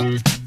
Notice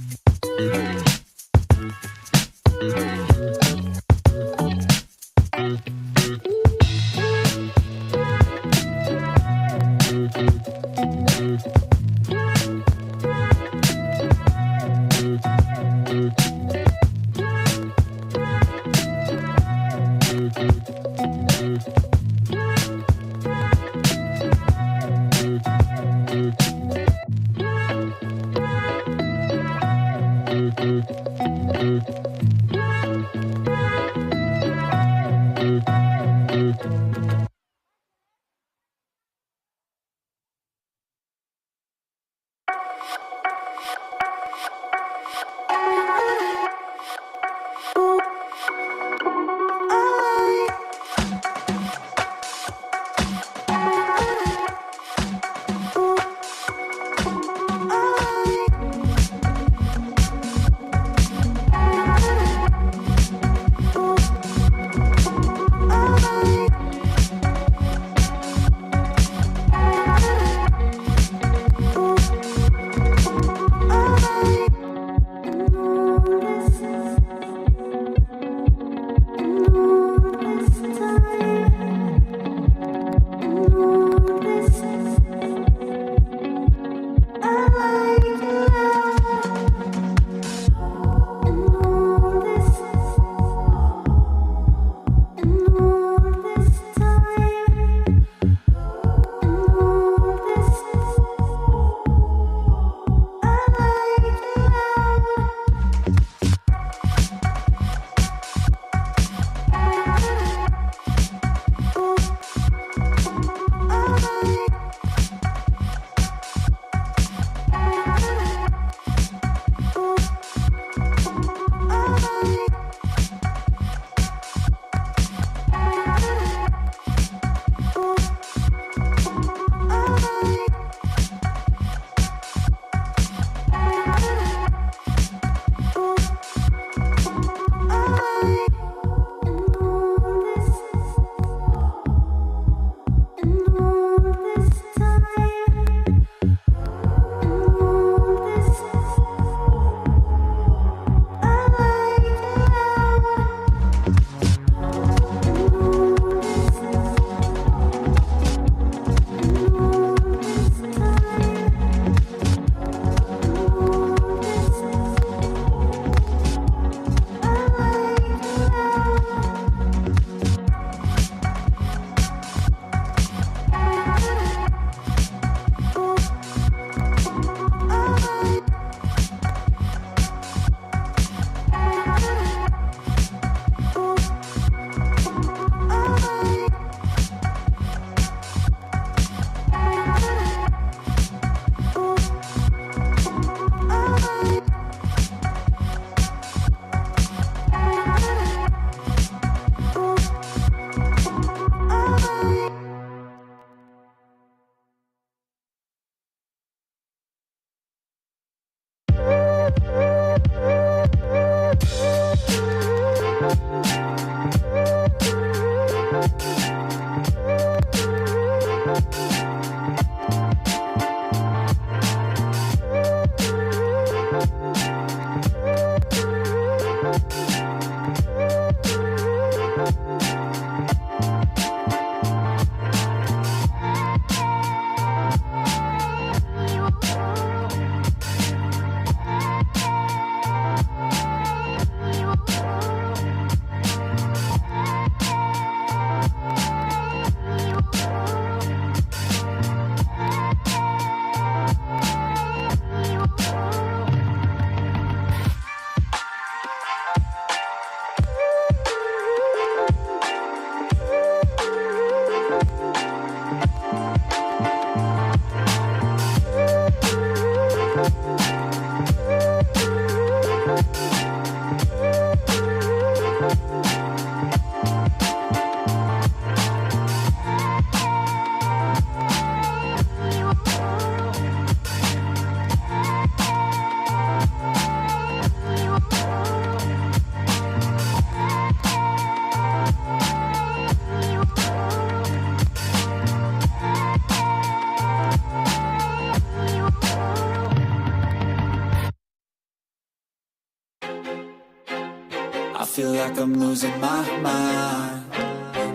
feel like I'm losing my mind.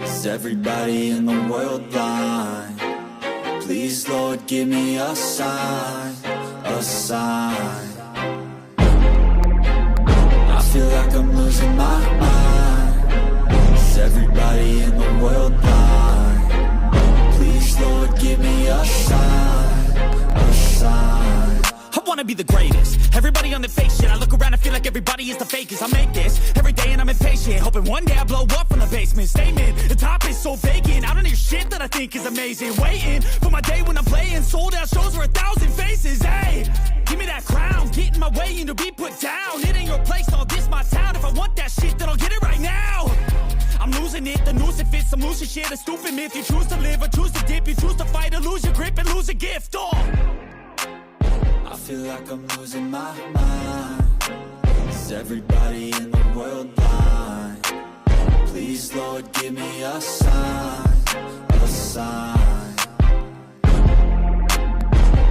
Is everybody in the world blind? Please, Lord, give me a sign, a sign. I feel like I'm losing my mind. Is everybody in the world blind? Please, Lord, give me a sign, a sign. I wanna be the greatest. Everybody on the fake shit. I look around and feel like everybody is the fakest. I make this every day and I'm impatient, hoping one day I blow up from the basement. Statement, the top is so vacant. I don't hear shit that I think is amazing. Waiting for my day when I'm playing sold out shows for 1,000 faces. Hey, give me that crown, get in my way and to be put down. It ain't your place, no, this my town. If I want that shit, then I'll get it right now. I'm losing it, the noose it fits. I'm losing shit, a stupid myth. You choose to live or choose to dip. You choose to fight or lose your grip and lose a gift. Oh, I feel like I'm losing my mind. Is everybody in the world blind? Please, Lord, give me a sign, a sign.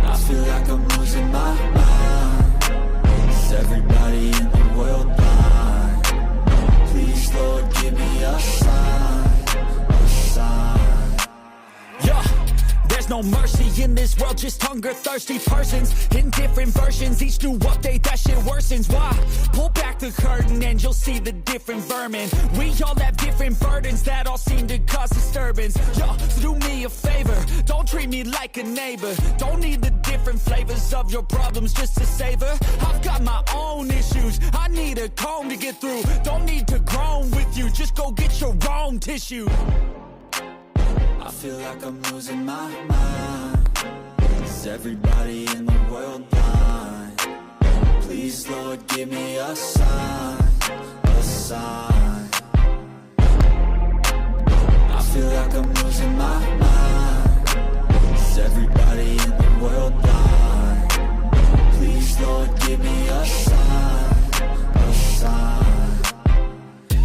I feel like I'm losing my mind. Is everybody in the world blind? Please, Lord, give me a sign, a sign. yeah. There's no mercy in this world, just hunger-thirsty persons in different versions. Each new update, that shit worsens. Why? Pull back the curtain and you'll see the different vermin. We all have different burdens that all seem to cause disturbance. Yo, so do me a favor, don't treat me like a neighbor. Don't need the different flavors of your problems just to savor. I've got my own issues, I need a comb to get through. Don't need to groan with you, just go get your own tissue. I feel like I'm losing my mind. Is everybody in the world blind? Please, Lord, give me a sign, a sign. I feel like I'm losing my mind. Is everybody in the world blind? Please, Lord, give me a sign, a sign.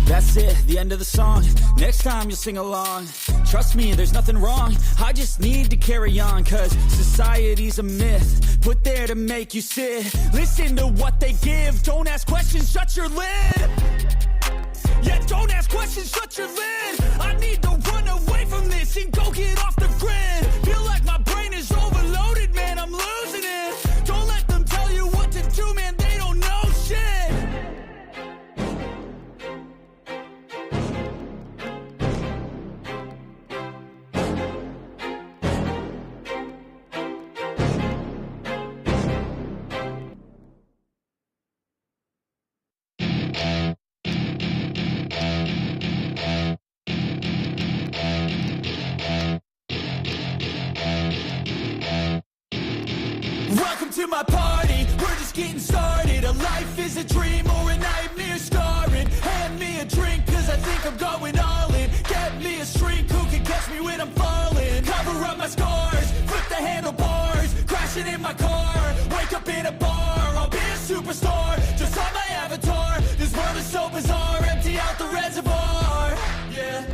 That's it, the end of the song. Next time you'll sing along. Trust me, there's nothing wrong. I just need to carry on, cause society's a myth put there to make you sit. Listen to what they give. Don't ask questions, shut your lid. Yeah, don't ask questions, shut your lid. I need to run away from this and go get off the grid. Feel like my brain is overloaded, man, I'm losing it. Don't let them tell you what to do, man, they don't know shit. Welcome to my party, we're just getting started. A life is a dream or a nightmare scarring. Hand me a drink cause I think I'm going all in. Get me a shrink who can catch me when I'm falling. Cover up my scars, flip the handlebars. Crashing in my car, wake up in a bar. I'll be a superstar, just on my avatar. This world is so bizarre, empty out the reservoir. Yeah,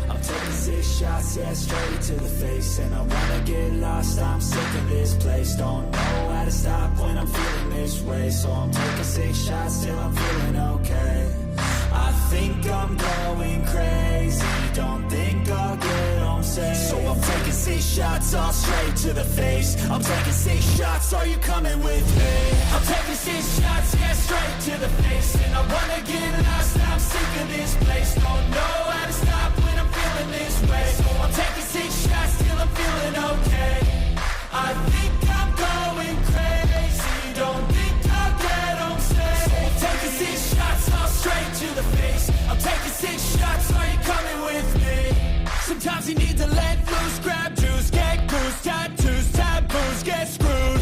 I'm taking 6 shots, yeah, straight to the face. And I wanna get lost, I'm sick of this place. Don't know how to stop when I'm feeling this way. So I'm taking 6 shots till I'm feeling okay. I think I'm going crazy, don't think I'll get home safe. So I'm taking 6 shots, all straight to the face. I'm taking 6 shots, are you coming with me? I'm taking 6 shots, yeah, straight to the face. And I wanna get lost, I'm sick of this place. Don't know how to stop when I'm feeling this way. So I'm taking 6 shots till I'm feeling okay. I think I'm going crazy, don't think I'll get home safe. So I'm taking 6 shots, all straight to the face. I'm taking 6 shots, are you coming with me? Sometimes you need to let loose, grab juice, get goose, tattoos, taboos, get screwed.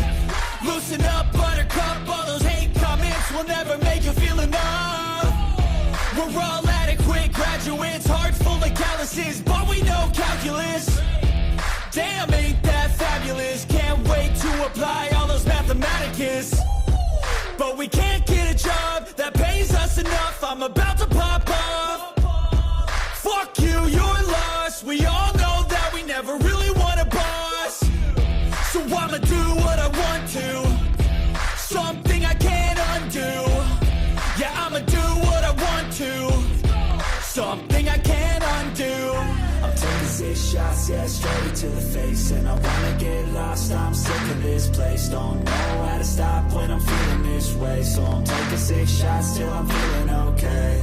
Loosen up, buttercup, all those hate comments will never make you feel enough. We're all adequate graduates, heart full of calluses, but we know calculus. Damn, ain't that fabulous? Can't wait to apply all those mathematicus. But we can't get a job that pays us enough. I'm about to pop off. Fuck you, you're lost. We all know that we never really want a boss. So I'ma do what I want to. Something I can't undo. Yeah, I'ma do what I want to. shots, yeah, straight to the face. And I wanna get lost, I'm sick of this place. Don't know how to stop when I'm feeling this way. So I'm taking 6 shots till I'm feeling okay.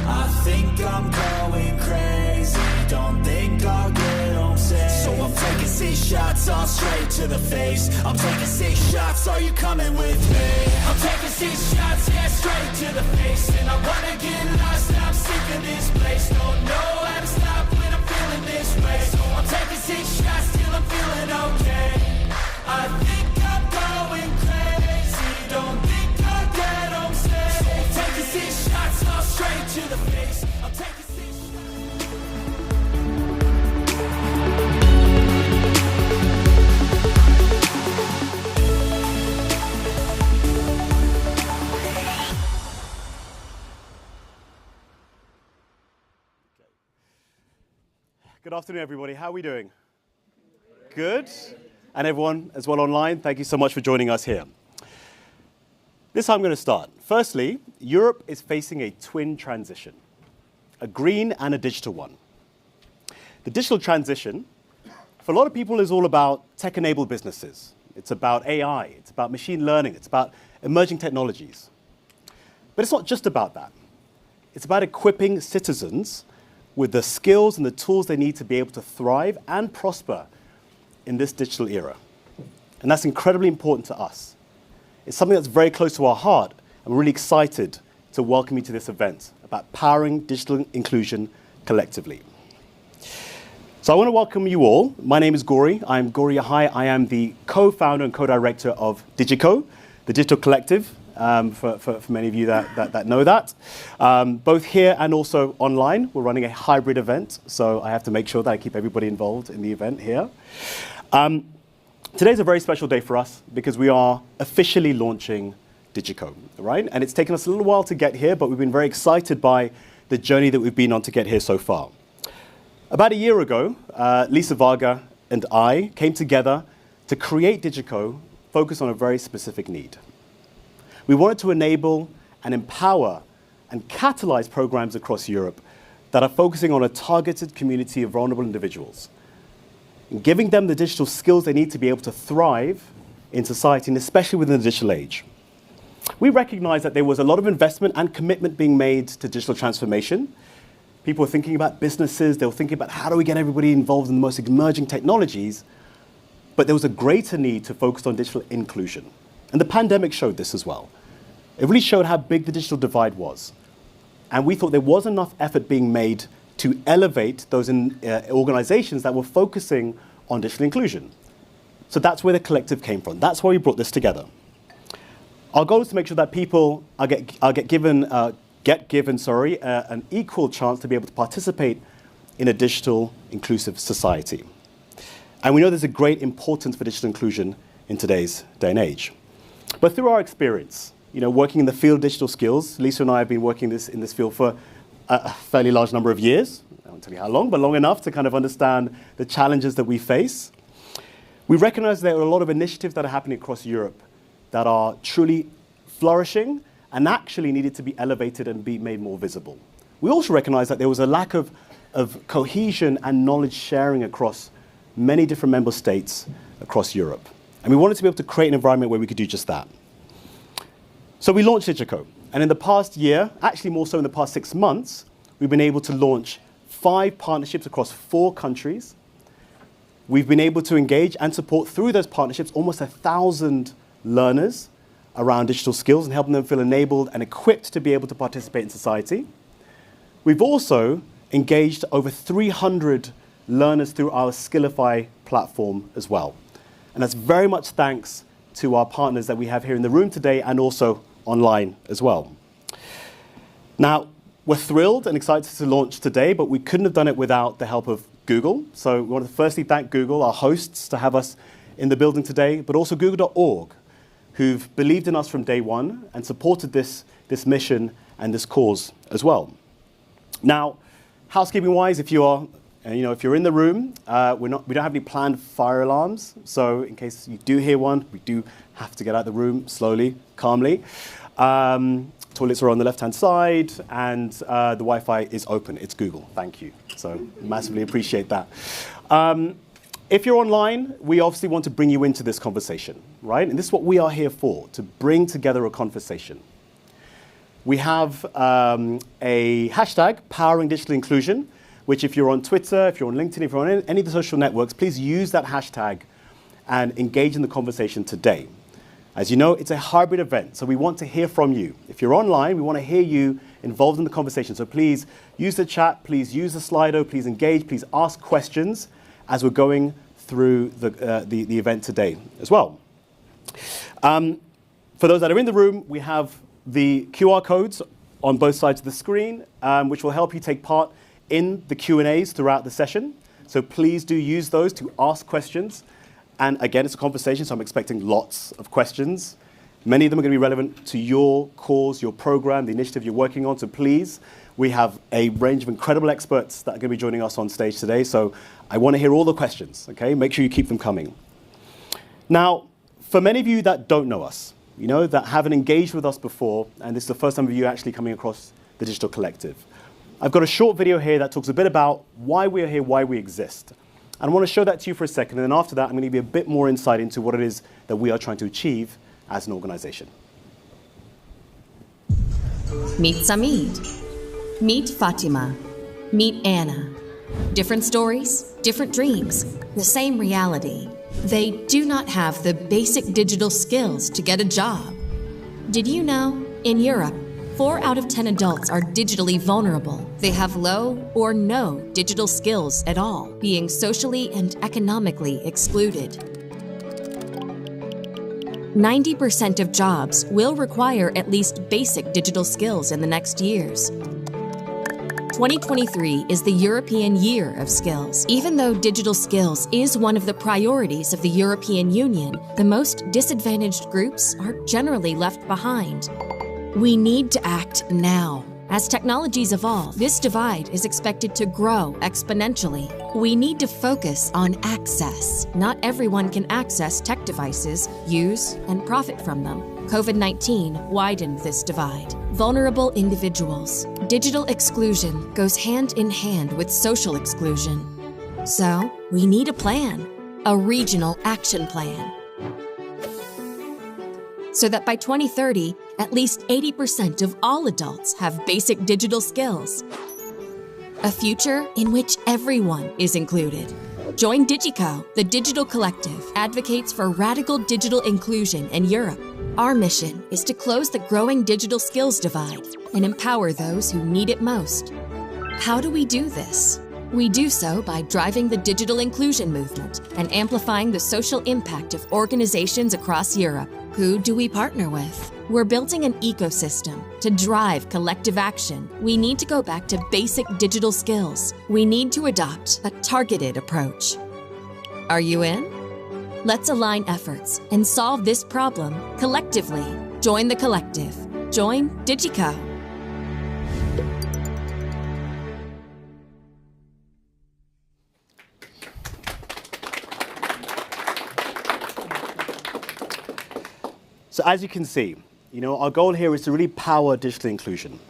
I think I'm going crazy, don't think I'll get home safe. So I'm taking 6 shots, all straight to the face. I'm taking 6 shots, are you coming with me? I'm taking 6 shots, yeah, straight to the face. And I wanna get lost, I'm sick of this place. Don't know how to stop when I'm feeling this way. So I'm taking 6 shots till I'm feeling okay. I think I'm going crazy, don't think I'll get home safe. So I'm taking 6 shots, all straight to the face. I'm taking 6 Good afternoon, everybody. How are we doing? Good. And everyone as well online, thank you so much for joining us here. This is how I'm going to start. Firstly, Europe is facing a twin transition, a green and a digital one. The digital transition, for a lot of people, is all about tech-enabled businesses. It's about AI, it's about machine learning, it's about emerging technologies. But it's not just about that. It's about equipping citizens with the skills and the tools they need to be able to thrive and prosper in this digital era. And that's incredibly important to us. It's something that's very close to our heart, and we're really excited to welcome you to this event about powering digital inclusion collectively. So I want to welcome you all. My name is Gauri. I'm Gauri Yahai. I am the co-founder and co-director of DigiCo, the digital collective, for many of you that know that. Both here and also online, we're running a hybrid event, so I have to make sure that I keep everybody involved in the event here. Today's a very special day for us because we are officially launching DigiCo, right? And it's taken us a little while to get here, but we've been very excited by the journey that we've been on to get here so far. About a year ago, Lisa Varga and I came together to create DigiCo, focused on a very specific need. We wanted to enable and empower and catalyze programs across Europe that are focusing on a targeted community of vulnerable individuals, and giving them the digital skills they need to be able to thrive in society, and especially within the digital age. We recognized that there was a lot of investment and commitment being made to digital transformation. People were thinking about businesses, they were thinking about how do we get everybody involved in the most emerging technologies, but there was a greater need to focus on digital inclusion. And the pandemic showed this as well. It really showed how big the digital divide was. And we thought there was enough effort being made to elevate those organizations that were focusing on digital inclusion. So that's where the collective came from. That's why we brought this together. Our goal is to make sure that people get given an equal chance to be able to participate in a digital inclusive society. And we know there's a great importance for digital inclusion in today's day and age. But through our experience, working in the field of digital skills, Lisa and I have been working in this field for a fairly large number of years. I won't tell you how long, but long enough to kind of understand the challenges that we face. We recognize there are a lot of initiatives that are happening across Europe that are truly flourishing and actually needed to be elevated and be made more visible. We also recognize that there was a lack of cohesion and knowledge sharing across many different member states across Europe. And we wanted to be able to create an environment where we could do just that. So we launched DigiCo. And in the past year, actually more so in the past 6 months, we've been able to launch 5 partnerships across 4 countries. We've been able to engage and support through those partnerships almost 1,000 learners around digital skills and helping them feel enabled and equipped to be able to participate in society. We've also engaged over 300 learners through our Skillify platform as well. And that's very much thanks to our partners that we have here in the room today and also online as well. Now, we're thrilled and excited to launch today, but we couldn't have done it without the help of Google. So we want to firstly thank Google, our hosts, to have us in the building today, but also Google.org, who've believed in us from day one and supported this mission and this cause as well. Now, housekeeping-wise, if you're in the room, we don't have any planned fire alarms. So in case you do hear one, we do have to get out of the room slowly, calmly. Toilets are on the left-hand side, and the Wi-Fi is open. It's Google. Thank you. So massively appreciate that. If you're online, we obviously want to bring you into this conversation, right? And this is what we are here for, to bring together a conversation. We have a hashtag, Powering Digital Inclusion, which if you're on Twitter, if you're on LinkedIn, if you're on any of the social networks, please use that hashtag and engage in the conversation today. As you know, it's a hybrid event, so we want to hear from you. If you're online, we want to hear you involved in the conversation. So please use the chat, please use the Slido, please engage, please ask questions as we're going through the event today as well. For those that are in the room, we have the QR codes on both sides of the screen, which will help you take part in the Q&As throughout the session. So please do use those to ask questions. And again, it's a conversation, so I'm expecting lots of questions. Many of them are going to be relevant to your cause, your program, the initiative you're working on. So please, we have a range of incredible experts that are going to be joining us on stage today. So I want to hear all the questions, okay? Make sure you keep them coming. Now, for many of you that don't know us, you know, that haven't engaged with us before, and this is the first time of you actually coming across the Digital Collective, I've got a short video here that talks a bit about why we are here, why we exist. And I want to show that to you for a second, and then after that, I'm going to give you a bit more insight into what it is that we are trying to achieve as an organization. Meet Samid. Meet Fatima. Meet Anna. Different stories, different dreams, the same reality. They do not have the basic digital skills to get a job. Did you know, in Europe, 4 out of 10 adults are digitally vulnerable. They have low or no digital skills at all, being socially and economically excluded. 90% of jobs will require at least basic digital skills in the next years. 2023 is the European Year of Skills. Even though digital skills is one of the priorities of the European Union, the most disadvantaged groups are generally left behind. We need to act now. As technologies evolve, this divide is expected to grow exponentially. We need to focus on access. Not everyone can access tech devices, use, and profit from them. COVID-19 widened this divide. Vulnerable individuals. Digital exclusion goes hand in hand with social exclusion. So, we need a plan, a regional action plan, so that by 2030, at least 80% of all adults have basic digital skills. A future in which everyone is included. Join DigiCo, the digital collective, advocates for radical digital inclusion in Europe. Our mission is to close the growing digital skills divide and empower those who need it most. How do we do this? We do so by driving the digital inclusion movement and amplifying the social impact of organizations across Europe. Who do we partner with? We're building an ecosystem to drive collective action. We need to go back to basic digital skills. We need to adopt a targeted approach. Are you in? Let's align efforts and solve this problem collectively. Join the collective. Join DigiCo. So as you can see, our goal here is to really power digital inclusion.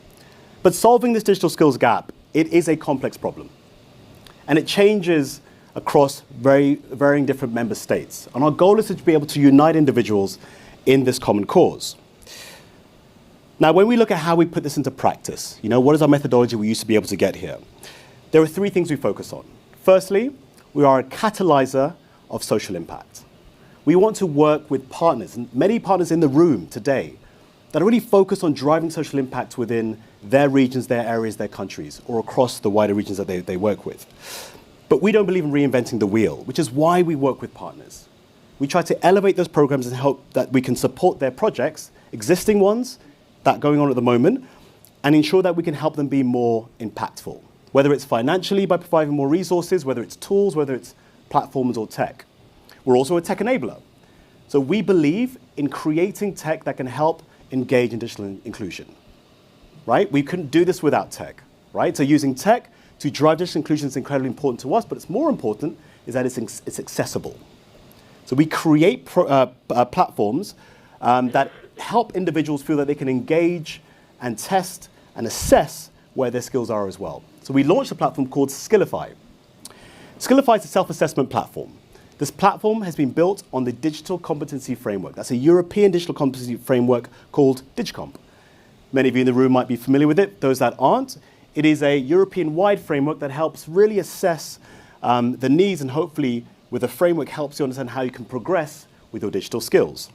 But solving this digital skills gap, it is a complex problem. And it changes across varying different member states. And our goal is to be able to unite individuals in this common cause. Now, when we look at how we put this into practice, what is our methodology we use to be able to get here? There are 3 things we focus on. Firstly, we are a catalyzer of social impact. We want to work with partners, and many partners in the room today, that are really focused on driving social impact within their regions, their areas, their countries, or across the wider regions that they work with. But we don't believe in reinventing the wheel, which is why we work with partners. We try to elevate those programs and help that we can support their projects, existing ones that are going on at the moment, and ensure that we can help them be more impactful, whether it's financially by providing more resources, whether it's tools, whether it's platforms or tech. We're also a tech enabler. So we believe in creating tech that can help engage in digital inclusion, right? We couldn't do this without tech, right? So using tech to drive digital inclusion is incredibly important to us, but it's more important is that it's accessible. So we create platforms that help individuals feel that they can engage and test and assess where their skills are as well. So we launched a platform called Skillify. Skillify is a self-assessment platform. This platform has been built on the Digital Competency Framework. That's a European digital competency framework called DigiComp. Many of you in the room might be familiar with it. Those that aren't, it is a European-wide framework that helps really assess the needs, and hopefully with a framework helps you understand how you can progress with your digital skills.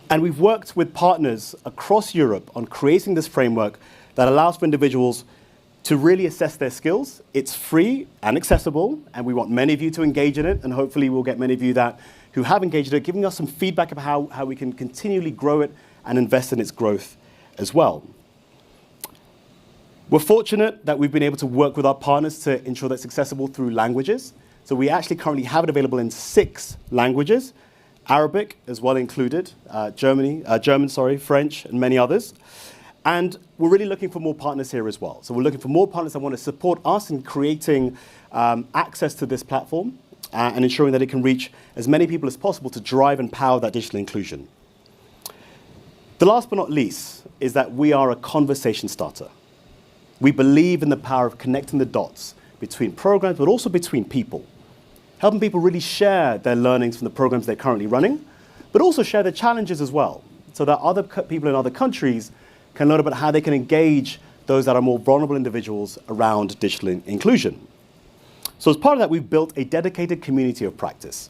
And we've worked with partners across Europe on creating this framework that allows for individuals to really assess their skills. It's free and accessible, and we want many of you to engage in it, and hopefully we'll get many of you who have engaged in it, giving us some feedback about how we can continually grow it and invest in its growth as well. We're fortunate that we've been able to work with our partners to ensure that it's accessible through languages. So we actually currently have it available in 6 languages, Arabic as well included, German, French, and many others. And we're really looking for more partners here as well. So we're looking for more partners that want to support us in creating access to this platform and ensuring that it can reach as many people as possible to drive and power that digital inclusion. The last but not least is that we are a conversation starter. We believe in the power of connecting the dots between programs, but also between people, helping people really share their learnings from the programs they're currently running, but also share their challenges as well, so that other people in other countries can learn about how they can engage those that are more vulnerable individuals around digital inclusion. So as part of that, we've built a dedicated community of practice.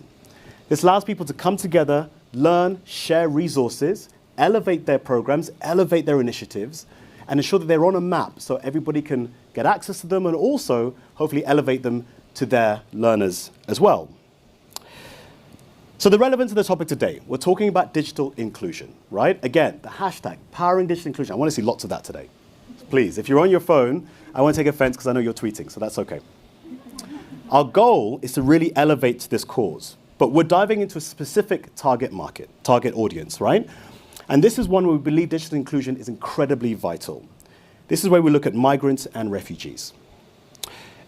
This allows people to come together, learn, share resources, elevate their programs, elevate their initiatives, and ensure that they're on a map so everybody can get access to them and also hopefully elevate them to their learners as well. So the relevance of the topic today, we're talking about digital inclusion, right? Again, the hashtag, powering digital inclusion. I want to see lots of that today. Please, if you're on your phone, I won't take offense because I know you're tweeting, so that's okay. Our goal is to really elevate this cause, but we're diving into a specific target market, target audience, right? And this is one where we believe digital inclusion is incredibly vital. This is where we look at migrants and refugees.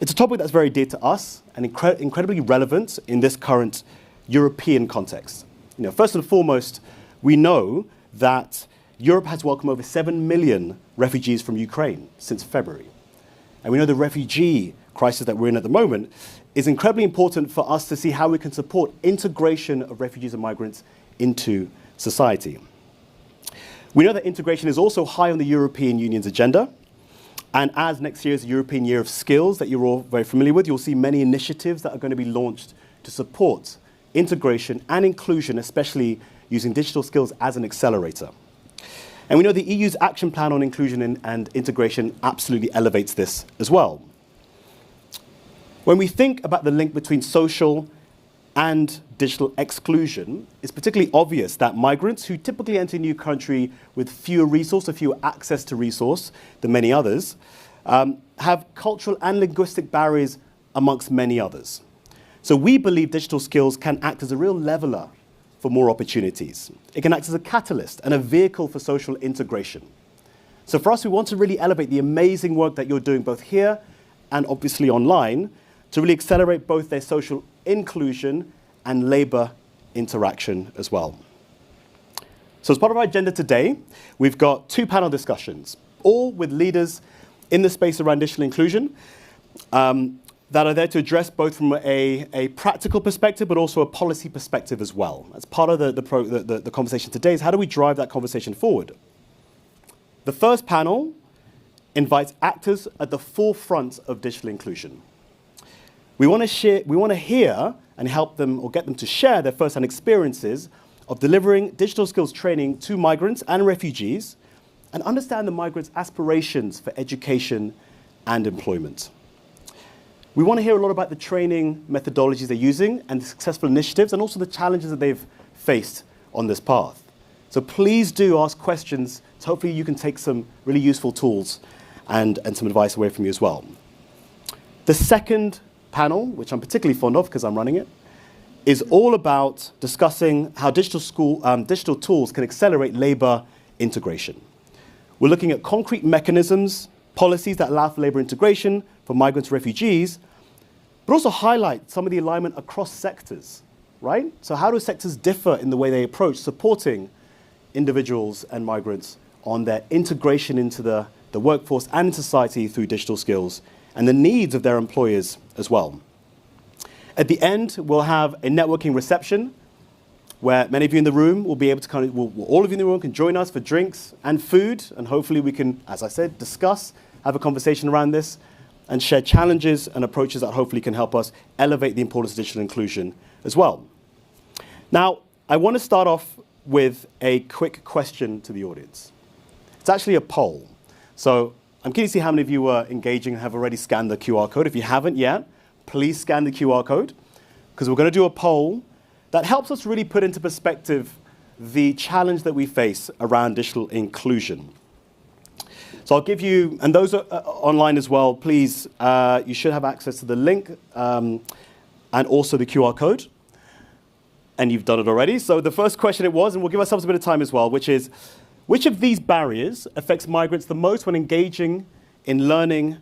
It's a topic that's very dear to us and incredibly relevant in this current European context. First and foremost, we know that Europe has welcomed over 7 million refugees from Ukraine since February. And we know the refugee crisis that we're in at the moment is incredibly important for us to see how we can support integration of refugees and migrants into society. We know that integration is also high on the European Union's agenda. And as next year is the European Year of Skills that you're all very familiar with, you'll see many initiatives that are going to be launched to support integration and inclusion, especially using digital skills as an accelerator. And we know the EU's action plan on inclusion and integration absolutely elevates this as well. When we think about the link between social and digital exclusion, it's particularly obvious that migrants who typically enter a new country with fewer resources, fewer access to resource than many others, have cultural and linguistic barriers amongst many others. So we believe digital skills can act as a real leveler for more opportunities. It can act as a catalyst and a vehicle for social integration. So for us, we want to really elevate the amazing work that you're doing both here and obviously online to really accelerate both their social inclusion and labor interaction as well. So as part of our agenda today, we've got 2 panel discussions, all with leaders in the space around digital inclusion that are there to address both from a practical perspective, but also a policy perspective as well. As part of the conversation today is how do we drive that conversation forward? The first panel invites actors at the forefront of digital inclusion. We want to hear and help them or get them to share their first-hand experiences of delivering digital skills training to migrants and refugees and understand the migrants' aspirations for education and employment. We want to hear a lot about the training methodologies they're using and the successful initiatives and also the challenges that they've faced on this path. So please do ask questions so hopefully you can take some really useful tools and some advice away from you as well. The second panel, which I'm particularly fond of because I'm running it, is all about discussing how digital tools can accelerate labor integration. We're looking at concrete mechanisms, policies that allow for labor integration for migrants and refugees, but also highlight some of the alignment across sectors, right? So how do sectors differ in the way they approach supporting individuals and migrants on their integration into the workforce and in society through digital skills and the needs of their employers as well. At the end, we'll have a networking reception where many of you in the room will be able to all of you in the room can join us for drinks and food, and hopefully we can, as I said, discuss, have a conversation around this, and share challenges and approaches that hopefully can help us elevate the importance of digital inclusion as well. Now, I want to start off with a quick question to the audience. It's actually a poll. So I'm keen to see how many of you are engaging and have already scanned the QR code. If you haven't yet, please scan the QR code, because we're going to do a poll that helps us really put into perspective the challenge that we face around digital inclusion. So I'll give you, and those are online as well, please, you should have access to the link and also the QR code. And you've done it already. So the first question it was, and we'll give ourselves a bit of time as well, which is, which of these barriers affects migrants the most when engaging in learning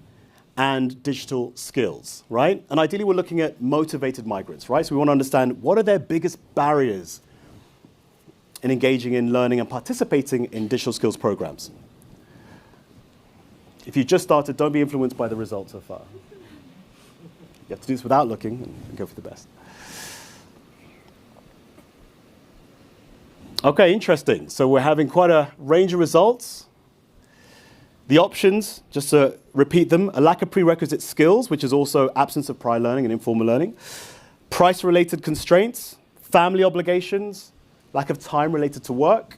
and digital skills, right? And ideally, we're looking at motivated migrants, right? So we want to understand what are their biggest barriers in engaging in learning and participating in digital skills programs. If you just started, don't be influenced by the results so far. You have to do this without looking and go for the best. Okay, interesting. So we're having quite a range of results. The options, just to repeat them, a lack of prerequisite skills, which is also absence of prior learning and informal learning, price-related constraints, family obligations, lack of time related to work,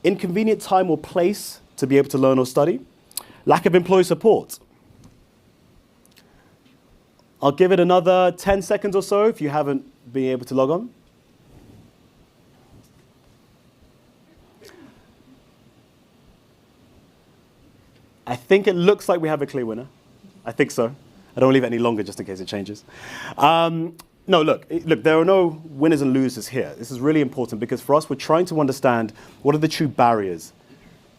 inconvenient time or place to be able to learn or study, lack of employee support. I'll give it another 10 seconds or so if you haven't been able to log on. I think it looks like we have a clear winner. I think so. I don't leave it any longer just in case it changes. No, look, there are no winners and losers here. This is really important because for us, we're trying to understand what are the true barriers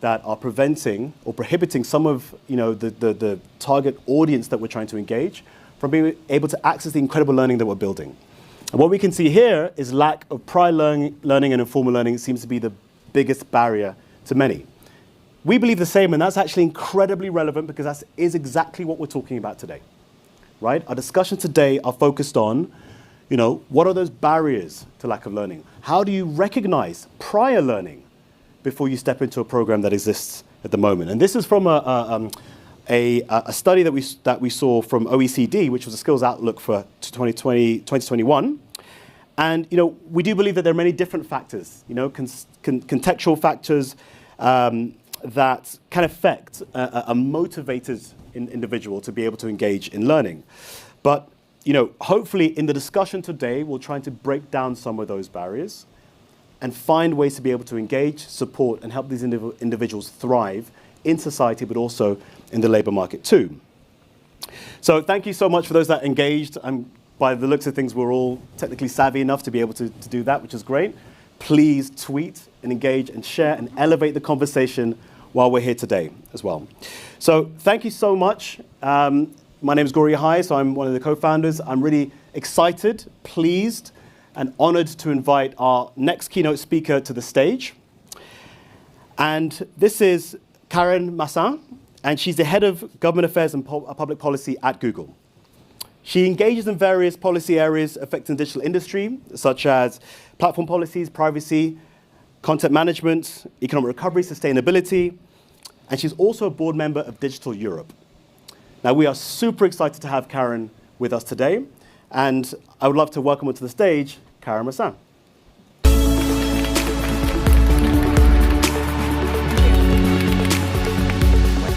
that are preventing or prohibiting some of the target audience that we're trying to engage from being able to access the incredible learning that we're building. And what we can see here is lack of prior learning and informal learning seems to be the biggest barrier to many. We believe the same, and that's actually incredibly relevant because that is exactly what we're talking about today, right? Our discussions today are focused on, what are those barriers to lack of learning? How do you recognize prior learning before you step into a program that exists at the moment? And this is from a study that we saw from OECD, which was a skills outlook for 2021. And we do believe that there are many different factors, contextual factors, that can affect a motivated individual to be able to engage in learning. But hopefully in the discussion today, we'll try to break down some of those barriers and find ways to be able to engage, support, and help these individuals thrive in society, but also in the labor market too. So thank you so much for those that engaged. By the looks of things, we're all technically savvy enough to be able to do that, which is great. Please tweet and engage and share and elevate the conversation while we're here today as well. So thank you so much. My name is Gori Hai, so I'm one of the co-founders. I'm really excited, pleased, and honored to invite our next keynote speaker to the stage. And this is Karen Massin, and she's the head of government affairs and public policy at Google. She engages in various policy areas affecting the digital industry, such as platform policies, privacy, content management, economic recovery, sustainability, and she's also a board member of Digital Europe. Now, we are super excited to have Karen with us today, and I would love to welcome her to the stage, Karen Massin.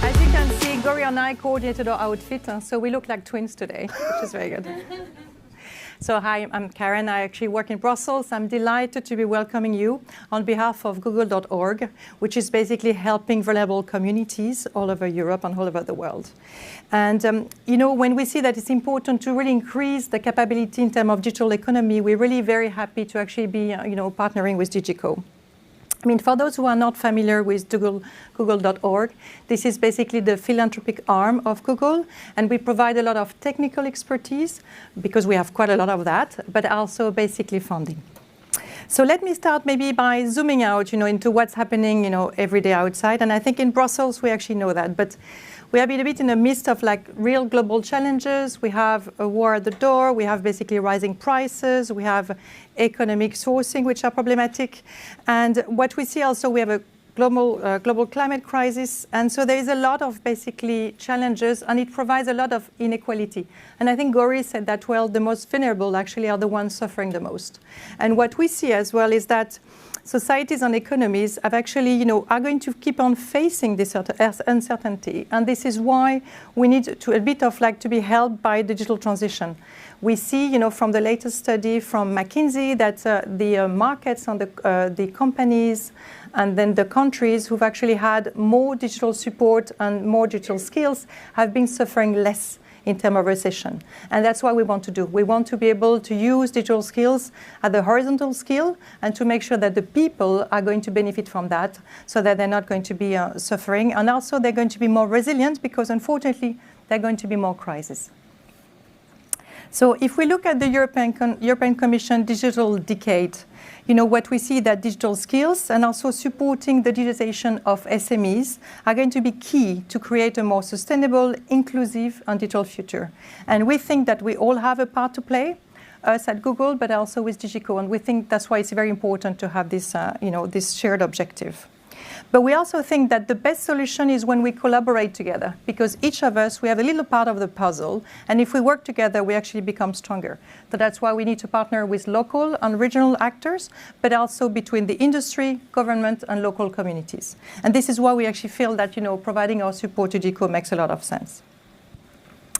As you can see, Gori and I coordinated our outfit, so we look like twins today, which is very good. So hi, I'm Karen. I actually work in Brussels. I'm delighted to be welcoming you on behalf of Google.org, which is basically helping vulnerable communities all over Europe and all over the world. And when we see that it's important to really increase the capability in terms of digital economy, we're really very happy to actually be partnering with DigiCo. For those who are not familiar with Google.org, this is basically the philanthropic arm of Google, and we provide a lot of technical expertise, because we have quite a lot of that, but also basically funding. So let me start maybe by zooming out, into what's happening, every day outside. And I think in Brussels, we actually know that. But we have been a bit in the midst of like real global challenges. We have a war at the door. We have basically rising prices. We have economic sourcing, which are problematic. And what we see also, we have a global climate crisis. And so there is a lot of basically challenges, and it provides a lot of inequality. And I think Gori said that, well, the most vulnerable actually are the ones suffering the most. And what we see as well is that societies and economies have actually, are going to keep on facing this uncertainty. And this is why we need to be helped by digital transition. We see, from the latest study from McKinsey that the markets and the companies and then the countries who've actually had more digital support and more digital skills have been suffering less in terms of recession. And that's what we want to do. We want to be able to use digital skills at the horizontal skill and to make sure that the people are going to benefit from that so that they're not going to be suffering. And also they're going to be more resilient because unfortunately there are going to be more crises. So if we look at the European Commission Digital Decade, what we see that digital skills and also supporting the digitization of SMEs are going to be key to create a more sustainable, inclusive and digital future. And we think that we all have a part to play, us at Google, but also with DigiCo. And we think that's why it's very important to have this, this shared objective. But we also think that the best solution is when we collaborate together, because each of us, we have a little part of the puzzle, and if we work together, we actually become stronger. So that's why we need to partner with local and regional actors, but also between the industry, government, and local communities. And this is why we actually feel that, providing our support to DigiCo makes a lot of sense.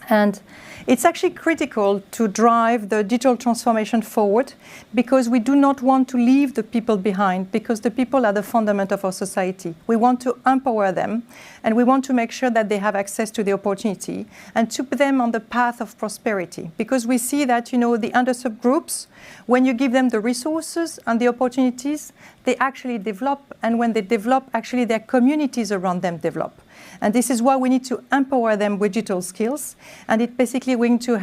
And it's actually critical to drive the digital transformation forward because we do not want to leave the people behind, because the people are the fundament of our society. We want to empower them, and we want to make sure that they have access to the opportunity and to put them on the path of prosperity. Because we see that, the underserved groups, when you give them the resources and the opportunities, they actually develop, and when they develop, actually their communities around them develop. And this is why we need to empower them with digital skills. And it basically going to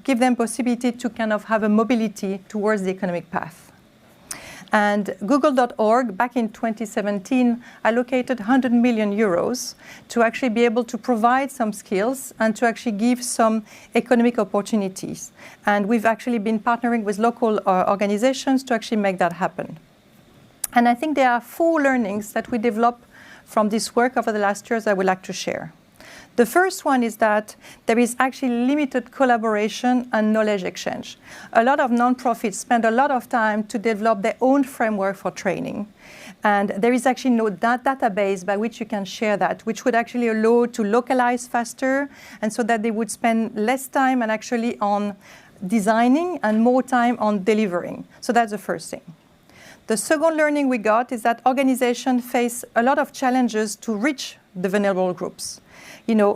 give them possibility to kind of have a mobility towards the economic path. And Google.org, back in 2017, allocated 100 million euros to actually be able to provide some skills and to actually give some economic opportunities. And we've actually been partnering with local organizations to actually make that happen. And I think there are 4 learnings that we developed from this work over the last years I would like to share. The first one is that there is actually limited collaboration and knowledge exchange. A lot of nonprofits spend a lot of time to develop their own framework for training. And there is actually no database by which you can share that, which would actually allow to localize faster, and so that they would spend less time and actually on designing and more time on delivering. So that's the first thing. The second learning we got is that organizations face a lot of challenges to reach the vulnerable groups.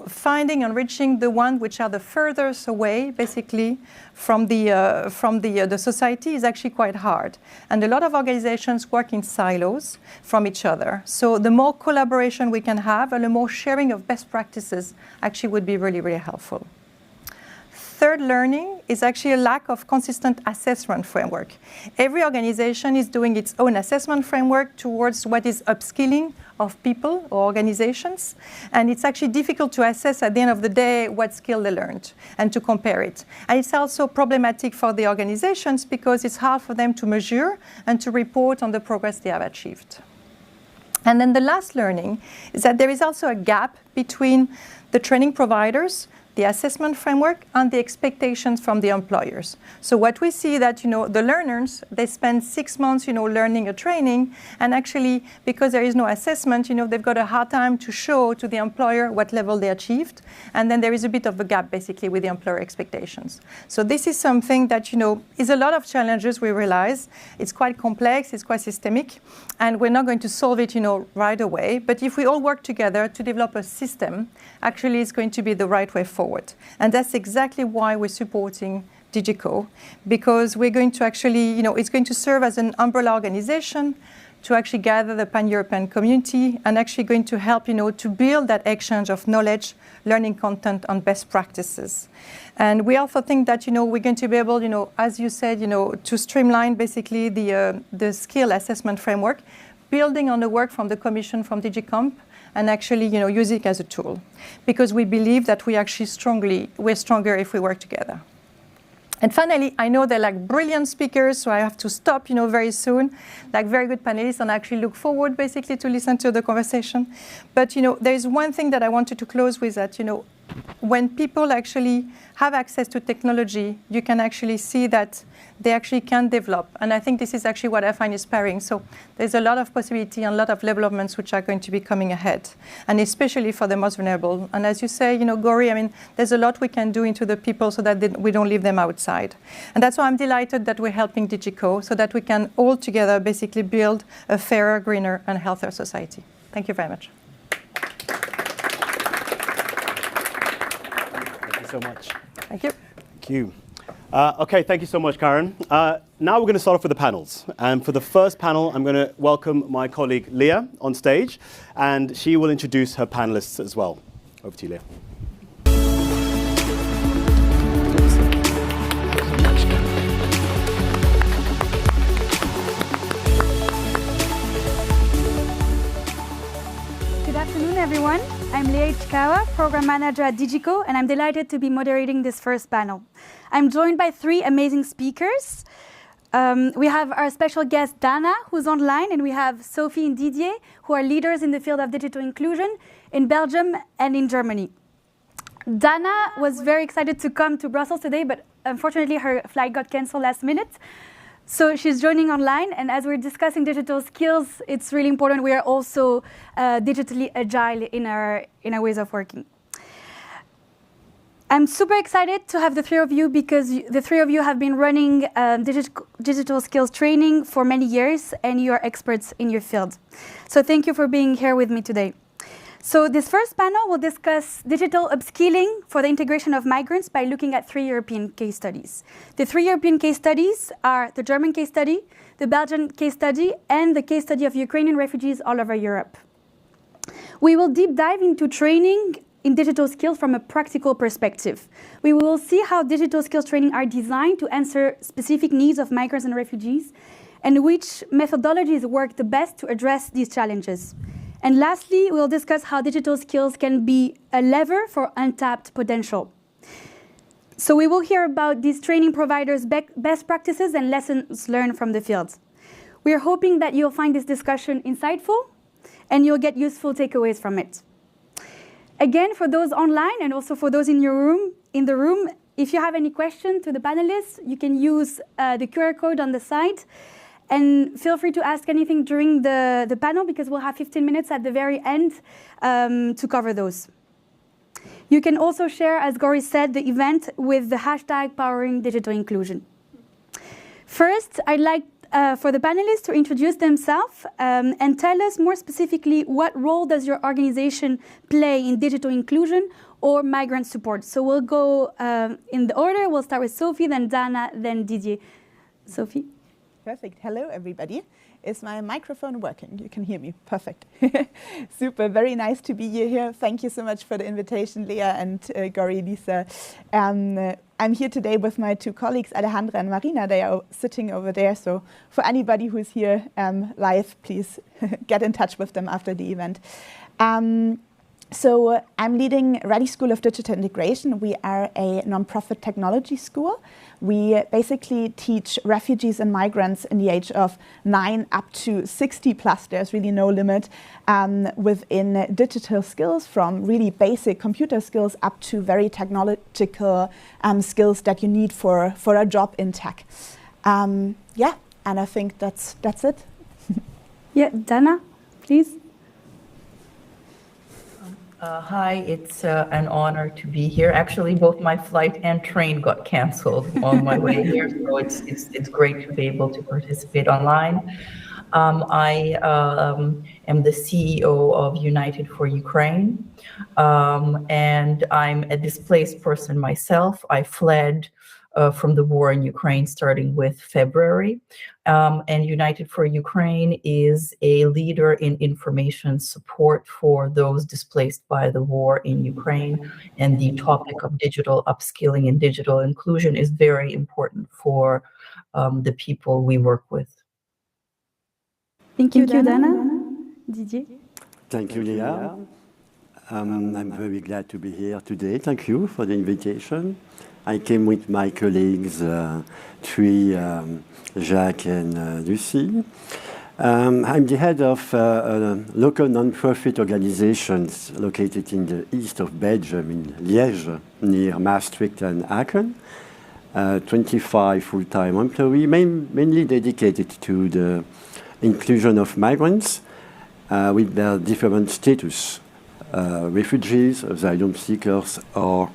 Finding and reaching the ones which are the furthest away, basically, from the society is actually quite hard. And a lot of organizations work in silos from each other. So the more collaboration we can have and the more sharing of best practices actually would be really, really helpful. Third learning is actually a lack of consistent assessment framework. Every organization is doing its own assessment framework towards what is upskilling of people or organizations. And it's actually difficult to assess at the end of the day what skill they learned and to compare it. And it's also problematic for the organizations because it's hard for them to measure and to report on the progress they have achieved. And then the last learning is that there is also a gap between the training providers, the assessment framework, and the expectations from the employers. So what we see that, the learners, they spend 6 months, learning a training, and actually, because there is no assessment, they've got a hard time to show to the employer what level they achieved, and then there is a bit of a gap, basically, with the employer expectations. So this is something that, is a lot of challenges, we realize. It's quite complex, it's quite systemic, and we're not going to solve it, right away, but if we all work together to develop a system, actually it's going to be the right way forward. And that's exactly why we're supporting DigiCo, because we're going to actually, it's going to serve as an umbrella organization to actually gather the pan-European community and actually going to help, to build that exchange of knowledge, learning content on best practices. And we also think that, we're going to be able, as you said, to streamline basically the skill assessment framework, building on the work from the Commission, from DigiComp, and actually, use it as a tool. Because we believe that we're stronger if we work together. And finally, I know they're like brilliant speakers, so I have to stop, very soon, like very good panelists, and I actually look forward basically to listen to the conversation. But, there is one thing that I wanted to close with that, when people actually have access to technology, you can actually see that they actually can develop. And I think this is actually what I find inspiring. So there's a lot of possibility and a lot of developments which are going to be coming ahead, and especially for the most vulnerable. And as you say, Gori, there's a lot we can do into the people so that we don't leave them outside. And that's why I'm delighted that we're helping DigiCo so that we can all together basically build a fairer, greener, and healthier society. Thank you very much. So much. Thank you. Thank you. Okay, thank you so much, Karen. Now we're going to start off with the panels. And for the first panel, I'm going to welcome my colleague Leah on stage, and she will introduce her panelists as well. Over to you, Leah. Good afternoon, everyone. I'm Leah Ichikawa, Program Manager at DigiCo, and I'm delighted to be moderating this first panel. I'm joined by three amazing speakers. We have our special guest, Dana, who's online, and we have Sophie and Didier, who are leaders in the field of digital inclusion in Belgium and in Germany. Dana was very excited to come to Brussels today, but unfortunately her flight got cancelled last minute. So she's joining online, and as we're discussing digital skills, it's really important we are also digitally agile in our ways of working. I'm super excited to have the three of you because the three of you have been running digital skills training for many years, and you are experts in your field. So thank you for being here with me today. So this first panel will discuss digital upskilling for the integration of migrants by looking at 3 European case studies. The 3 European case studies are the German case study, the Belgian case study, and the case study of Ukrainian refugees all over Europe. We will deep dive into training in digital skills from a practical perspective. We will see how digital skills training are designed to answer specific needs of migrants and refugees, and which methodologies work the best to address these challenges. And lastly, we'll discuss how digital skills can be a lever for untapped potential. So we will hear about these training providers' best practices and lessons learned from the field. We are hoping that you'll find this discussion insightful and you'll get useful takeaways from it. Again, for those online and also for those in the room, if you have any questions to the panelists, you can use the QR code on the side. And feel free to ask anything during the panel because we'll have 15 minutes at the very end to cover those. You can also share, as Gori said, the event with the hashtag Powering Digital Inclusion. First, I'd like for the panelists to introduce themselves and tell us more specifically what role does your organization play in digital inclusion or migrant support. So we'll go in the order. We'll start with Sophie, then Dana, then Didier. Sophie. Perfect. Hello, everybody. Is my microphone working? You can hear me. Perfect. Super. Very nice to be here. Thank you so much for the invitation, Leah and Gori, Lisa. I'm here today with my two colleagues, Alejandra and Marina. They are sitting over there. So for anybody who's here live, please get in touch with them after the event. So I'm leading Ready School of Digital Integration. We are a nonprofit technology school. We basically teach refugees and migrants in the age of 9 up to 60 plus. There's really no limit within digital skills, from really basic computer skills up to very technological skills that you need for a job in tech. Yeah, and I think that's it. Yeah, Dana, please. Hi, it's an honor to be here. Actually, both my flight and train got canceled on my way here, so it's great to be able to participate online. I am the CEO of United for Ukraine, and I'm a displaced person myself. I fled from the war in Ukraine, starting with February. And United for Ukraine is a leader in information support for those displaced by the war in Ukraine. And the topic of digital upskilling and digital inclusion is very important for the people we work with. Thank you, Dana. Didier? Thank you, Leah. I'm very glad to be here today. Thank you for the invitation. I came with my colleagues, Jacques and Lucie. I'm the head of local non-profit organizations located in the east of Belgium, in Liège, near Maastricht and Aachen. 25 full-time employees, mainly dedicated to the inclusion of migrants with their different status. Refugees, asylum seekers, or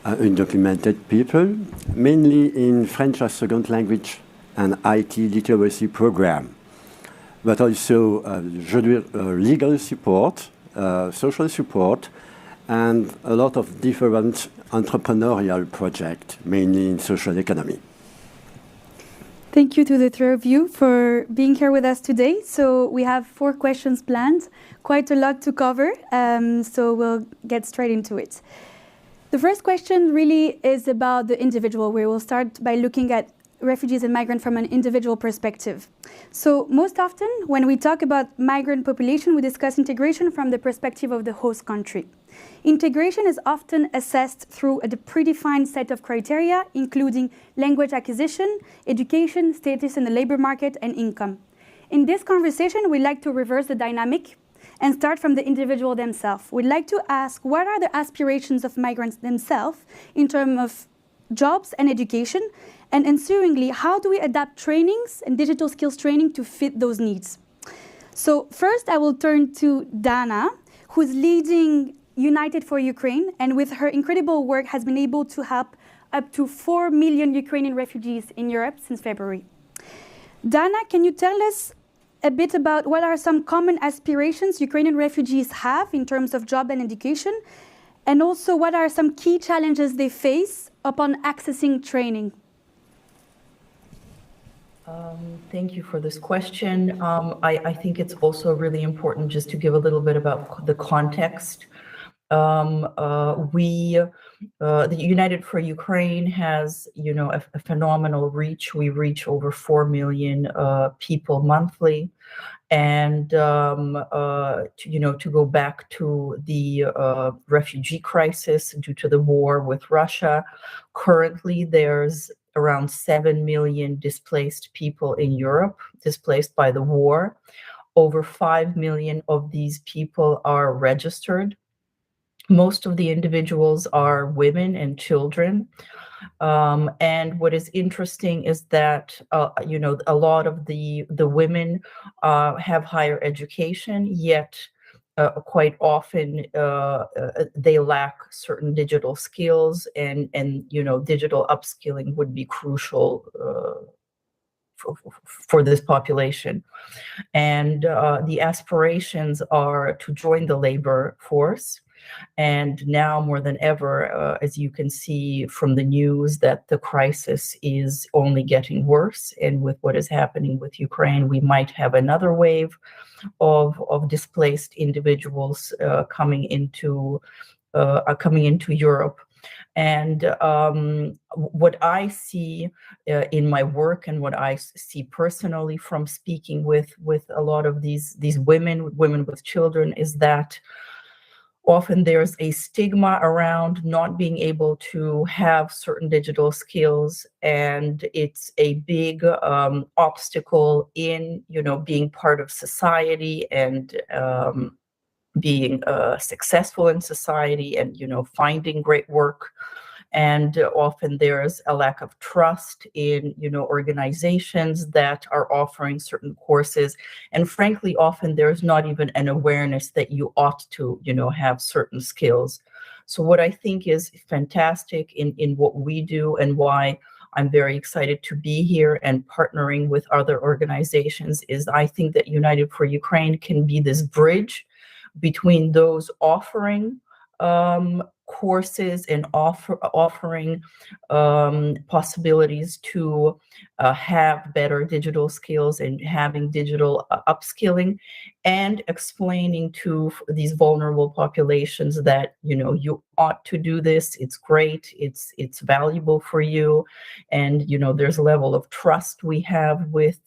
undocumented people, mainly in French as second language and IT literacy program, but also legal support, social support, and a lot of different entrepreneurial projects, mainly in social economy. Thank you to the three of you for being here with us today. So we have 4 questions planned, quite a lot to cover, so we'll get straight into it. The first question really is about the individual. We will start by looking at refugees and migrants from an individual perspective. So most often when we talk about migrant population, we discuss integration from the perspective of the host country. Integration is often assessed through a predefined set of criteria, including language acquisition, education, status in the labor market, and income. In this conversation, we'd like to reverse the dynamic and start from the individual themselves. We'd like to ask, what are the aspirations of migrants themselves in terms of jobs and education? And ensuingly, how do we adapt trainings and digital skills training to fit those needs? So first, I will turn to Dana, who's leading United for Ukraine, and with her incredible work has been able to help up to 4 million Ukrainian refugees in Europe since February. Dana, can you tell us a bit about what are some common aspirations Ukrainian refugees have in terms of job and education, and also what are some key challenges they face upon accessing training? Thank you for this question. I think it's also really important just to give a little bit about the context. The United for Ukraine has, a phenomenal reach. We reach over 4 million people monthly. And, to go back to the refugee crisis due to the war with Russia, currently there's around 7 million displaced people in Europe, displaced by the war. Over 5 million of these people are registered. Most of the individuals are women and children. And what is interesting is that, a lot of the women have higher education, yet quite often they lack certain digital skills, and digital upskilling would be crucial for this population. And the aspirations are to join the labor force. And now more than ever, as you can see from the news, that the crisis is only getting worse. And with what is happening with Ukraine, we might have another wave of displaced individuals coming into Europe. And what I see in my work, and what I see personally from speaking with a lot of these women with children, is that often there's a stigma around not being able to have certain digital skills, and it's a big obstacle in, being part of society and being successful in society, and, finding great work. And often there's a lack of trust in, organizations that are offering certain courses. And frankly, often there's not even an awareness that you ought to, have certain skills. So what I think is fantastic in what we do, and why I'm very excited to be here and partnering with other organizations, is I think that United for Ukraine can be this bridge between those offering courses and offering possibilities to have better digital skills and having digital upskilling, and explaining to these vulnerable populations that, you know, you ought to do this. It's great. It's valuable for you. And, you know, there's a level of trust we have with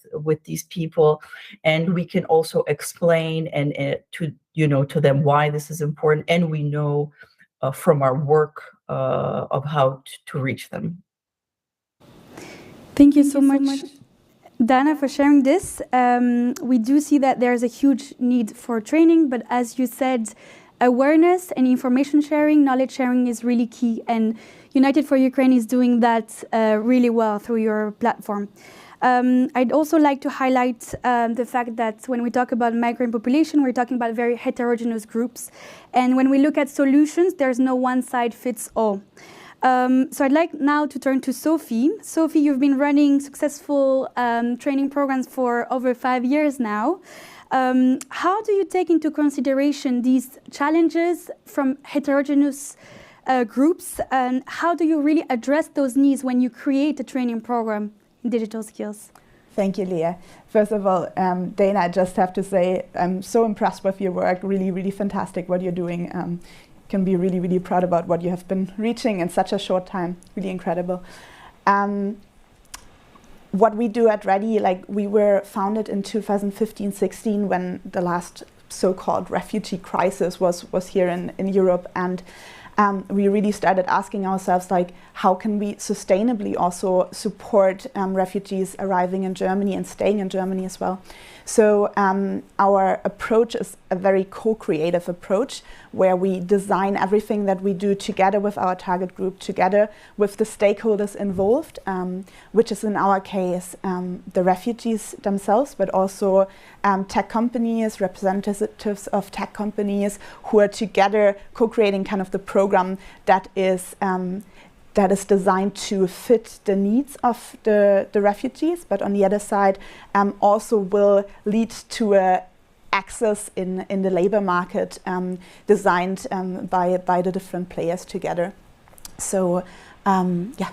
these people. And we can also explain and to them why this is important. And we know from our work of how to reach them. Thank you so much, Dana, for sharing this. We do see that there's a huge need for training, but as you said, awareness and information sharing, knowledge sharing is really key, and United for Ukraine is doing that really well through your platform. I'd also like to highlight the fact that when we talk about migrant population, we're talking about very heterogeneous groups. And when we look at solutions, there's no one size fits all. So I'd like now to turn to Sophie. Sophie, you've been running successful training programs for over 5 years now. How do you take into consideration these challenges from heterogeneous groups, and how do you really address those needs when you create a training program in digital skills? Thank you, Leah. First of all, Dana, I just have to say I'm so impressed with your work. Really, really fantastic what you're doing. Can be really, really proud about what you have been reaching in such a short time. Really incredible. What we do at Ready, like, we were founded in 2015-16 when the last so-called refugee crisis was here in Europe, and we really started asking ourselves, like, how can we sustainably also support refugees arriving in Germany and staying in Germany as well. So our approach is a very co-creative approach, where we design everything that we do together with our target group, together with the stakeholders involved, which is in our case the refugees themselves, but also tech companies, representatives of tech companies, who are together co-creating kind of the program that is designed to fit the needs of the refugees, but on the other side also will lead to a access in the labor market designed by the different players together. So yeah.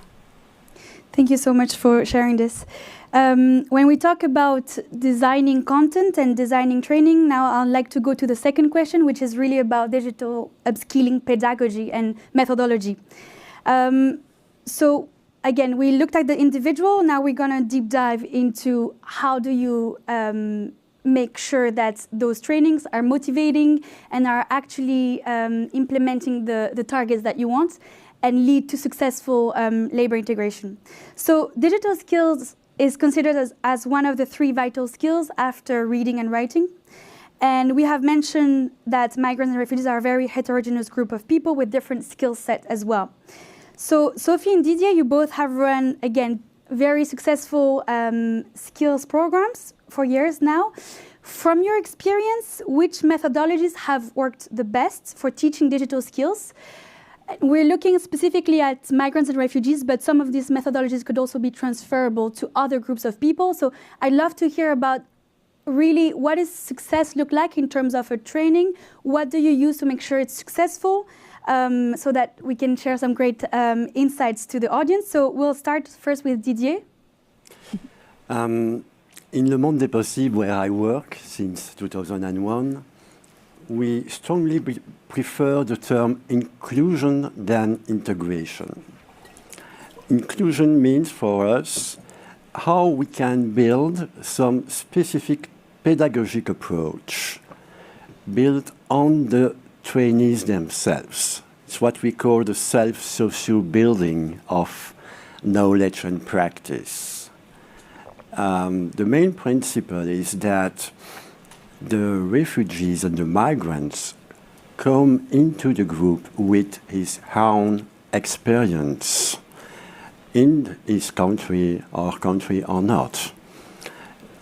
Thank you so much for sharing this. When we talk about designing content and designing training, now I'd like to go to the second question, which is really about digital upskilling pedagogy and methodology. So again, we looked at the individual. Now we're going to deep dive into how do you make sure that those trainings are motivating and are actually implementing the targets that you want and lead to successful labor integration. So digital skills is considered as one of the 3 vital skills after reading and writing. And we have mentioned that migrants and refugees are a very heterogeneous group of people with different skill sets as well. So Sophie and Didier, you both have run, again, very successful skills programs for years now. From your experience, which methodologies have worked the best for teaching digital skills? We're looking specifically at migrants and refugees, but some of these methodologies could also be transferable to other groups of people. So I'd love to hear about really what does success look like in terms of a training? What do you use to make sure it's successful? So that we can share some great insights to the audience. So we'll start first with Didier. In Le Monde des Possibles, where I work since 2001, we strongly prefer the term inclusion than integration. Inclusion means for us how we can build some specific pedagogic approach built on the trainees themselves. It's what we call the self-socio building of knowledge and practice. The main principle is that the refugees and the migrants come into the group with his own experience in his country or not.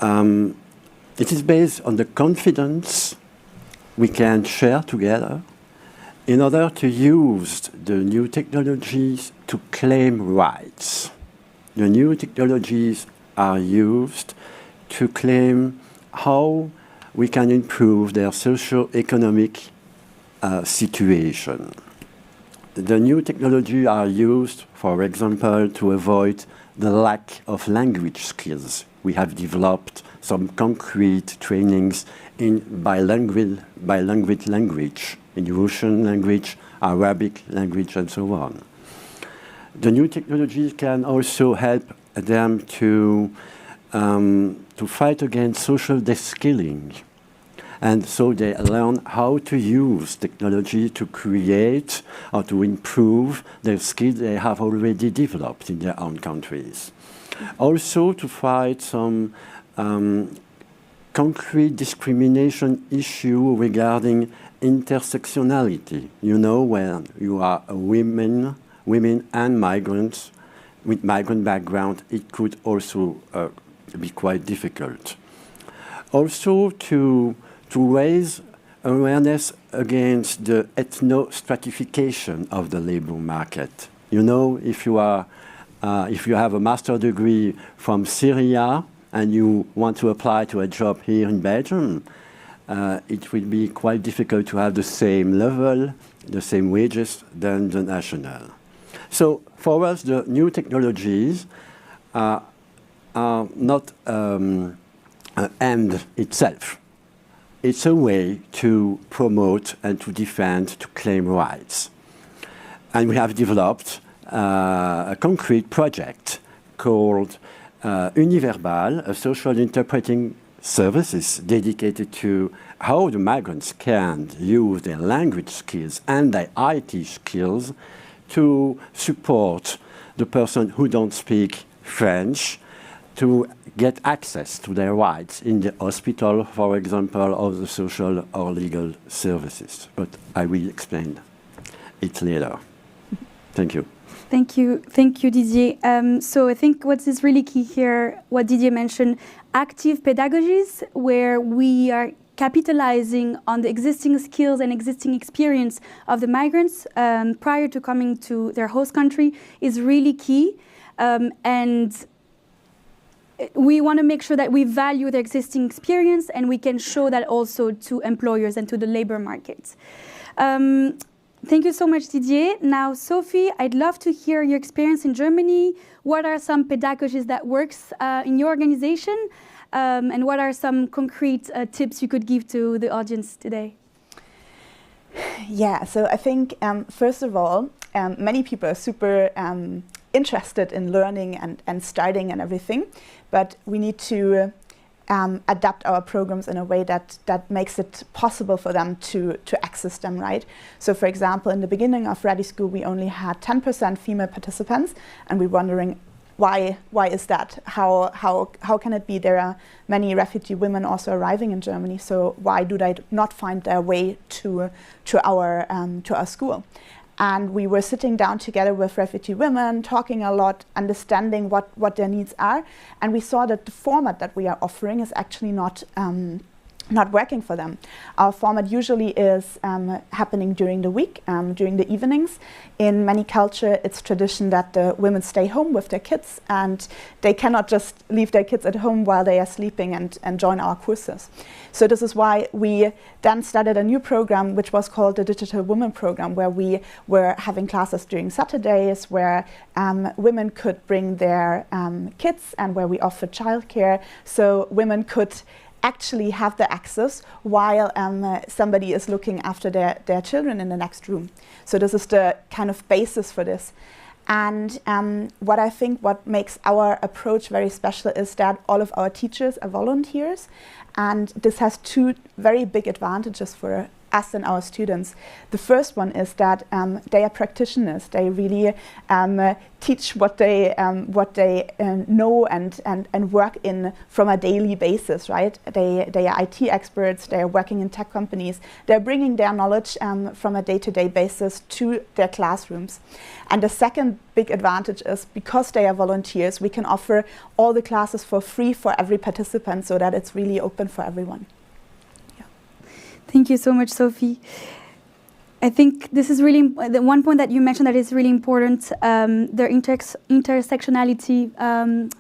It is based on the confidence we can share together in order to use the new technologies to claim rights. The new technologies are used to claim how we can improve their socio-economic situation. The new technology are used, for example, to avoid the lack of language skills. We have developed some concrete trainings in bilingual language, in Russian language, Arabic language, and so on. The new technologies can also help them to fight against social de-skilling. And so they learn how to use technology to create or to improve their skills they have already developed in their own countries. Also to fight some concrete discrimination issue regarding intersectionality. You know, when you are a women and migrants with migrant background, it could also be quite difficult. Also to raise awareness against the ethno-stratification of the labor market. You know, if you have a master's degree from Syria and you want to apply to a job here in Belgium, it will be quite difficult to have the same level, the same wages than the national. So for us, the new technologies are not an end itself. It's a way to promote and to defend, to claim rights. And we have developed a concrete project called Univerbal, a social interpreting services dedicated to how the migrants can use their language skills and their IT skills to support the person who don't speak French to get access to their rights in the hospital, for example, or the social or legal services. But I will explain it later. Thank you. Thank you, Didier. So I think what is really key here, what Didier mentioned, active pedagogies, where we are capitalizing on the existing skills and existing experience of the migrants prior to coming to their host country is really key. And we want to make sure that we value their existing experience and we can show that also to employers and to the labor market. Thank you so much, Didier. Now, Sophie, I'd love to hear your experience in Germany. What are some pedagogies that works in your organization? And what are some concrete tips you could give to the audience today? Yeah, so I think, first of all, many people are super interested in learning and starting and everything, but we need to adapt our programs in a way that makes it possible for them to access them, right? So for example, in the beginning of Ready School, we only had 10% female participants, and we're wondering why is that? How can it be? There are many refugee women also arriving in Germany, so why do they not find their way to our school? And we were sitting down together with refugee women, talking a lot, understanding what their needs are. And we saw that the format that we are offering is actually not working for them. Our format usually is happening during the week, during the evenings. In many cultures, it's tradition that the women stay home with their kids, and they cannot just leave their kids at home while they are sleeping and join our courses. So this is why we then started a new program, which was called the Digital Women Program, where we were having classes during Saturdays, where women could bring their kids, and where we offered childcare, so women could actually have the access while somebody is looking after their children in the next room. So this is the kind of basis for this. And what I think what makes our approach very special is that all of our teachers are volunteers, and this has two very big advantages for us and our students. The first one is that they are practitioners. They really teach what they know and work in from a daily basis, right? They are IT experts. They are working in tech companies. They're bringing their knowledge from a day-to-day basis to their classrooms. And the second big advantage is because they are volunteers, we can offer all the classes for free for every participant, so that it's really open for everyone. Thank you so much, Sophie. I think this is really the one point that you mentioned that is really important. The intersectionality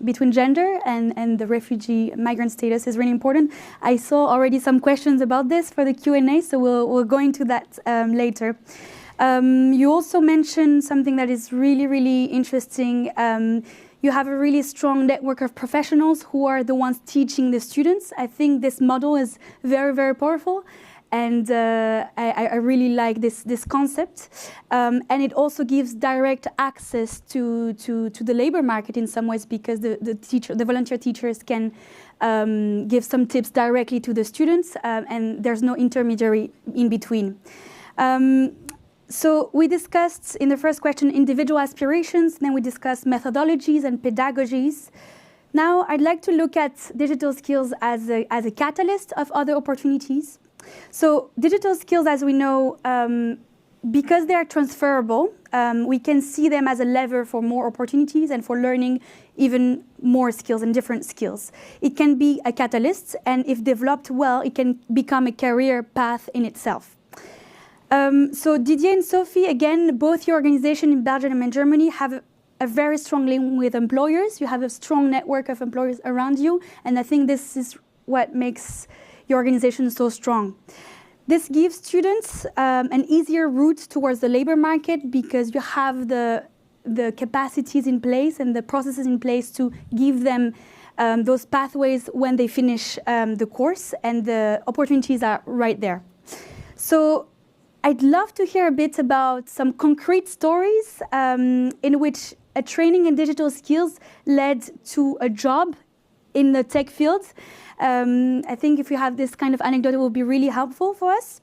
between gender and the refugee migrant status is really important. I saw already some questions about this for the Q&A, so we'll go into that later. You also mentioned something that is really, really interesting. You have a really strong network of professionals who are the ones teaching the students. I think this model is very, very powerful. And I really like this concept. And it also gives direct access to the labor market in some ways, because the volunteer teachers can give some tips directly to the students, and there's no intermediary in between. So we discussed in the first question individual aspirations, then we discussed methodologies and pedagogies. Now I'd like to look at digital skills as a catalyst of other opportunities. So digital skills, as we know, because they are transferable, we can see them as a lever for more opportunities and for learning even more skills and different skills. It can be a catalyst, and if developed well, it can become a career path in itself. So Didier and Sophie, again, both your organization in Belgium and Germany have a very strong link with employers. You have a strong network of employers around you, and I think this is what makes your organization is so strong. This gives students an easier route towards the labor market, because you have the capacities in place and the processes in place to give them those pathways when they finish the course, and the opportunities are right there. So I'd love to hear a bit about some concrete stories in which a training in digital skills led to a job in the tech field. I think if you have this kind of anecdote, it will be really helpful for us.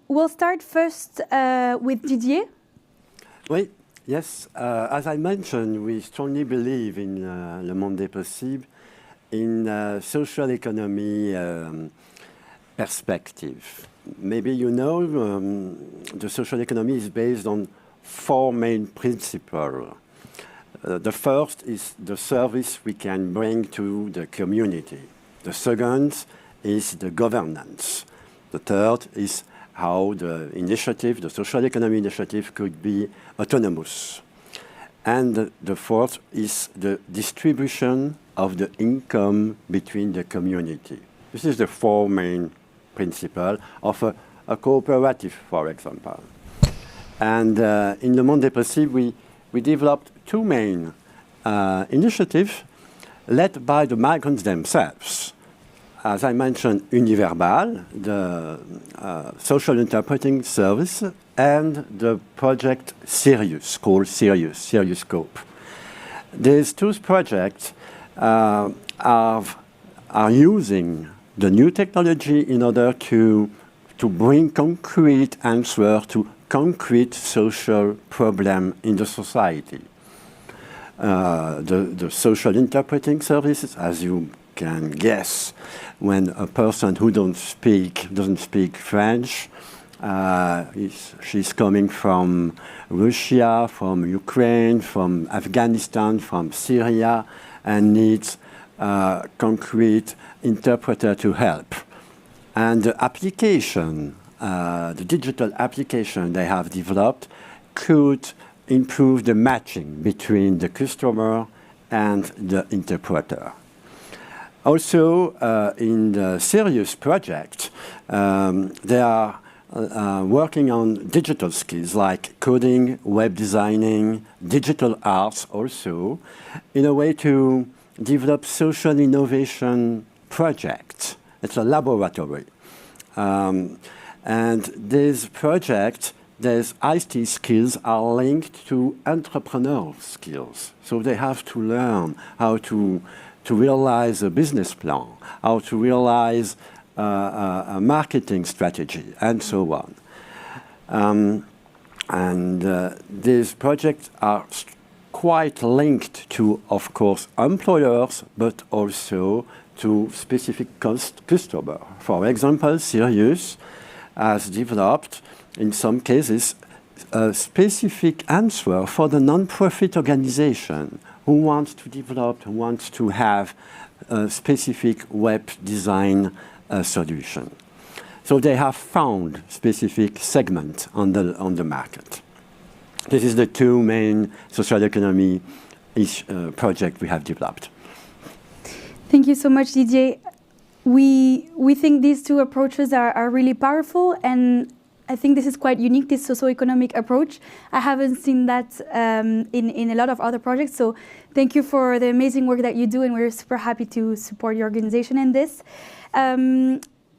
We'll start first with Didier. Oui, yes. As I mentioned, we strongly believe in Le Monde des Possibles, in social economy perspective. Maybe you know the social economy is based on 4 main principles. The first is the service we can bring to the community. The second is the governance. The third is how the initiative, the social economy initiative, could be autonomous. And the fourth is the distribution of the income between the community. This is the 4 main principles of a cooperative, for example. And in Le Monde des Possibles, we developed 2 main initiatives led by the migrants themselves. As I mentioned, Univerbal, the social interpreting service, and the project Sirius, called Sirius Scope. These 2 projects are using the new technology in order to bring concrete answers to concrete social problem in the society. The social interpreting services, as you can guess, when a person who doesn't speak French, she's coming from Russia, from Ukraine, from Afghanistan, from Syria, and needs a concrete interpreter to help. And the application, the digital application they have developed, could improve the matching between the customer and the interpreter. Also, in the Sirius project, they are working on digital skills like coding, web designing, digital arts also, in a way to develop social innovation projects. It's a laboratory. And these projects, these IT skills are linked to entrepreneurial skills. So they have to learn how to realize a business plan, how to realize a marketing strategy, and so on. These projects are quite linked to, of course, employers, but also to specific customers. For example, Sirius has developed, in some cases, a specific answer for the non-profit organization who wants to develop, who wants to have a specific web design solution. So they have found specific segment on the market. This is the two main social economy project we have developed. Thank you so much, Didier. We think these two approaches are really powerful, and I think this is quite unique, this socio-economic approach. I haven't seen that in a lot of other projects, so thank you for the amazing work that you do, and we're super happy to support your organization in this.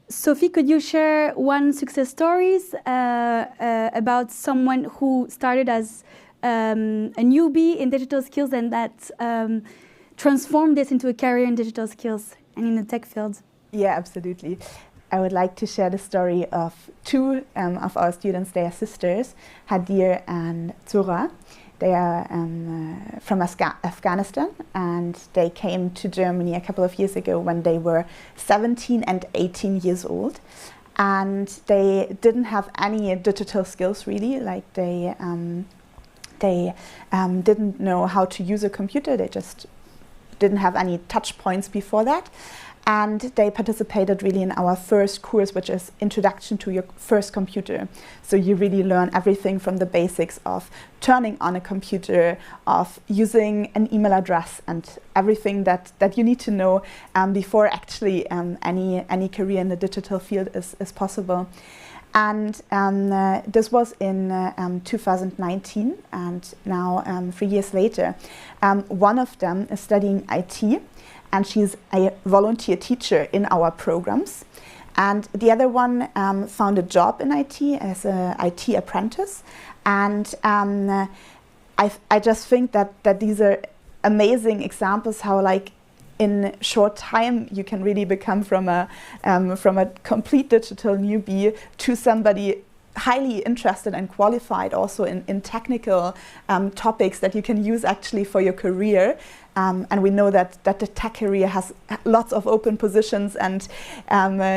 Sophie, could you share one success stories about someone who started as a newbie in digital skills and that transformed this into a career in digital skills and in the tech field? Yeah, absolutely. I would like to share the story of two of our students. They are sisters, Hadir and Zura. They are from Afghanistan, and they came to Germany a couple of years ago when they were 17 and 18 years old. And they didn't have any digital skills really, like they didn't know how to use a computer. They just didn't have any touch points before that. And they participated really in our first course, which is Introduction to Your First Computer. So you really learn everything from the basics of turning on a computer, of using an email address, and everything that you need to know before actually any career in the digital field is possible. And this was in 2019, and now 3 years later, one of them is studying IT, and she's a volunteer teacher in our programs. And the other one found a job in IT as an IT apprentice. And I just think that these are amazing examples how, like, in short time you can really become from a complete digital newbie to somebody highly interested and qualified also in technical topics that you can use actually for your career. And we know that the tech career has lots of open positions and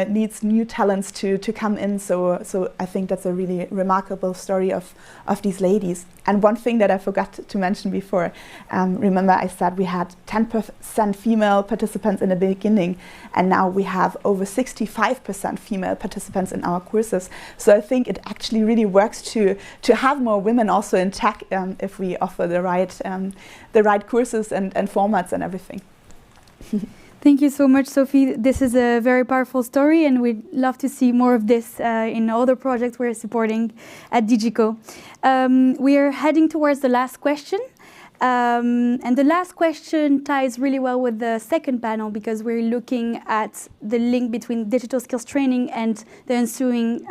needs new talents to come in. So I think that's a really remarkable story of these ladies. And one thing that I forgot to mention before, remember I said we had 10% female participants in the beginning, and now we have over 65% female participants in our courses. So I think it actually really works to have more women also in tech if we offer the right courses and formats and everything. Thank you so much, Sophie. This is a very powerful story, and we'd love to see more of this in all the projects we're supporting at DigiCo. We are heading towards the last question. And the last question ties really well with the second panel, because we're looking at the link between digital skills training and the ensuing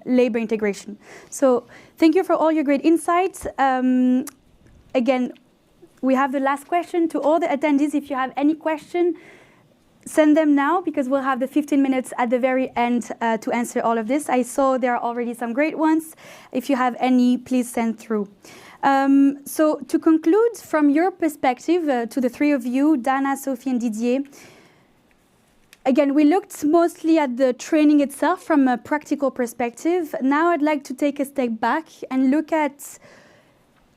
labor integration. So thank you for all your great insights. Again, we have the last question to all the attendees. If you have any question, send them now, because we'll have the 15 minutes at the very end to answer all of this. I saw there are already some great ones. If you have any, please send through. So to conclude, from your perspective, to the three of you, Dana, Sophie, and Didier, again, we looked mostly at the training itself from a practical perspective. Now I'd like to take a step back and look at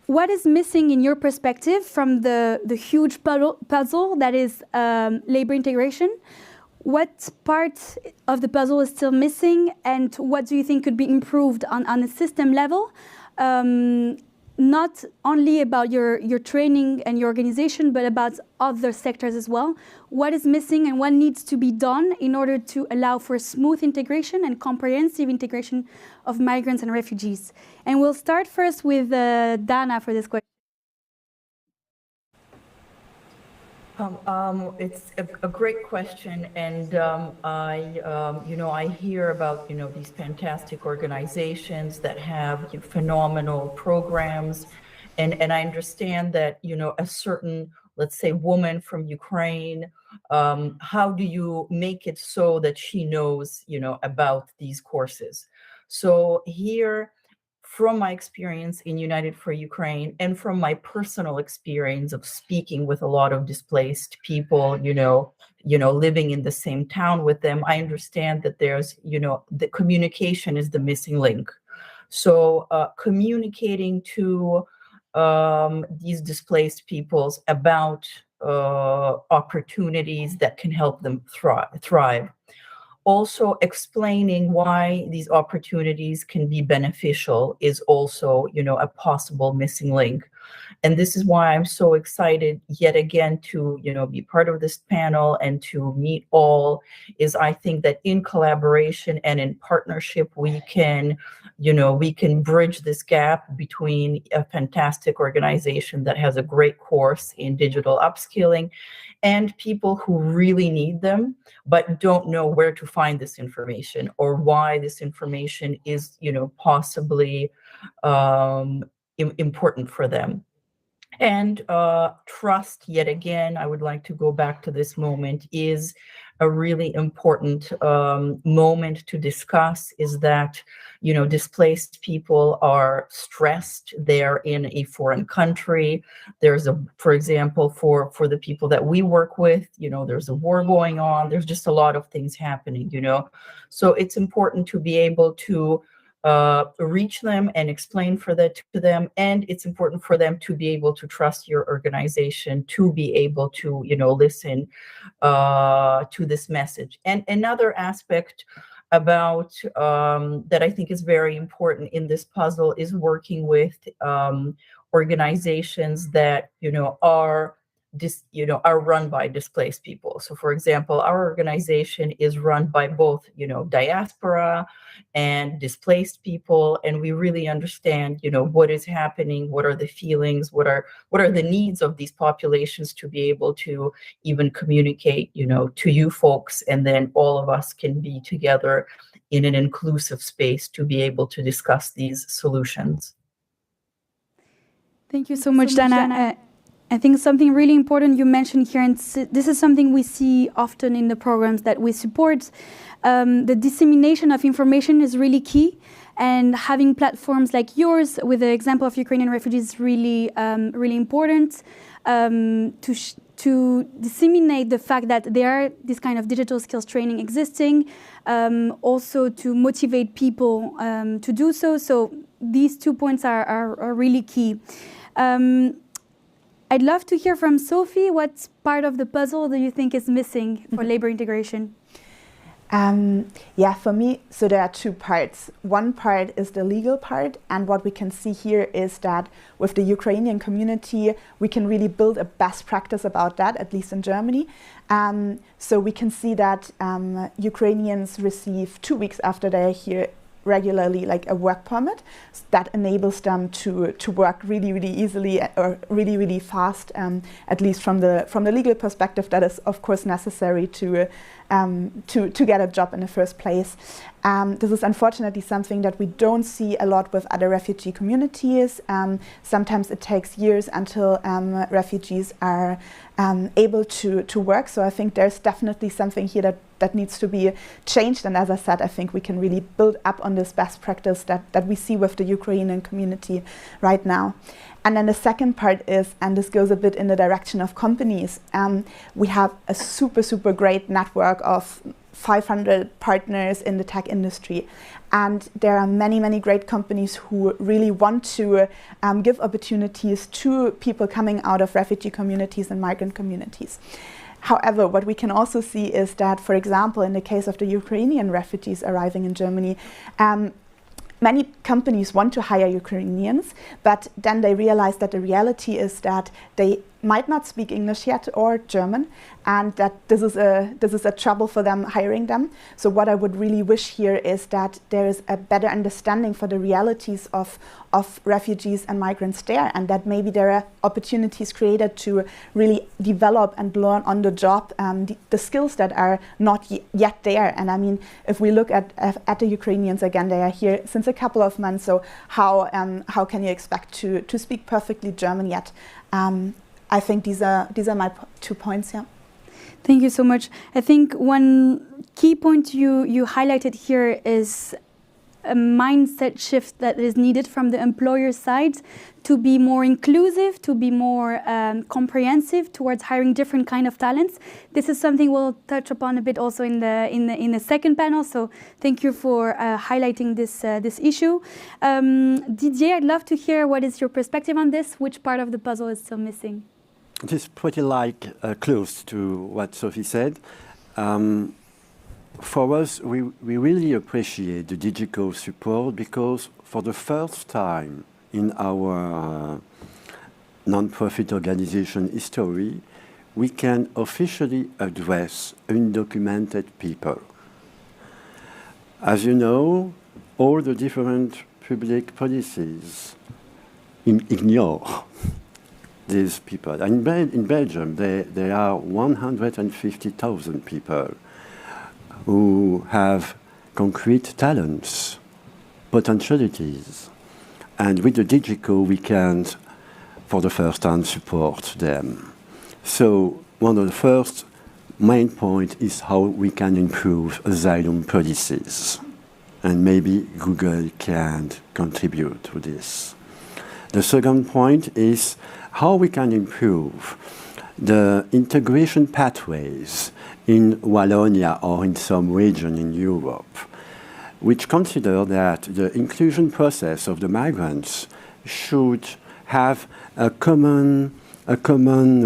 what is missing in your perspective from the huge puzzle that is labor integration. What part of the puzzle is still missing, and what do you think could be improved on a system level? Not only about your training and your organization, but about other sectors as well. What is missing and what needs to be done in order to allow for smooth integration and comprehensive integration of migrants and refugees? And we'll start first with Dana for this question. It's a great question, and I hear about these fantastic organizations that have phenomenal programs, and I understand that a certain, let's say, woman from Ukraine, how do you make it so that she knows about these courses? So here, from my experience in United for Ukraine and from my personal experience of speaking with a lot of displaced people, living in the same town with them, I understand that there's, the communication is the missing link. So communicating to these displaced peoples about opportunities that can help them thrive. also explaining why these opportunities can be beneficial is also, a possible missing link. And this is why I'm so excited yet again to, be part of this panel and to meet all, is I think that in collaboration and in partnership, we can bridge this gap between a fantastic organization that has a great course in digital upskilling and people who really need them, but don't know where to find this information or why this information is, possibly important for them. And trust, yet again, I would like to go back to this moment, is a really important moment to discuss, is that, displaced people are stressed. They're in a foreign country. There's for example, for the people that we work with, there's a war going on. There's just a lot of things happening, So it's important to be able to reach them and explain to them, and it's important for them to be able to trust your organization, to be able to listen to this message. And another aspect about that I think is very important in this puzzle is working with organizations that are run by displaced people. So for example, our organization is run by both, diaspora and displaced people. And we really understand, what is happening, what are the feelings, what are the needs of these populations to be able to even communicate, to you folks. And then all of us can be together in an inclusive space to be able to discuss these solutions. Thank you so much, Dana. I think something really important you mentioned here, and this is something we see often in the programs that we support, the dissemination of information is really key, and having platforms like yours with the example of Ukrainian refugees is really, really important to disseminate the fact that there are this kind of digital skills training existing, also to motivate people to do so. So these 2 points are really key. I'd love to hear from Sophie. What part of the puzzle do you think is missing for labor integration? For me, so there are 2 parts. One part is the legal part, and what we can see here is that with the Ukrainian community, we can really build a best practice about that, at least in Germany. So we can see that Ukrainians receive 2 weeks after they're here regularly like a work permit that enables them to work really, really easily or really, really fast, at least from the legal perspective. That is of course necessary to get a job in the first place. This is unfortunately something that we don't see a lot with other refugee communities. Sometimes it takes years until refugees are able to work. So I think there's definitely something here that needs to be changed. And as I said, I think we can really build up on this best practice that we see with the Ukrainian community right now. And then the second part is, and this goes a bit in the direction of companies, we have a super, super great network of 500 partners in the tech industry. And there are many, many great companies who really want to give opportunities to people coming out of refugee communities and migrant communities. However, what we can also see is that, for example, in the case of the Ukrainian refugees arriving in Germany, many companies want to hire Ukrainians, but then they realize that the reality is that they might not speak English yet or German, and that this is a trouble for them hiring them. So what I would really wish here is that there is a better understanding for the realities of refugees and migrants there, and that maybe there are opportunities created to really develop and learn on the job the skills that are not yet there. And I mean, if we look at the Ukrainians again, they are here since a couple of months. So how can you expect to speak perfectly German yet? I think these are my 2 points. Yeah. Thank you so much. I think one key point you highlighted here is a mindset shift that is needed from the employer side to be more inclusive, to be more comprehensive towards hiring different kind of talents. This is something we'll touch upon a bit also in the second panel. So thank you for highlighting this issue. Didier, I'd love to hear what is your perspective on this. Which part of the puzzle is still missing? It is pretty close to what Sophie said. for us, we really appreciate the DigiCo support because for the first time in our non-profit organization history, we can officially address undocumented people. As you know, all the different public policies ignore these people. And in Belgium, there are 150,000 people who have concrete talents, potentialities. And with the DigiCo, we can, for the first time, support them. So one of the first main points is how we can improve asylum policies. And maybe Google can contribute to this. The second point is how we can improve the integration pathways in Wallonia or in some region in Europe, which consider that the inclusion process of the migrants should have a common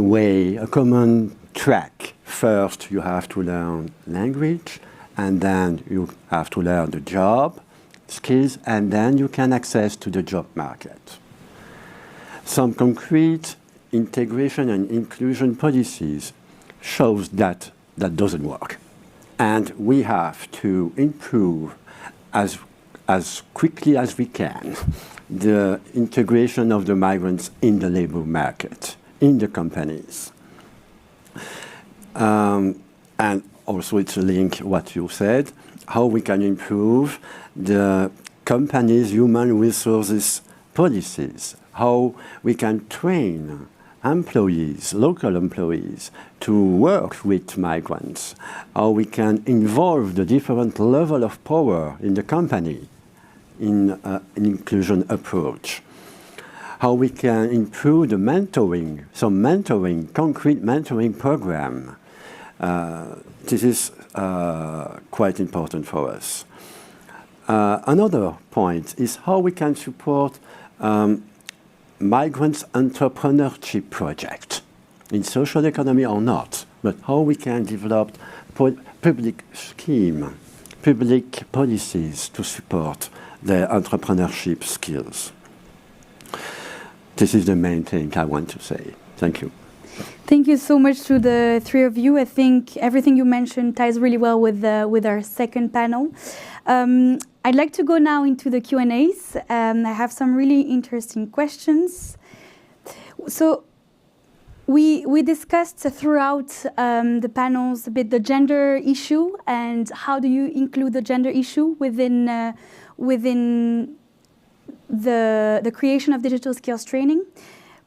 way, a common track. First, you have to learn language, and then you have to learn the job skills, and then you can access to the job market. Some concrete integration and inclusion policies shows that that doesn't work. And we have to improve as quickly as we can the integration of the migrants in the labor market, in the companies. And also it's a link what you said, how we can improve the companies' human resources policies, how we can train employees, local employees, to work with migrants, how we can involve the different level of power in the company in an inclusion approach, how we can improve the mentoring, concrete mentoring program. This is quite important for us. Another point is how we can support migrants' entrepreneurship project in social economy or not, but how we can develop public policies to support their entrepreneurship skills. This is the main thing I want to say. Thank you. Thank you so much to the three of you. I think everything you mentioned ties really well with our second panel. I'd like to go now into the Q&As. I have some really interesting questions. So we discussed throughout the panels a bit the gender issue and how do you include the gender issue within the creation of digital skills training.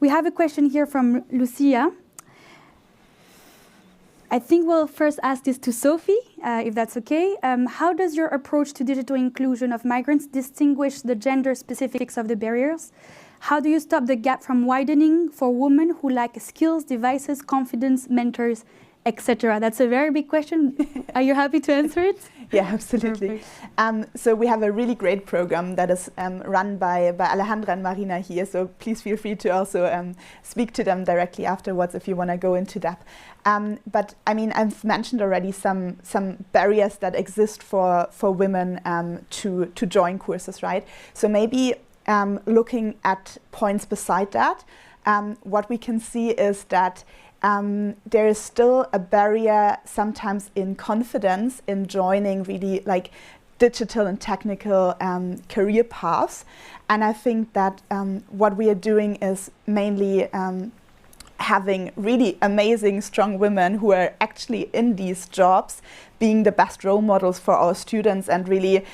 We have a question here from Lucia. I think we'll first ask this to Sophie, if that's okay. How does your approach to digital inclusion of migrants distinguish the gender specifics of the barriers? How do you stop the gap from widening for women who lack skills, devices, confidence, mentors, etc.? That's a very big question. Are you happy to answer it? Yeah, absolutely. So we have a really great program that is run by Alejandra and Marina here. So please feel free to also speak to them directly afterwards if you want to go into that. But I mean, I've mentioned already some barriers that exist for women to join courses, right? So maybe looking at points beside that, what we can see is that there is still a barrier sometimes in confidence in joining really like digital and technical career paths. And I think that what we are doing is mainly having really amazing, strong women who are actually in these jobs, being the best role models for our students and really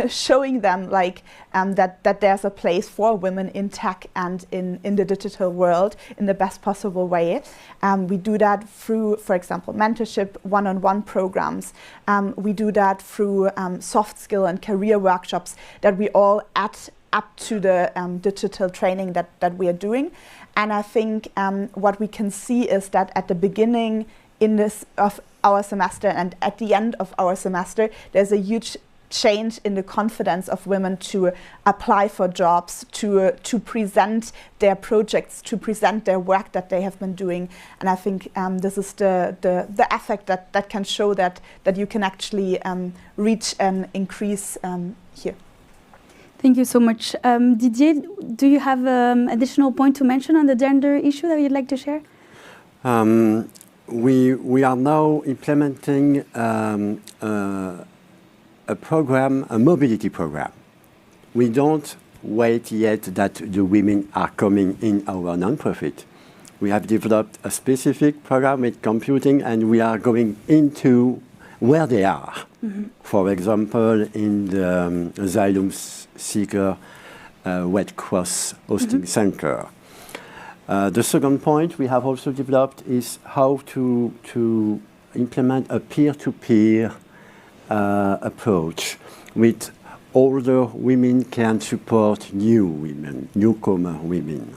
showing them like that there's a place for women in tech and in the digital world in the best possible way. We do that through, for example, mentorship, one-on-one programs. We do that through soft skill and career workshops that we all add up to the digital training that we are doing. And I think what we can see is that at the beginning of our semester and at the end of our semester, there's a huge change in the confidence of women to apply for jobs, to present their projects, to present their work that they have been doing. And I think this is the effect that can show that you can actually reach an increase here. Thank you so much. Didier, do you have additional point to mention on the gender issue that you'd like to share? We are now implementing a program, a mobility program. We don't wait yet that the women are coming in our nonprofit. We have developed a specific program with computing, and we are going into where they are. For example, in the asylum seeker Red Cross hosting center. The second point we have also developed is how to implement a peer-to-peer approach with older women can support new women, newcomer women.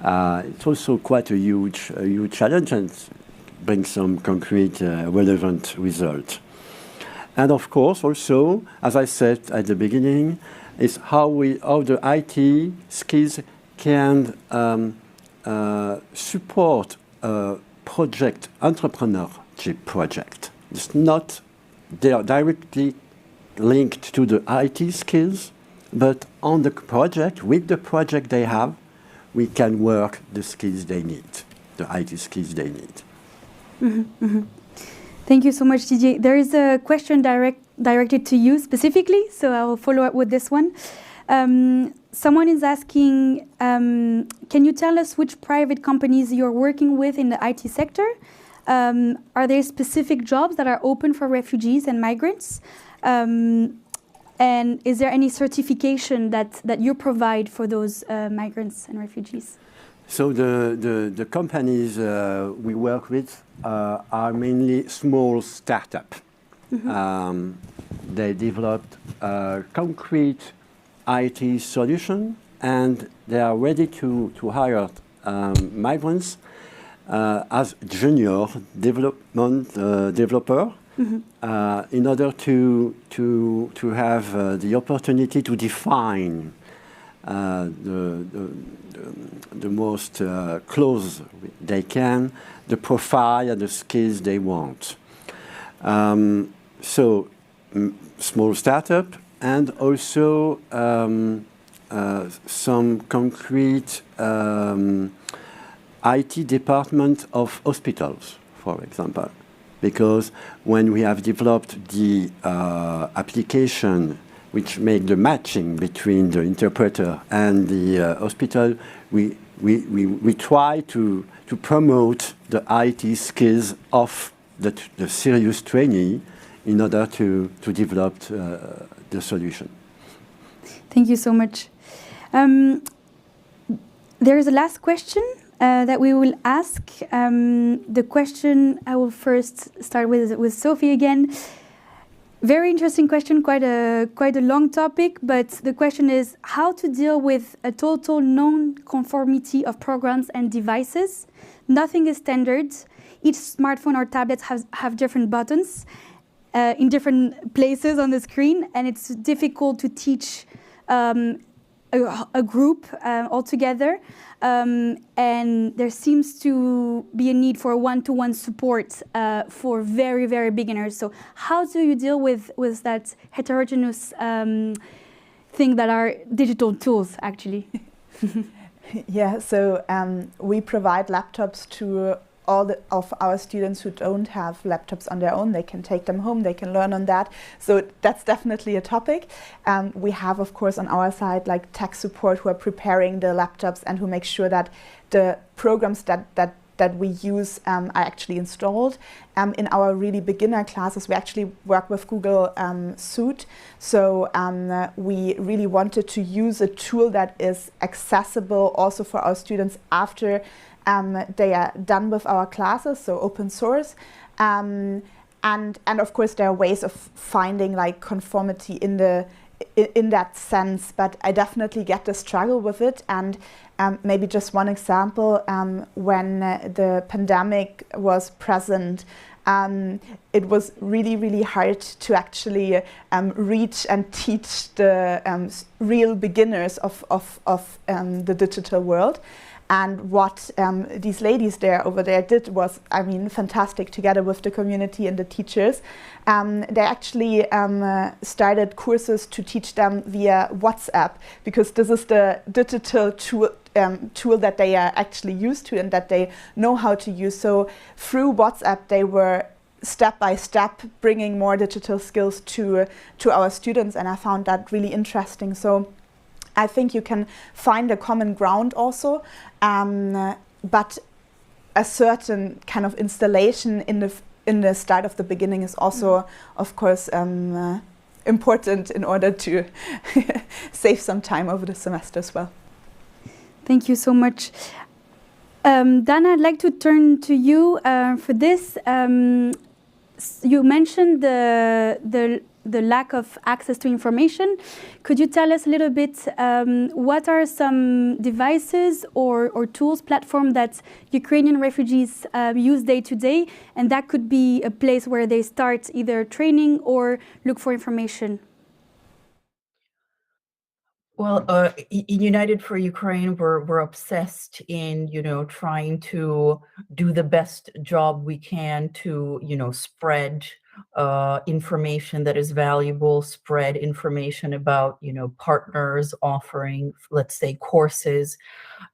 It's also quite a huge challenge and brings some concrete relevant result. And of course also, as I said at the beginning, is how the IT skills can support a project, entrepreneurship project. It's not they are directly linked to the IT skills, but on the project, with the project they have, we can work the skills they need, the IT skills they need. Thank you so much, Didier. There is a question directed to you specifically, so I will follow up with this one. Someone is asking, can you tell us which private companies you're working with in the IT sector? Are there specific jobs that are open for refugees and migrants? And is there any certification that you provide for those migrants and refugees? So the companies we work with are mainly small startups. They developed a concrete IT solution, and they are ready to hire migrants as junior developer in order to have the opportunity to define the most close they can, the profile and the skills they want. So small startup, and also some concrete IT department of hospitals, for example. Because when we have developed the application which make the matching between the interpreter and the hospital, we try to promote the IT skills of the serious trainee in order to develop the solution. Thank you so much. There is a last question that we will ask. The question, I will first start with Sophie again. Very interesting question, quite a long topic, but the question is how to deal with a total non-conformity of programs and devices. Nothing is standard. Each smartphone or tablet have different buttons in different places on the screen, and it's difficult to teach a group altogether. And there seems to be a need for one-to-one support for very, very beginners. So how do you deal with that heterogeneous thing that are digital tools, actually? Yeah, so we provide laptops to all of our students who don't have laptops on their own. They can take them home, they can learn on that. So that's definitely a topic. We have, of course, on our side, like tech support who are preparing the laptops and who make sure that the programs that we use are actually installed. In our really beginner classes, we actually work with Google Suite. So we really wanted to use a tool that is accessible also for our students after they are done with our classes, so open source. And of course there are ways of finding like conformity in that sense, but I definitely get the struggle with it. And maybe just one example, when the pandemic was present, it was really, really hard to actually reach and teach the real beginners of the digital world. And what these ladies over there did was, I mean, fantastic, together with the community and the teachers. They actually started courses to teach them via WhatsApp, because this is the digital tool that they are actually used to and that they know how to use. So through WhatsApp, they were step by step bringing more digital skills to our students, and I found that really interesting. So I think you can find a common ground also, but a certain kind of installation in the start of the beginning is also, of course, important in order to save some time over the semester as well. Thank you so much. Dana, I'd like to turn to you for this. You mentioned the lack of access to information. Could you tell us a little bit what are some devices or tools, platform that Ukrainian refugees use day to day, and that could be a place where they start either training or look for information? Well, in United for Ukraine, we're obsessed in, trying to do the best job we can to, spread information that is valuable, spread information about, partners offering, let's say, courses,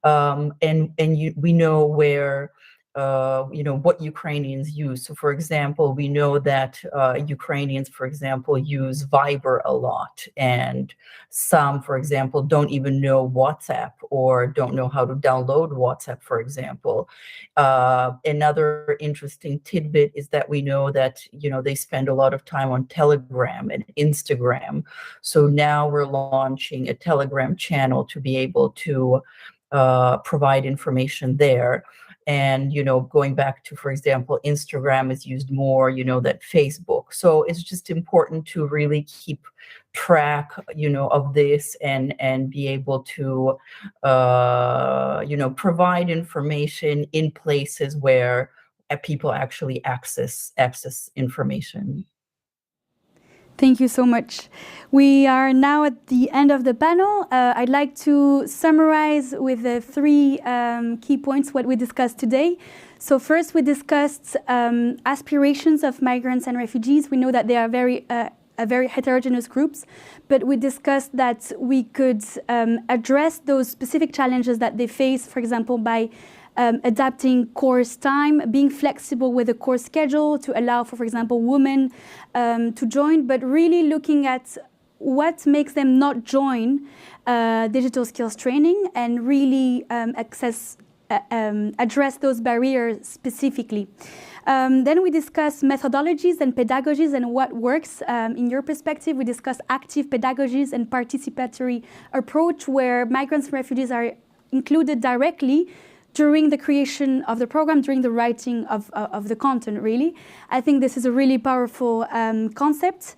we know where, what Ukrainians use. So, for example, we know that Ukrainians, for example, use Viber a lot, and some, for example, don't even know WhatsApp or don't know how to download WhatsApp, for example. Another interesting tidbit is that we know that, they spend a lot of time on Telegram and Instagram. So now we're launching a Telegram channel to be able to provide information there. And, going back to, for example, Instagram is used more, than Facebook. So it's just important to really keep track, of this and be able to, provide information in places where people actually access information. Thank you so much. We are now at the end of the panel. I'd like to summarize with the three key points what we discussed today. So first, we discussed aspirations of migrants and refugees. We know that they are very heterogeneous groups, but we discussed that we could address those specific challenges that they face, for example, by adapting course time, being flexible with the course schedule to allow for example, women to join, but really looking at what makes them not join digital skills training and really address those barriers specifically. Then we discuss methodologies and pedagogies and what works. In your perspective, we discuss active pedagogies and participatory approach where migrants and refugees are included directly during the creation of the program, during the writing of the content, really. I think this is a really powerful concept.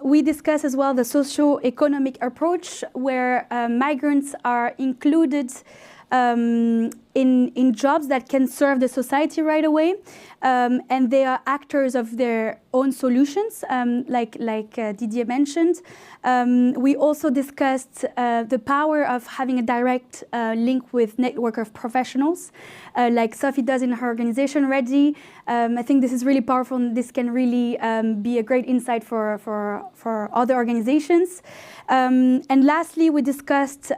We discuss as well the socio-economic approach where migrants are included in jobs that can serve the society right away, and they are actors of their own solutions, like Didier mentioned. We also discussed the power of having a direct link with network of professionals, like Sophie does in her organization, Ready. I think this is really powerful, and this can really be a great insight for other organizations. And lastly, we discussed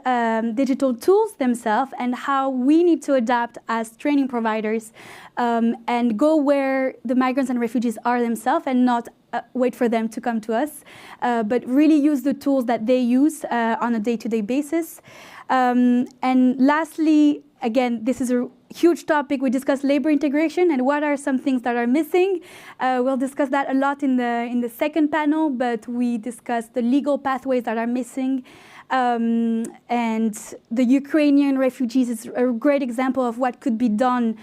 digital tools themselves and how we need to adapt as training providers and go where the migrants and refugees are themselves and not wait for them to come to us, but really use the tools that they use on a day-to-day basis. And lastly, again, this is a huge topic. We discussed labor integration and what are some things that are missing. We'll discuss that a lot in the second panel, but we discussed the legal pathways that are missing. And the Ukrainian refugees is a great example of what could be done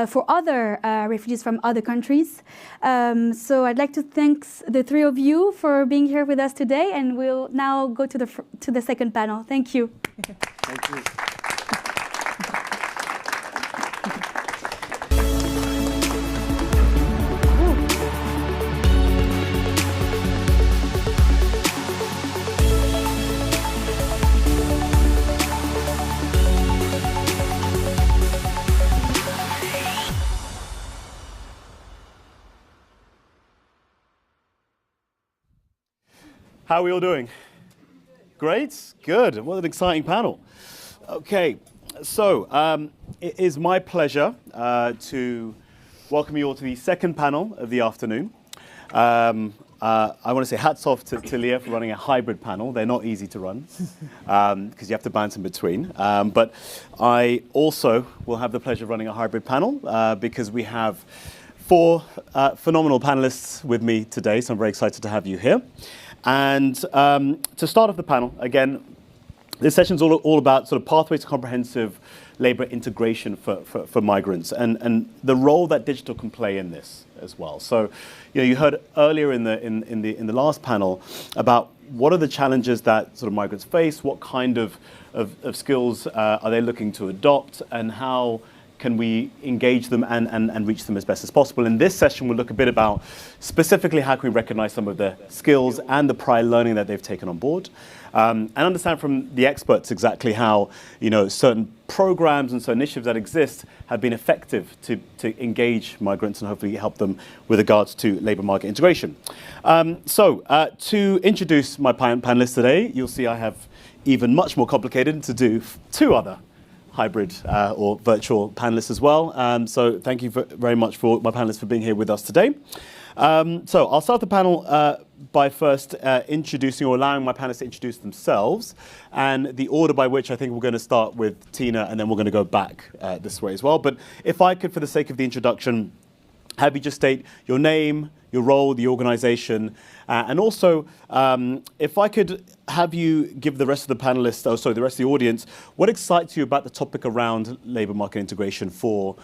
for other refugees from other countries. So I'd like to thank the three of you for being here with us today, and we'll now go to the second panel. Thank you. Thank you. How are we all doing? Great, good. What an exciting panel. Okay, so it is my pleasure to welcome you all to the second panel of the afternoon. I want to say hats off to Leah for running a hybrid panel. They're not easy to run because you have to bounce in between. But I also will have the pleasure of running a hybrid panel because we have 4 phenomenal panelists with me today, so I'm very excited to have you here. And to start off the panel, again, this session is all about sort of pathways to comprehensive labour integration for migrants and the role that digital can play in this as well. So, you heard earlier in the last panel about what are the challenges that sort of migrants face, what kind of skills are they looking to adopt, and how can we engage them and reach them as best as possible. In this session, we'll look a bit about specifically how can we recognize some of the skills and the prior learning that they've taken on board, and understand from the experts exactly how certain programs and certain initiatives that exist have been effective to engage migrants and hopefully help them with regards to labour market integration. So to introduce my panelists today, you'll see I have even much more complicated to do 2 other hybrid or virtual panelists as well. So thank you very much for my panelists for being here with us today. So I'll start the panel by first introducing or allowing my panelists to introduce themselves, and the order by which I think we're going to start with Tina, and then we're going to go back this way as well. But if I could, for the sake of the introduction, have you just state your name, your role, the organisation, and also if I could have you give the rest of the panelists, the rest of the audience, what excites you about the topic around labour market integration for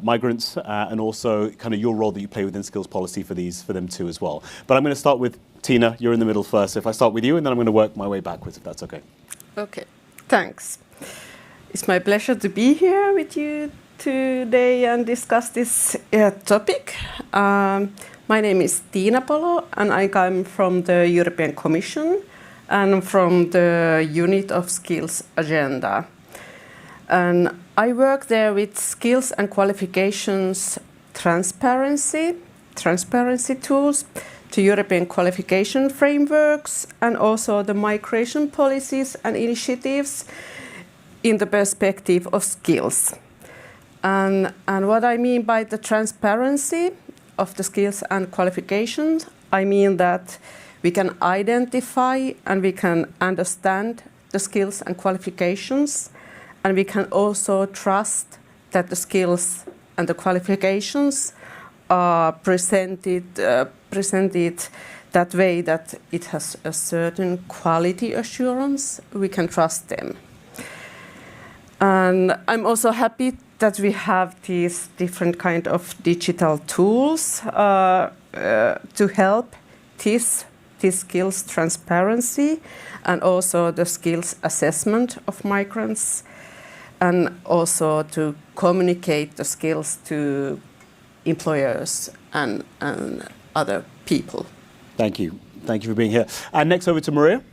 migrants, and also kind of your role that you play within skills policy for them too as well. But I'm going to start with Tina. You're in the middle first. If I start with you, and then I'm going to work my way backwards, if that's okay. Okay, thanks. It's my pleasure to be here with you today and discuss this topic. My name is Tiina Polo, and I come from the European Commission and from the unit of skills agenda. And I work there with skills and qualifications transparency tools, to European qualification frameworks, and also the migration policies and initiatives in the perspective of skills. And what I mean by the transparency of the skills and qualifications, I mean that we can identify and we can understand the skills and qualifications, and we can also trust that the skills and the qualifications are presented that way that it has a certain quality assurance. We can trust them. And I'm also happy that we have these different kind of digital tools to help this skills transparency and also the skills assessment of migrants, and also to communicate the skills to employers and other people. Thank you. Thank you for being here. And next over to Maria.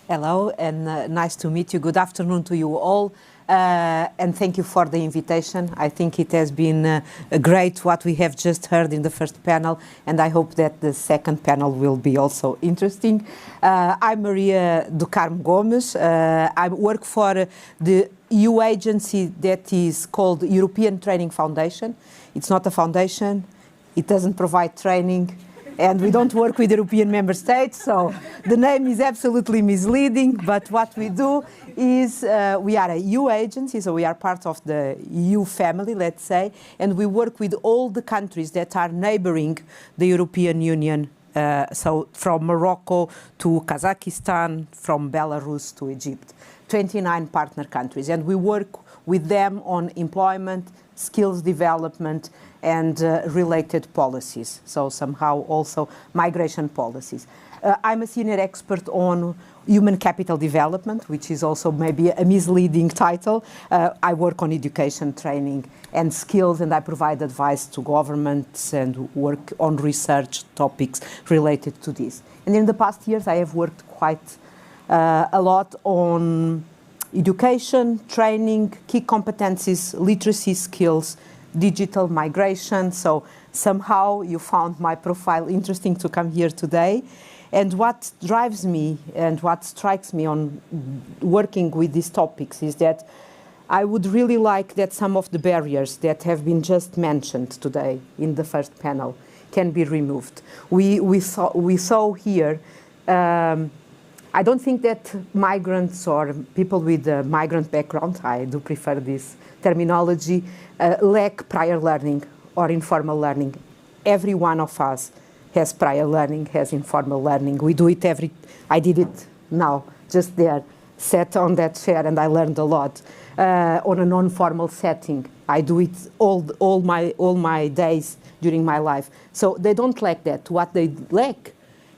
Hello, and nice to meet you. Good afternoon to you all. And thank you for the invitation. I think it has been great what we have just heard in the first panel, and I hope that the second panel will be also interesting. I'm Maria do Carmo Gomes. I work for the EU agency that is called European Training Foundation. It's not a foundation. It doesn't provide training. And we don't work with European member states, so the name is absolutely misleading. But what we do is we are a EU agency, so we are part of the EU family, let's say, and we work with all the countries that are neighboring the European Union. So from Morocco to Kazakhstan, from Belarus to Egypt, 29 partner countries. And we work with them on employment, skills development, and related policies, so somehow also migration policies. I'm a senior expert on human capital development, which is also maybe a misleading title. I work on education, training, and skills, and I provide advice to governments and work on research topics related to this. And in the past years, I have worked quite a lot on education, training, key competencies, literacy skills, digital migration. So somehow you found my profile interesting to come here today. And what drives me and what strikes me on working with these topics is that I would really like that some of the barriers that have been just mentioned today in the first panel can be removed. We saw here, I don't think that migrants or people with a migrant background, I do prefer this terminology, lack prior learning or informal learning. Every one of us has prior learning, has informal learning. We do it I did it now, just there, sat on that chair, and I learned a lot. On a non-formal setting, I do it all my days during my life. So they don't lack that. What they lack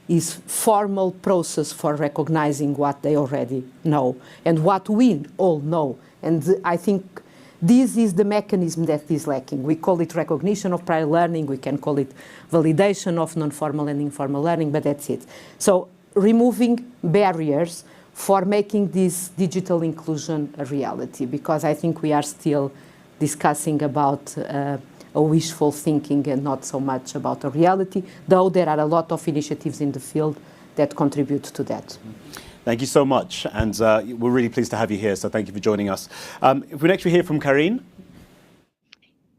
is formal process for recognizing what they already know and what we all know. And I think this is the mechanism that is lacking. We call it recognition of prior learning. We can call it validation of non-formal and informal learning, but that's it. So removing barriers for making this digital inclusion a reality, because I think we are still discussing about a wishful thinking and not so much about a reality, though there are a lot of initiatives in the field that contribute to that. Thank you so much, and we're really pleased to have you here, so thank you for joining us. If we next hear from Karine.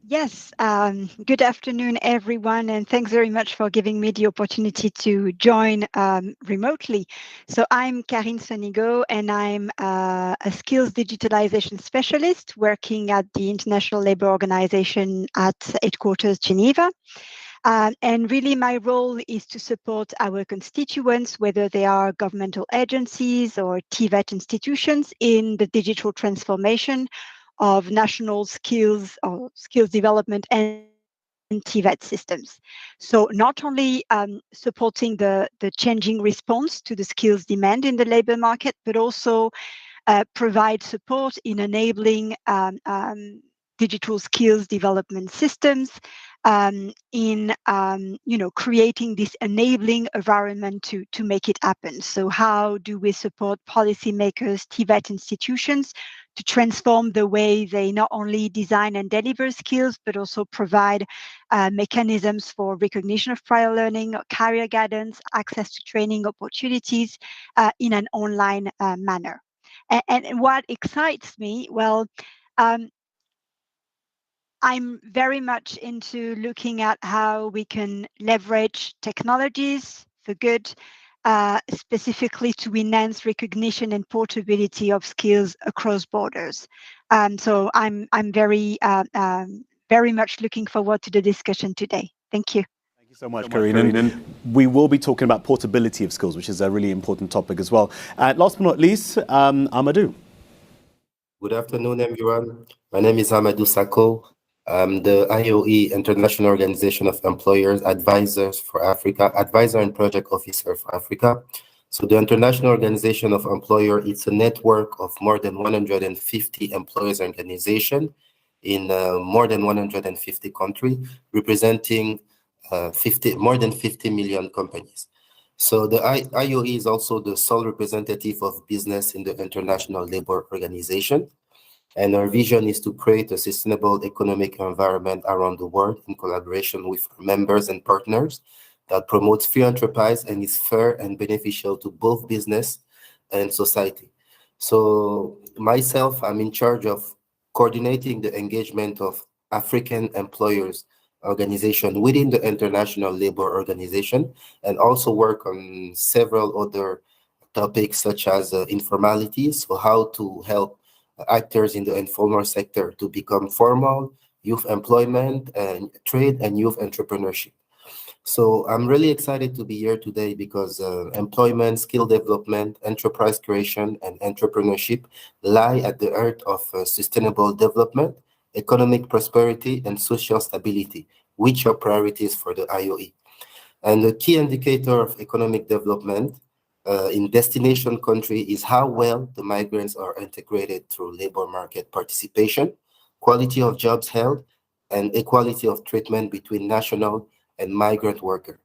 Yes, good afternoon, everyone, and thanks very much for giving me the opportunity to join remotely. So I'm Karine Sonigo, and I'm a skills digitalization specialist working at the International Labour Organization at headquarters Geneva. And really my role is to support our constituents, whether they are governmental agencies or TVET institutions, in the digital transformation of national skills or skills development and TVET systems. So not only supporting the changing response to the skills demand in the labor market, but also provide support in enabling digital skills development systems, in creating this enabling environment to make it happen. So how do we support policymakers, TVET institutions, to transform the way they not only design and deliver skills, but also provide mechanisms for recognition of prior learning, career guidance, access to training opportunities in an online manner. And what excites me, well, I'm very much into looking at how we can leverage technologies for good, specifically to enhance recognition and portability of skills across borders. So I'm very much looking forward to the discussion today. Thank you. Thank you so much, Karine. And we will be talking about portability of skills, which is a really important topic as well. Last but not least, Amadou. Good afternoon, everyone. My name is Amadou Sako. I'm the IOE, International Organization of Employers Advisors for Africa, Advisor and Project Officer for Africa. So the International Organization of Employers, it's a network of more than 150 employers organizations in more than 150 countries, representing more than 50 million companies. So the IOE is also the sole representative of business in the International Labour Organization. And our vision is to create a sustainable economic environment around the world in collaboration with members and partners that promotes free enterprise and is fair and beneficial to both business and society. So myself, I'm in charge of coordinating the engagement of African employers organization within the International Labour Organization, and also work on several other topics such as informality, so how to help actors in the informal sector to become formal, youth employment, and trade and youth entrepreneurship. So I'm really excited to be here today because employment, skill development, enterprise creation, and entrepreneurship lie at the heart of sustainable development, economic prosperity, and social stability, which are priorities for the IOE. And the key indicator of economic development in destination country is how well the migrants are integrated through labor market participation, quality of jobs held, and equality of treatment between national and migrant workers.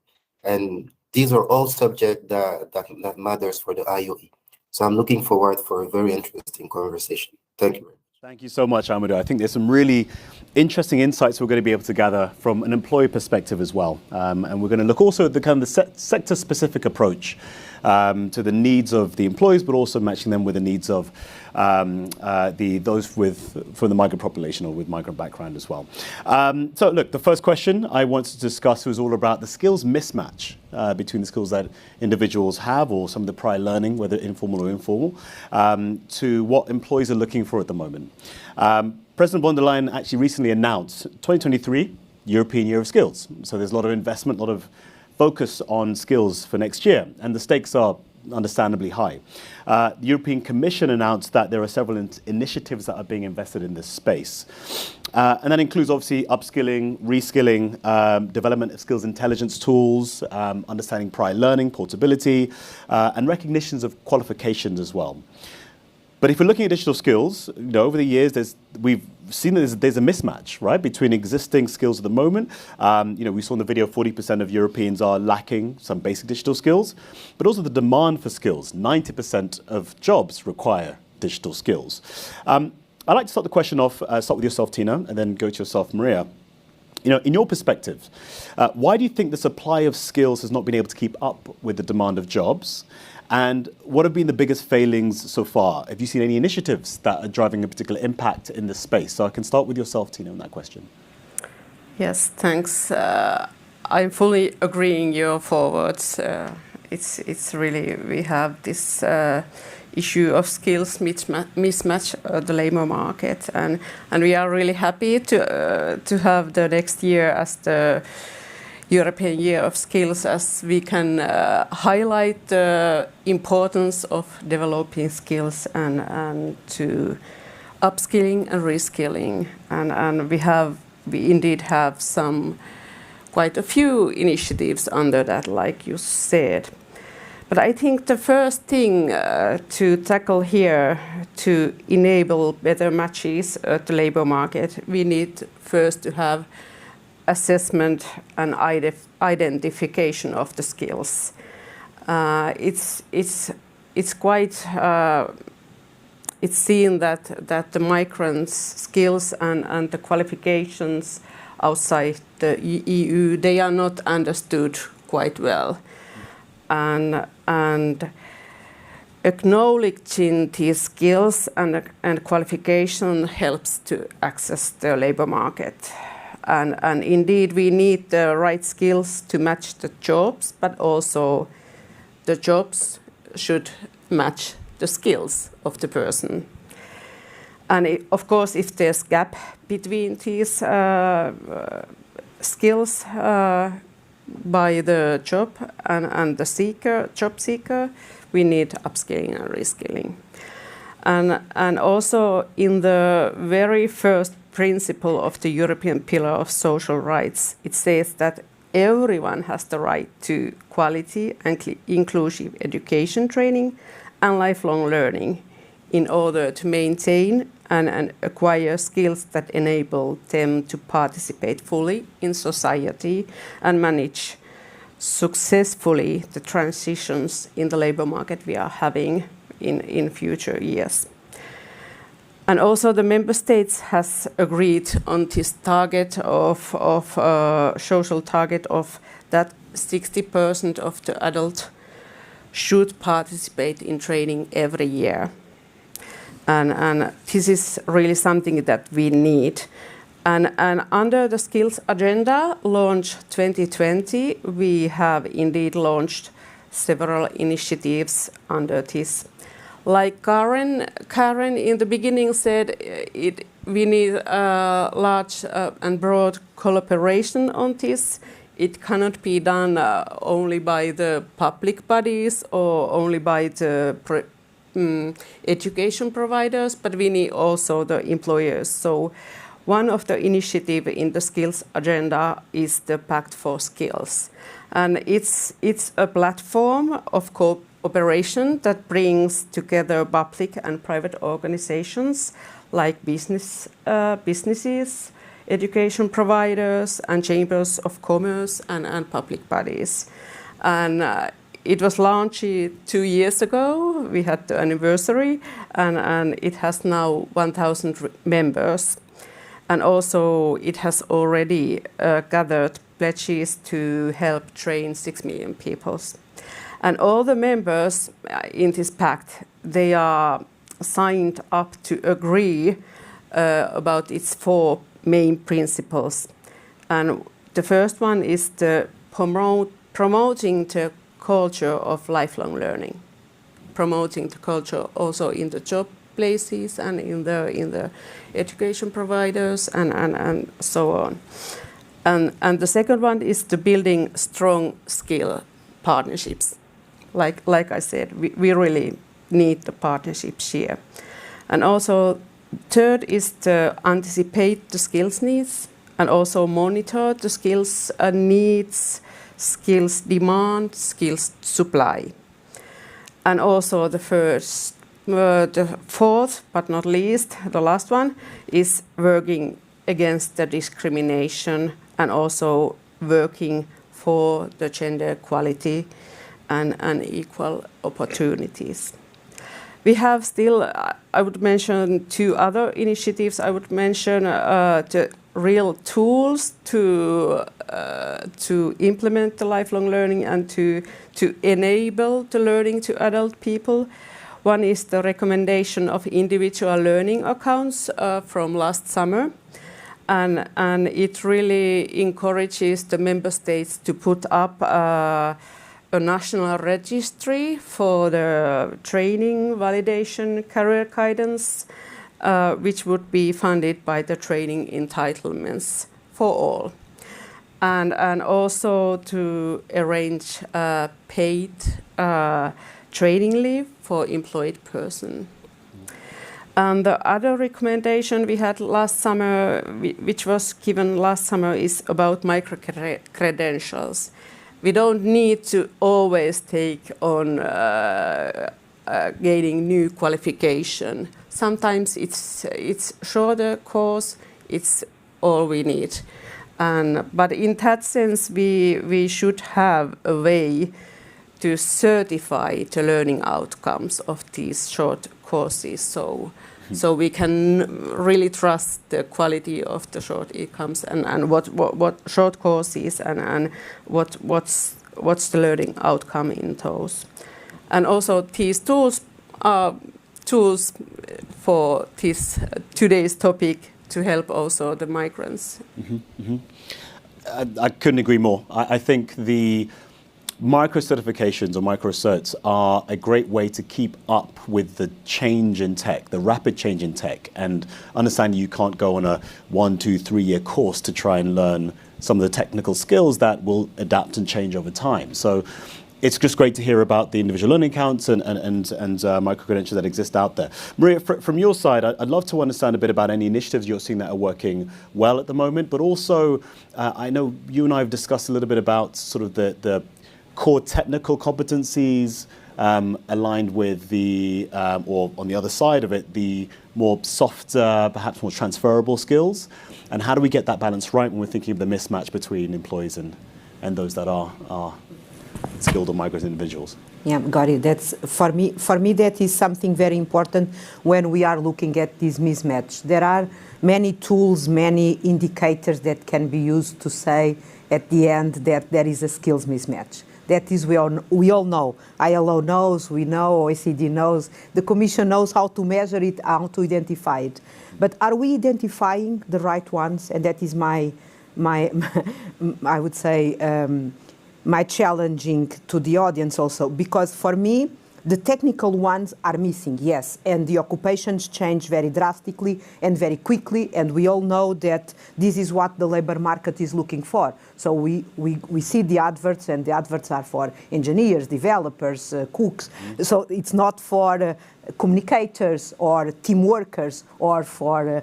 And these are all subjects that matters for the IOE. So I'm looking forward for a very interesting conversation. Thank you very much. Thank you so much, Amadou. I think there's some really interesting insights we're going to be able to gather from an employee perspective as well. And we're going to look also at the kind of the sector-specific approach to the needs of the employees, but also matching them with the needs of those from the migrant population or with migrant background as well. So look, the first question I wanted to discuss was all about the skills mismatch between the skills that individuals have or some of the prior learning, whether informal or informal, to what employees are looking for at the moment. President von der Leyen actually recently announced 2023 European Year of Skills. So there's a lot of investment, a lot of focus on skills for next year, and the stakes are understandably high. The European Commission announced that there are several initiatives that are being invested in this space. And that includes obviously upskilling, reskilling, development of skills intelligence tools, understanding prior learning, portability, and recognitions of qualifications as well. But if we're looking at digital skills, over the years, we've seen that there's a mismatch, right, between existing skills at the moment. We saw in the video 40% of Europeans are lacking some basic digital skills, but also the demand for skills. 90% of jobs require digital skills. I'd like to start the question off, start with yourself, Tina, and then go to yourself, Maria. In your perspective, why do you think the supply of skills has not been able to keep up with the demand of jobs? And what have been the biggest failings so far? Have you seen any initiatives that are driving a particular impact in this space? So I can start with yourself, Tina, on that question. Yes, thanks. I'm fully agreeing your forwards. It's really, we have this issue of skills mismatch the labor market, and we are really happy to have the next year as the European Year of Skills, as we can highlight the importance of developing skills and to upskilling and reskilling, and we indeed have quite a few initiatives under that, like you said. But I think the first thing to tackle here to enable better matches at the labor market, we need first to have assessment and identification of the skills. It's quite it's seen that the migrants' skills and the qualifications outside the EU, they are not understood quite well, and acknowledging these skills and qualification helps to access the labor market. And indeed, we need the right skills to match the jobs, but also the jobs should match the skills of the person. And of course, if there's gap between these skills by the job and the job seeker, we need upskilling and reskilling. And also in the very first principle of the European Pillar of Social Rights, it says that everyone has the right to quality and inclusive education training and lifelong learning in order to maintain and acquire skills that enable them to participate fully in society and manage successfully the transitions in the labor market we are having in future years. And also the member states has agreed on this target of social target of that 60% of the adult should participate in training every year. And this is really something that we need. And under the Skills Agenda, launch 2020, we have indeed launched several initiatives under this. Like Karen in the beginning said, we need a large and broad collaboration on this. It cannot be done only by the public bodies or only by the education providers, but we need also the employers. So one of the initiatives in the Skills Agenda is the Pact for Skills. And it's a platform of cooperation that brings together public and private organizations like businesses, education providers, and chambers of commerce and public bodies. And it was launched 2 years ago. We had the anniversary, and it has now 1,000 members. And also it has already gathered pledges to help train 6 million people. And all the members in this pact, they are signed up to agree about its 4 main principles. And the first one is the promoting the culture of lifelong learning, promoting the culture also in the job places and in the education providers and so on. And the second one is the building strong skill partnerships. Like I said, we really need the partnerships here. And also third is to anticipate the skills needs and also monitor the skills needs, skills demand, skills supply. And also the fourth, but not least, the last one, is working against the discrimination and also working for the gender equality and equal opportunities. We have still, I would mention 2 other initiatives. I would mention the real tools to implement the lifelong learning and to enable the learning to adult people. One is the recommendation of individual learning accounts from last summer. And it really encourages the member states to put up a national registry for the training, validation, career guidance, which would be funded by the training entitlements for all. And also to arrange paid training leave for employed person. And the other recommendation we had last summer, which was given last summer, is about micro-credentials. We don't need to always take on gaining new qualification. Sometimes it's shorter course, it's all we need. But in that sense, we should have a way to certify the learning outcomes of these short courses, so we can really trust the quality of the short outcomes and what short courses and what's the learning outcome in those. And also these tools are tools for this today's topic to help also the migrants. I couldn't agree more. I think the micro-certifications or micro-certs are a great way to keep up with the change in tech, the rapid change in tech, and understanding you can't go on a 1, 2, 3 year course to try and learn some of the technical skills that will adapt and change over time. So it's just great to hear about the individual learning accounts and micro-credentials that exist out there. Maria, from your side, I'd love to understand a bit about any initiatives you're seeing that are working well at the moment, but also I know you and I have discussed a little bit about sort of the core technical competencies aligned with the, or on the other side of it, the more softer, perhaps more transferable skills. And how do we get that balance right when we're thinking of the mismatch between employees and those that are skilled or migrant individuals? Yeah, got it. That's for me that is something very important when we are looking at this mismatch. There are many tools, many indicators that can be used to say at the end that there is a skills mismatch. That is, we all know. ILO knows, we know, OECD knows, the Commission knows how to measure it, how to identify it. But are we identifying the right ones? And that is my I would say, my challenging to the audience also, because for me, the technical ones are missing, yes, and the occupations change very drastically and very quickly, and we all know that this is what the labor market is looking for. So we see the adverts, and the adverts are for engineers, developers, cooks. So it's not for communicators or team workers or for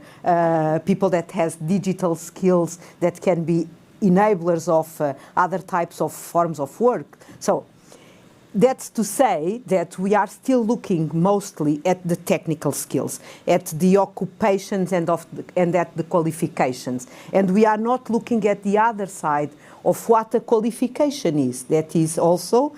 people that has digital skills that can be enablers of other types of forms of work. So That's to say that we are still looking mostly at the technical skills, at the occupations and at the qualifications. And we are not looking at the other side of what a qualification is. That is also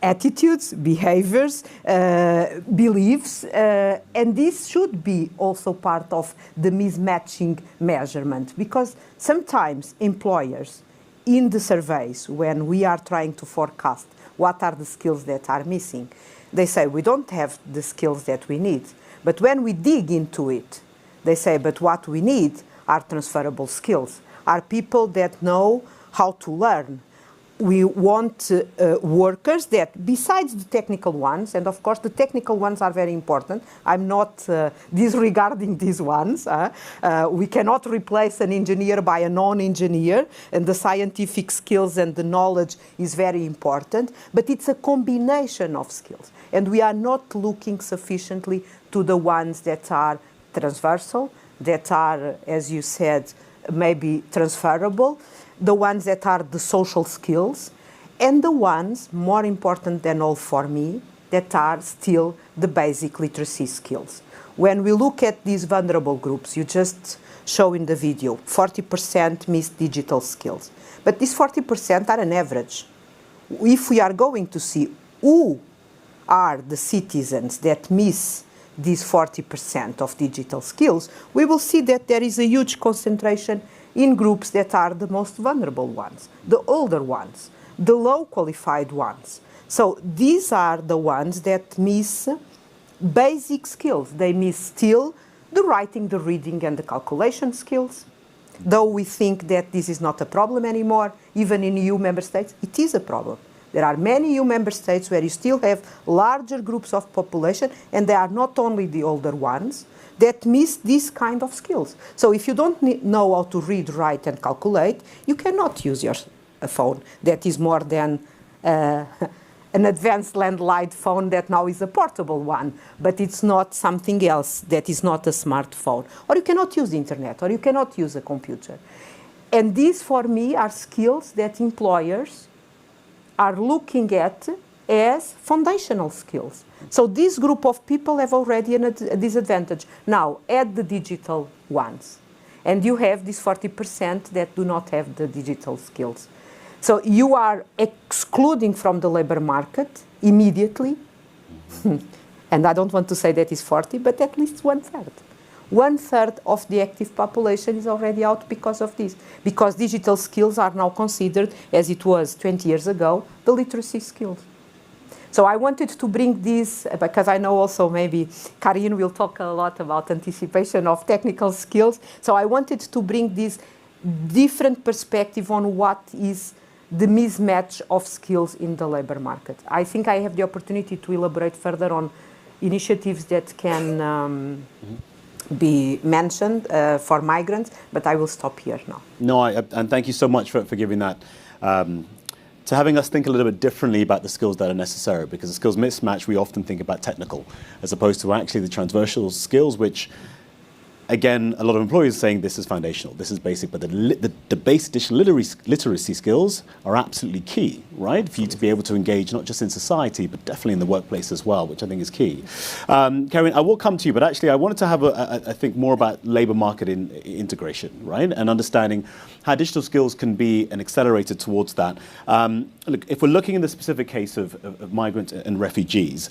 attitudes, behaviors, beliefs, and this should be also part of the mismatching measurement, because sometimes employers in the surveys, when we are trying to forecast what are the skills that are missing, they say we don't have the skills that we need. But when we dig into it, they say, but what we need are transferable skills, are people that know how to learn. We want workers that, besides the technical ones, and of course the technical ones are very important, I'm not disregarding these ones. We cannot replace an engineer by a non-engineer, and the scientific skills and the knowledge is very important, but it's a combination of skills. And we are not looking sufficiently to the ones that are transversal, that are, as you said, maybe transferable, the ones that are the social skills, and the ones, more important than all for me, that are still the basic literacy skills. When we look at these vulnerable groups, you just show in the video, 40% miss digital skills. But these 40% are an average. If we are going to see who are the citizens that miss these 40% of digital skills, we will see that there is a huge concentration in groups that are the most vulnerable ones, the older ones, the low qualified ones. So these are the ones that miss basic skills. They miss still the writing, the reading, and the calculation skills. Though we think that this is not a problem anymore, even in EU member states, it is a problem. There are many EU member states where you still have larger groups of population, and they are not only the older ones, that miss these kind of skills. So if you don't know how to read, write, and calculate, you cannot use your phone. That is more than an advanced landline phone that now is a portable one, but it's not something else that is not a smartphone. Or you cannot use the internet, or you cannot use a computer. And these, for me, are skills that employers are looking at as foundational skills. So this group of people have already a disadvantage. Now, add the digital ones, and you have this 40% that do not have the digital skills. So you are excluding from the labor market immediately, and I don't want to say that is 40, but at least 1/3. 1/3 of the active population is already out because of this, because digital skills are now considered, as it was 20 years ago, the literacy skills. So I wanted to bring this, because I know also maybe Karin will talk a lot about anticipation of technical skills. So I wanted to bring this different perspective on what is the mismatch of skills in the labor market. I think I have the opportunity to elaborate further on initiatives that can be mentioned for migrants, but I will stop here now. No, and thank you so much for giving that, to having us think a little bit differently about the skills that are necessary, because the skills mismatch, we often think about technical, as opposed to actually the transversal skills, which, again, a lot of employers are saying this is foundational, this is basic, but the basic digital literacy skills are absolutely key, right? For you to be able to engage not just in society, but definitely in the workplace as well, which I think is key. Karin, I will come to you, but actually I wanted to have I think more about labor market integration, right? And understanding how digital skills can be an accelerator towards that. Look, if we're looking in the specific case of migrants and refugees,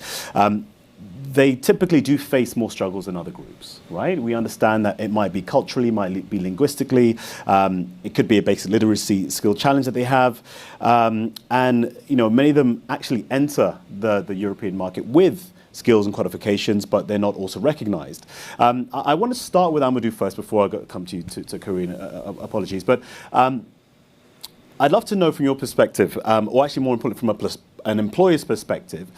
they typically do face more struggles than other groups, right? We understand that it might be culturally, might be linguistically, it could be a basic literacy skill challenge that they have, and many of them actually enter the European market with skills and qualifications, but they're not also recognized. I want to start with Amadou first before I come to you, to Karin, apologies, but I'd love to know from your perspective, or actually more importantly from an employer's perspective,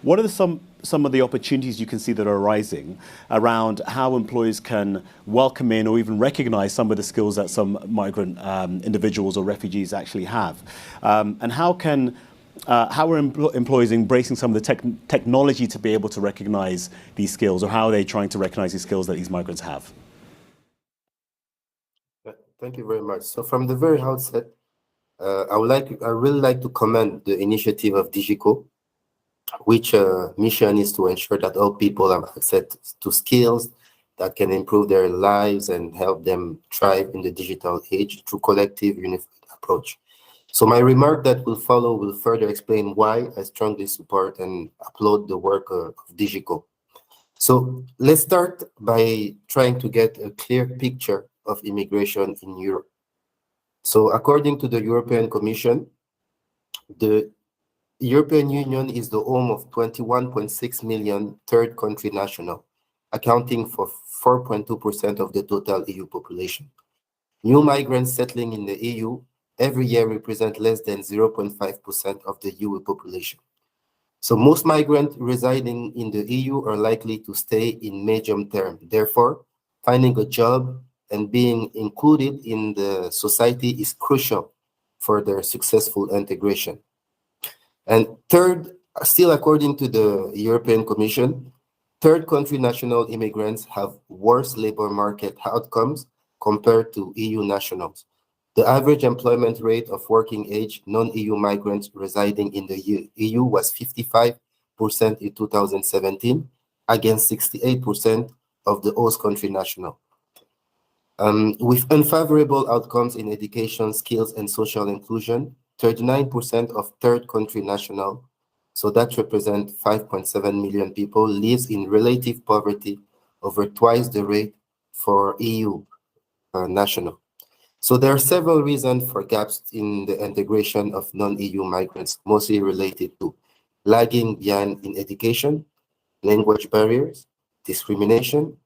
what are some of the opportunities you can see that are arising around how employers can welcome in or even recognize some of the skills that some migrant individuals or refugees actually have? And how are employers embracing some of the technology to be able to recognize these skills, or how are they trying to recognize these skills that these migrants have? Thank you very much. So from the very outset, I really like to commend the initiative of DigiCo which mission is to ensure that all people have access to skills that can improve their lives and help them thrive in the digital age through collective unified approach. So my remark that will follow will further explain why I strongly support and applaud the work of DigiCo. So let's start by trying to get a clear picture of immigration in Europe. So according to the European Commission, the European Union is the home of 21.6 million third country nationals, accounting for 4.2% of the total EU population. New migrants settling in the EU every year represent less than 0.5% of the EU population. So most migrants residing in the EU are likely to stay in medium term. Therefore, finding a job and being included in the society is crucial for their successful integration. And third, still according to the European Commission, third country national immigrants have worse labor market outcomes compared to EU nationals. The average employment rate of working age non-EU migrants residing in the EU was 55% in 2017 against 68% of the host country national. With unfavorable outcomes in education, skills, and social inclusion, 39% of third country national, so that represents 5.7 million people, lives in relative poverty, over twice the rate for EU national. So there are several reasons for gaps in the integration of non-EU migrants, mostly related to lagging behind in education, language barriers, discrimination,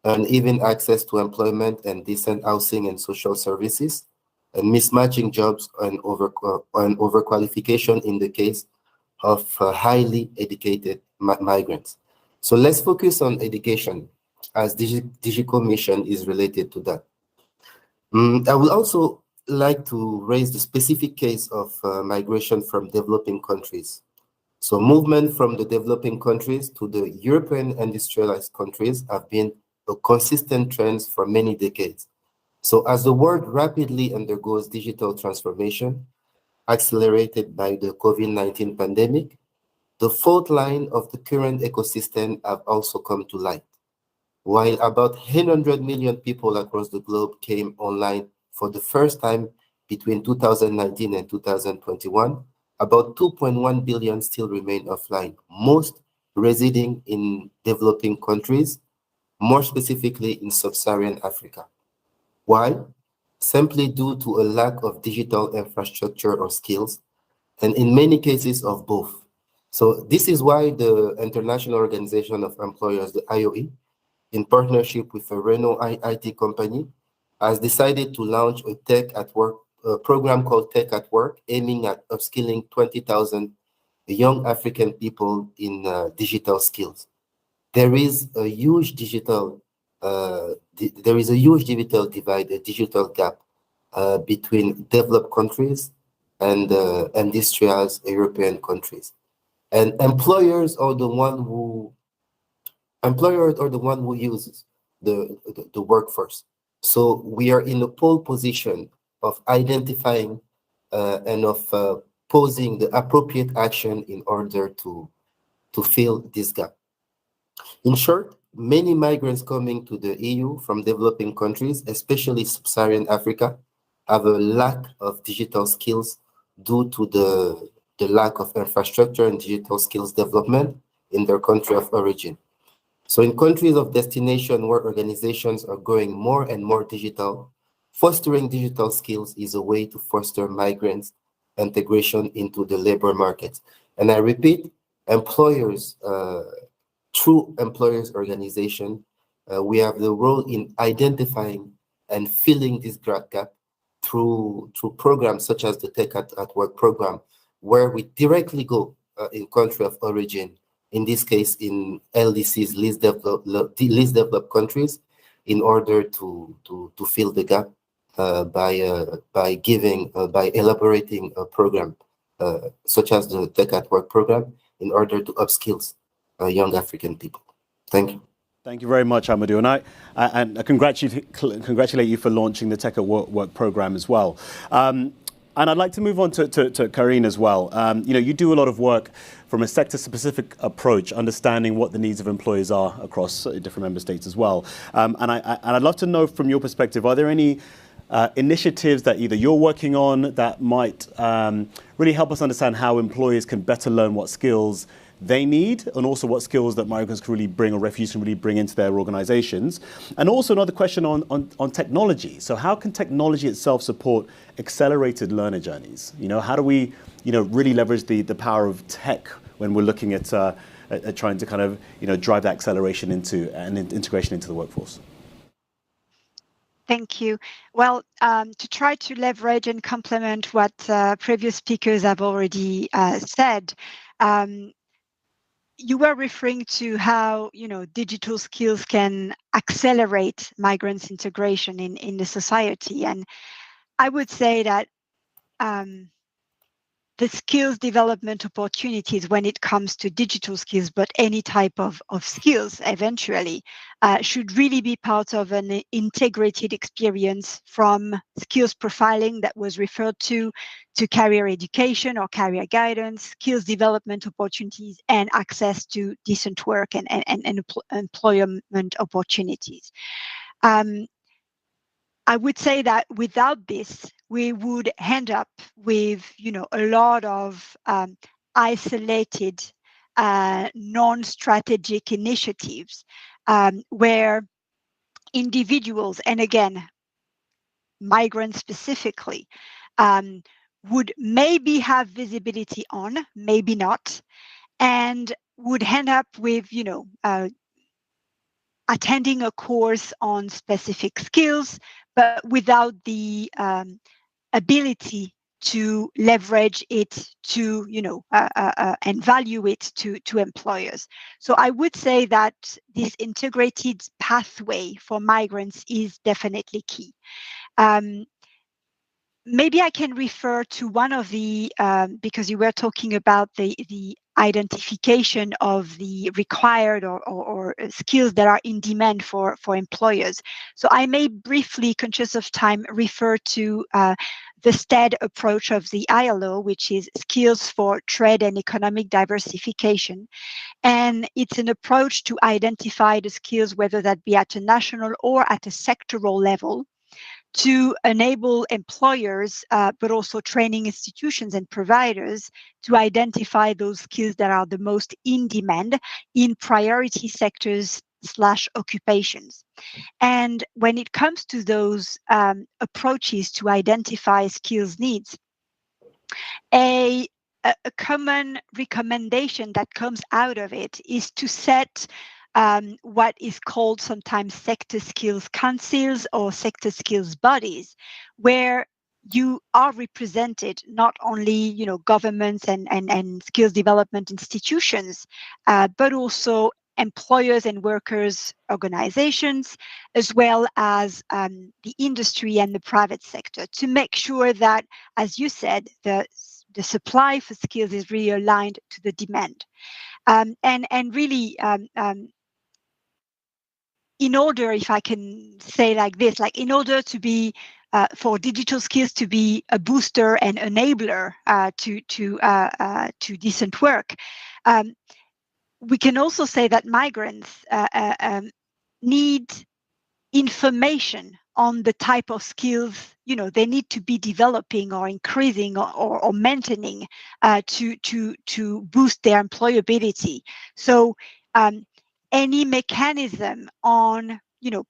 and even access to employment and decent housing and social services, and mismatching jobs and overqualification in the case of highly educated migrants. So let's focus on education, as DigiCo mission is related to that. I would also like to raise the specific case of migration from developing countries. So movement from the developing countries to the European industrialized countries have been a consistent trend for many decades. So as the world rapidly undergoes digital transformation, accelerated by the COVID-19 pandemic, the fault line of the current ecosystem have also come to light. While about 100 million people across the globe came online for the first time between 2019 and 2021, about 2.1 billion still remain offline, most residing in developing countries, more specifically in sub-Saharan Africa. Why? Simply due to a lack of digital infrastructure or skills, and in many cases of both. So this is why the International Organization of Employers, the IOE, in partnership with a Renault IT company, has decided to launch a Tech at Work program called Tech at Work, aiming at upskilling 20,000 young African people in digital skills. There is a huge digital divide, a digital gap between developed countries and industrialized European countries. And employers are the one who uses the workforce. So we are in a pole position of identifying and of posing the appropriate action in order to fill this gap. In short, many migrants coming to the EU from developing countries, especially sub-Saharan Africa, have a lack of digital skills due to the lack of infrastructure and digital skills development in their country of origin. So in countries of destination where organizations are going more and more digital, fostering digital skills is a way to foster migrants' integration into the labor market. And I repeat, employers, through employers' organization, we have the role in identifying and filling this gap through programs such as the Tech at Work program, where we directly go in country of origin, in this case in LDCs, least developed countries, in order to fill the gap by elaborating a program such as the Tech at Work program in order to upskill young African people. Thank you. Thank you very much, Amadou, and I congratulate you for launching the Tech at Work program as well. And I'd like to move on to Karine as well. You do a lot of work from a sector-specific approach, understanding what the needs of employers are across different member states as well. And I'd love to know from your perspective, are there any initiatives that either you're working on that might really help us understand how employers can better learn what skills they need, and also what skills that migrants can really bring, or refugees can really bring into their organizations? And also another question on technology. So how can technology itself support accelerated learner journeys? How do we really leverage the power of tech when we're looking at trying to kind of drive that acceleration into and integration into the workforce? Thank you. Well, to try to leverage and complement what previous speakers have already said, you were referring to how digital skills can accelerate migrants' integration in the society, and I would say that the skills development opportunities when it comes to digital skills, but any type of skills eventually, should really be part of an integrated experience, from skills profiling that was referred to career education or career guidance, skills development opportunities, and access to decent work and employment opportunities. I would say that without this, we would end up with, a lot of isolated, non-strategic initiatives where individuals, and again, migrants specifically, would maybe have visibility on, maybe not, and would end up with, attending a course on specific skills, but without the ability to leverage it to, and value it to employers. So I would say that this integrated pathway for migrants is definitely key. Maybe I can refer to one of the, because you were talking about the identification of the required or skills that are in demand for employers. So I may briefly, conscious of time, refer to the STED approach of the ILO, which is skills for trade and economic diversification. And it's an approach to identify the skills, whether that be at a national or at a sectoral level, to enable employers, but also training institutions and providers, to identify those skills that are the most in demand in priority sectors / occupations. And when it comes to those approaches to identify skills needs, a common recommendation that comes out of it is to set what is called sometimes sector skills councils or sector skills bodies, where you are represented not only governments and skills development institutions, but also employers and workers organizations, as well as the industry and the private sector, to make sure that, as you said, the supply for skills is really aligned to the demand. And really, in order, if I can say like this, like in order to be for digital skills to be a booster and enabler to decent work, we can also say that migrants need information on the type of skills they need to be developing or increasing or maintaining to boost their employability. So any mechanism on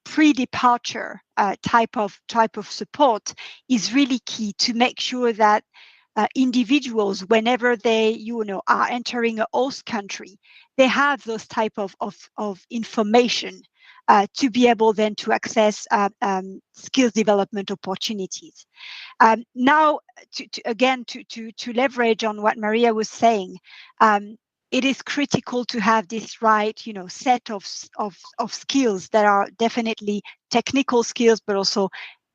pre-departure type of support is really key to make sure that individuals, whenever they are entering a host country, they have those type of information to be able then to access skills development opportunities. Now, to leverage on what Maria was saying, it is critical to have this right, set of skills that are definitely technical skills, but also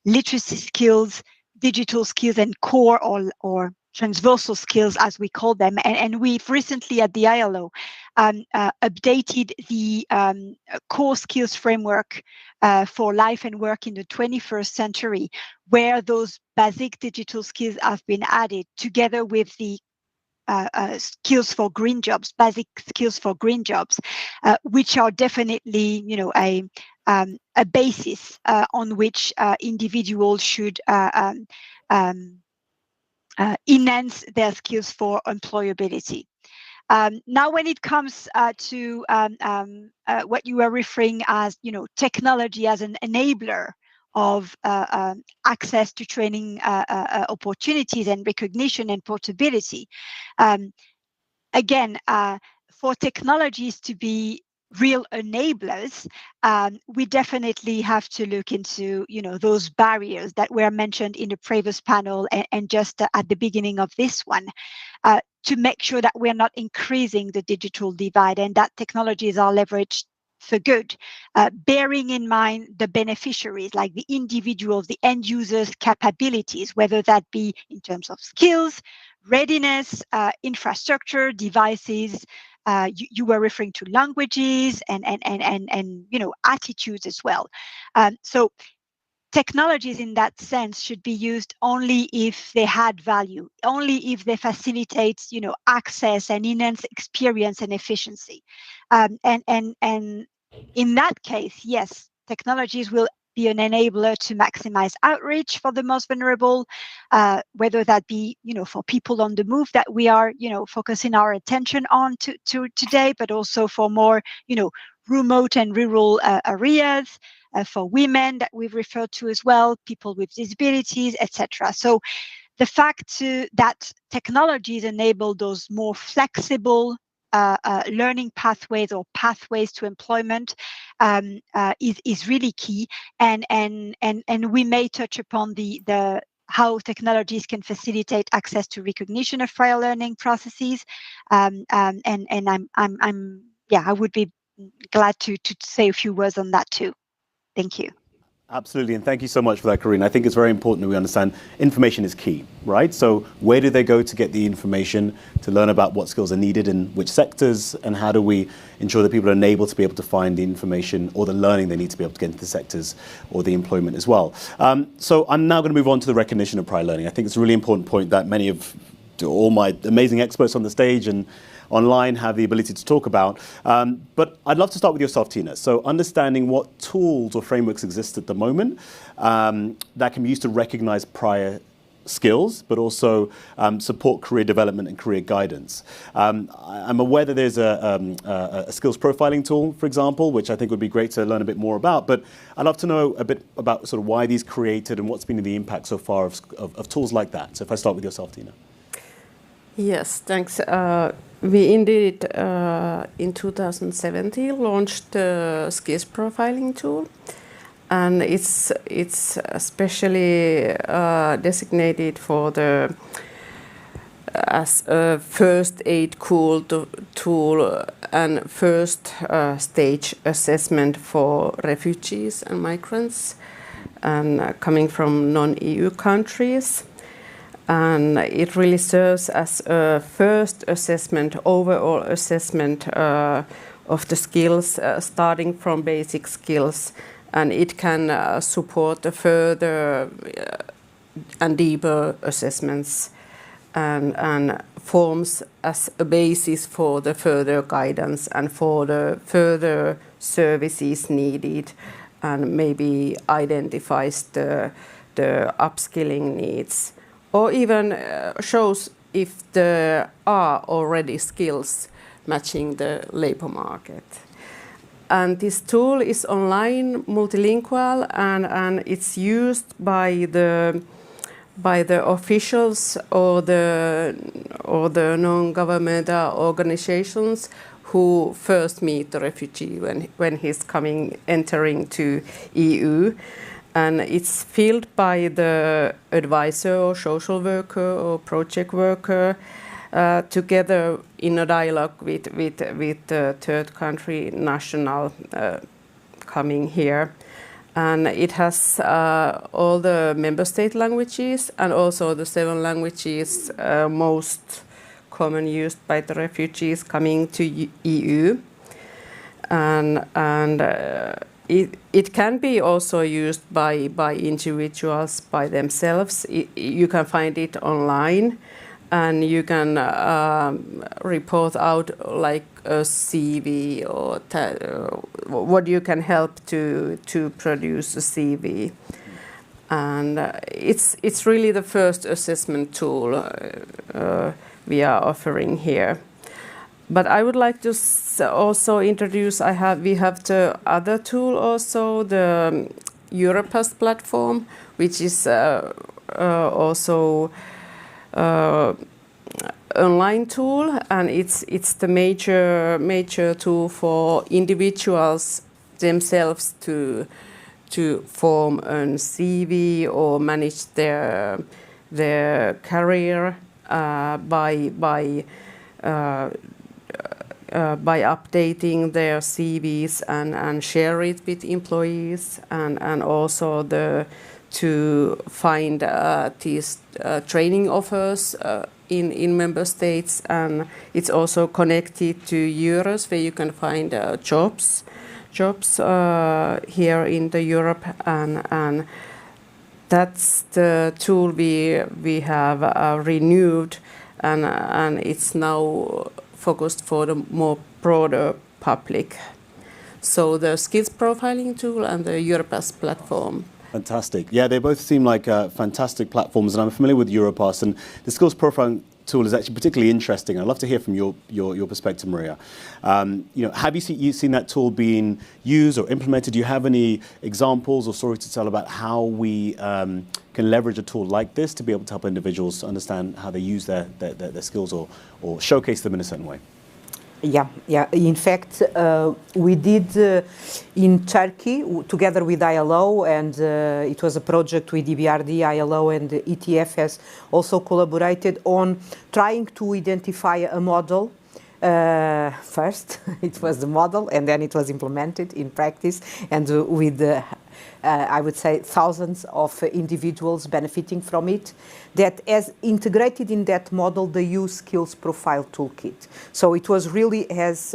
literacy skills, digital skills, and core or transversal skills, as we call them. And we've recently at the ILO updated the core skills framework for life and work in the 21st century, where those basic digital skills have been added together with the skills for green jobs, basic skills for green jobs, which are definitely, a basis on which individuals should enhance their skills for employability. Now, when it comes to what you are referring as, technology as an enabler of access to training opportunities and recognition and portability, again, for technologies to be real enablers, we definitely have to look into, those barriers that were mentioned in the previous panel and just at the beginning of this one, to make sure that we're not increasing the digital divide and that technologies are leveraged for good, bearing in mind the beneficiaries, like the individuals, the end users' capabilities, whether that be in terms of skills, readiness, infrastructure, devices. You were referring to languages and attitudes as well. So technologies in that sense should be used only if they had value, only if they facilitate, access and enhance experience and efficiency. And in that case, yes, technologies will be an enabler to maximize outreach for the most vulnerable, whether that be, for people on the move that we are, focusing our attention on to today, but also for more, remote and rural areas, for women that we've referred to as well, people with disabilities, etc. So the fact that technologies enable those more flexible learning pathways or pathways to employment is really key, and we may touch upon the how technologies can facilitate access to recognition of prior learning processes, and I would be glad to say a few words on that too. Thank you. Absolutely, and thank you so much for that, Corinne. I think it's very important that we understand information is key, right? So where do they go to get the information to learn about what skills are needed in which sectors, and how do we ensure that people are enabled to be able to find the information or the learning they need to be able to get into the sectors or the employment as well? So I'm now going to move on to the recognition of prior learning. I think it's a really important point that many of all my amazing experts on the stage and online have the ability to talk about. But I'd love to start with yourself, Tina. So understanding what tools or frameworks exist at the moment that can be used to recognize prior skills, but also support career development and career guidance. I'm aware that there's a skills profiling tool, for example, which I think would be great to learn a bit more about. But I'd love to know a bit about sort of why these created and what's been the impact so far of tools like that. So if I start with yourself, Tina. Yes, thanks. We indeed, in 2017, launched the skills profiling tool, and it's especially designated for as a first aid tool and first stage assessment for refugees and migrants and coming from non-EU countries. And it really serves as a first assessment, overall assessment of the skills, starting from basic skills, and it can support the further and deeper assessments and forms as a basis for the further guidance and for the further services needed, and maybe identifies the upskilling needs, or even shows if there are already skills matching the labor market. And this tool is online, multilingual, and it's used by the officials or the non-governmental organizations who first meet the refugee when he's entering to EU. And it's filled by the advisor or social worker or project worker together in a dialogue with the third country national coming here. And it has all the member state languages and also the 7 languages most common used by the refugees coming to EU. And it can be also used by individuals by themselves. You can find it online, and you can report out like a CV or what you can help to produce a CV. And it's really the first assessment tool we are offering here. But I would like to also introduce, we have the other tool also, the Europass platform, which is also online tool, and it's the major tool for individuals themselves to form a CV or manage their career by updating their CVs and share it with employees, and also to find these training offers in member states. And it's also connected to Euros, where you can find jobs here in the Europe, and that's the tool we have renewed, and it's now focused for the more broader public. So the skills profiling tool and the Europass platform. Fantastic. Yeah, they both seem like fantastic platforms, and I'm familiar with Europass, and the skills profiling tool is actually particularly interesting. I'd love to hear from your perspective, Maria. Have you seen that tool being used or implemented? Do you have any examples or stories to tell about how we can leverage a tool like this to be able to help individuals understand how they use their skills or showcase them in a certain way? Yeah. In fact, we did in Turkey together with ILO, and it was a project with EBRD, ILO, and the ETF has also collaborated on trying to identify a model. First, it was the model, and then it was implemented in practice, and with I would say thousands of individuals benefiting from it, that as integrated in that model, the youth skills profile toolkit. So it was really, as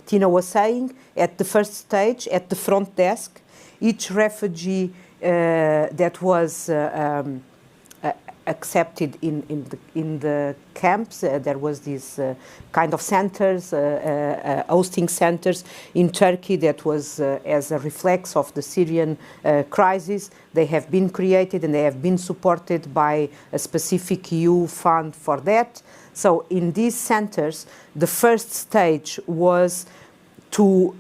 Tina was saying, at the first stage, at the front desk, each refugee that was accepted in the camps. There was this kind of centers, hosting centers in Turkey that was as a reflex of the Syrian crisis. They have been created and they have been supported by a specific EU fund for that. So in these centers, the first stage was to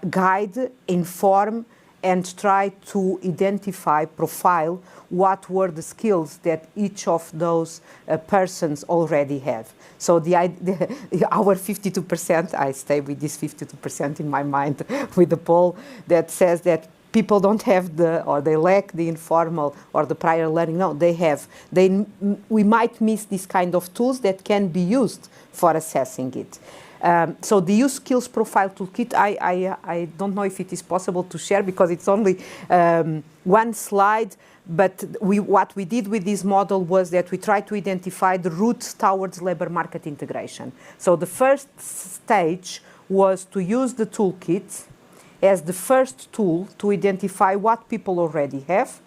guide, inform, and try to identify, profile what were the skills that each of those persons already have. So our 52%, I stay with this 52% in my mind with the poll that says that people don't have they lack the informal or the prior learning. No, they have. We might miss this kind of tools that can be used for assessing it. So the youth skills profile toolkit, I don't know if it is possible to share because it's only one slide, but what we did with this model was that we tried to identify the routes towards labor market integration. So the first stage was to use the toolkit as the first tool to identify what people already have.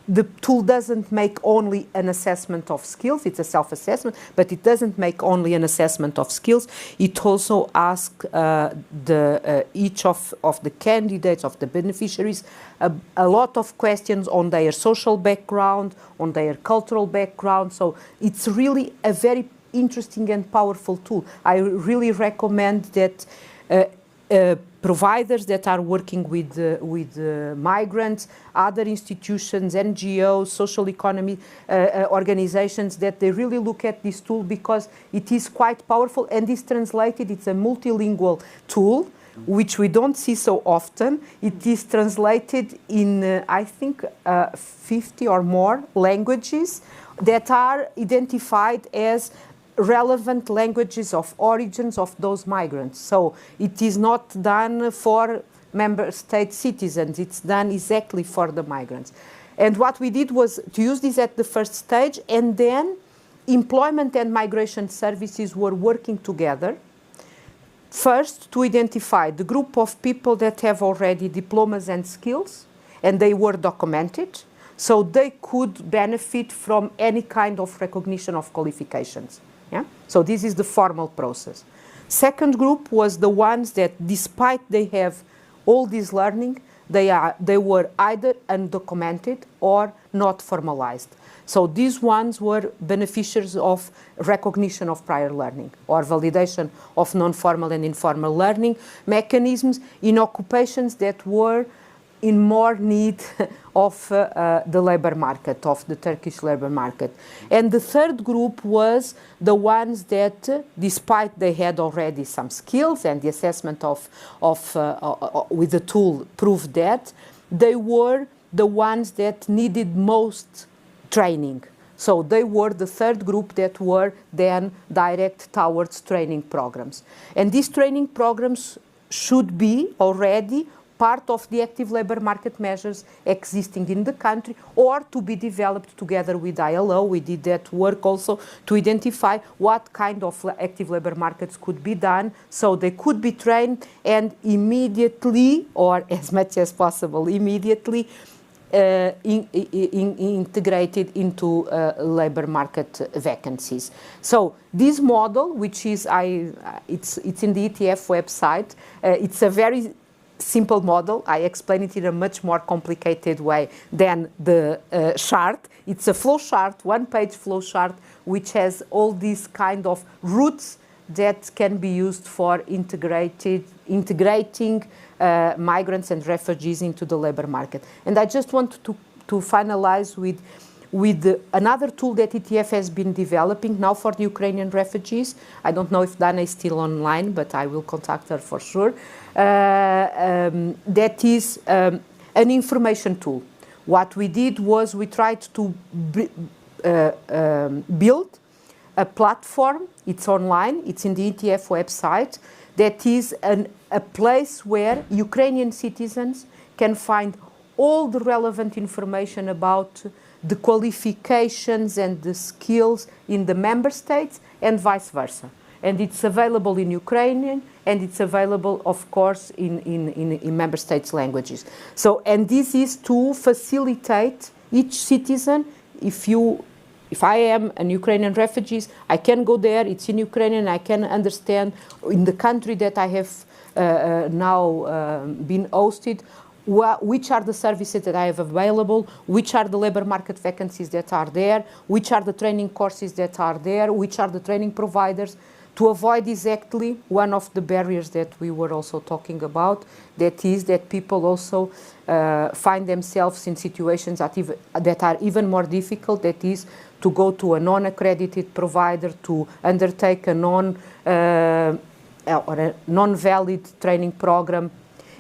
The tool doesn't make only an assessment of skills, it's a self-assessment, but it doesn't make only an assessment of skills. It also asks each of the candidates, of the beneficiaries, a lot of questions on their social background, on their cultural background. So it's really a very interesting and powerful tool. I really recommend that providers that are working with migrants, other institutions, NGOs, social economy organizations, that they really look at this tool because it is quite powerful and is translated. It's a multilingual tool, which we don't see so often. It is translated in, I think, 50 or more languages that are identified as relevant languages of origins of those migrants. So it is not done for member state citizens. It's done exactly for the migrants. And what we did was to use this at the first stage, and then employment and migration services were working together. First, to identify the group of people that have already diplomas and skills, and they were documented, so they could benefit from any kind of recognition of qualifications. Yeah? So this is the formal process. Second group was the ones that, despite they have all this learning, they were either undocumented or not formalized. So these ones were beneficiaries of recognition of prior learning or validation of non-formal and informal learning mechanisms in occupations that were in more need of the labor market, of the Turkish labor market. And the third group was the ones that, despite they had already some skills and the assessment with the tool proved that, they were the ones that needed most training. So they were the third group that were then direct towards training programs. And these training programs should be already part of the active labor market measures existing in the country, or to be developed together with ILO. We did that work also to identify what kind of active labor markets could be done, so they could be trained and immediately, or as much as possible immediately, integrated into labor market vacancies. So this model, which is, it's in the ETF website, it's a very simple model. I explain it in a much more complicated way than the chart. It's a flow chart, one-page flow chart, which has all these kind of routes that can be used for integrating migrants and refugees into the labor market. And I just want to finalize with another tool that ETF has been developing now for the Ukrainian refugees. I don't know if Dana is still online, but I will contact her for sure. That is an information tool. What we did was we tried to build a platform. It's online, it's in the ETF website, that is a place where Ukrainian citizens can find all the relevant information about the qualifications and the skills in the member states and vice versa. And it's available in Ukrainian, and it's available, of course, in member states' languages. So, and this is to facilitate each citizen. If I am an Ukrainian refugee, I can go there, it's in Ukrainian, I can understand in the country that I have now been hosted, which are the services that I have available, which are the labor market vacancies that are there, which are the training courses that are there, which are the training providers, to avoid exactly one of the barriers that we were also talking about, that is that people also find themselves in situations that are even more difficult, that is to go to a non-accredited provider, to undertake a non-valid training program.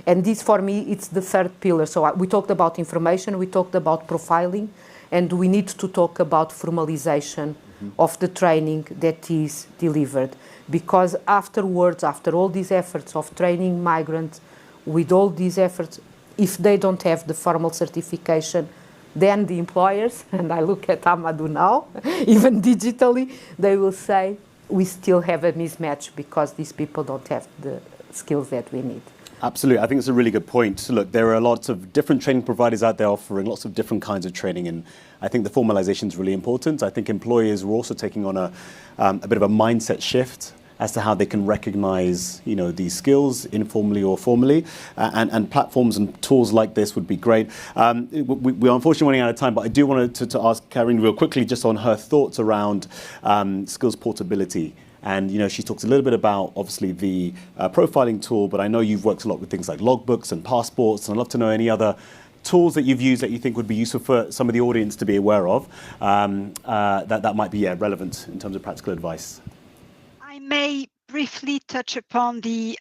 And this, for me, it's the third pillar. So we talked about information, we talked about profiling, and we need to talk about formalization of the training that is delivered. Because afterwards, after all these efforts of training migrants, with all these efforts, if they don't have the formal certification, then the employers, and I look at Amadou now, even digitally, they will say, we still have a mismatch because these people don't have the skills that we need. Absolutely. I think it's a really good point. So look, there are lots of different training providers out there offering lots of different kinds of training, and I think the formalization is really important. I think employers are also taking on a bit of a mindset shift as to how they can recognize, these skills informally or formally, and platforms and tools like this would be great. We are unfortunately running out of time, but I do want to ask Karin real quickly just on her thoughts around skills portability. And she talks a little bit about obviously the profiling tool, but I know you've worked a lot with things like logbooks and passports, and I'd love to know any other tools that you've used that you think would be useful for some of the audience to be aware of, that might be relevant in terms of practical advice. I may briefly touch upon the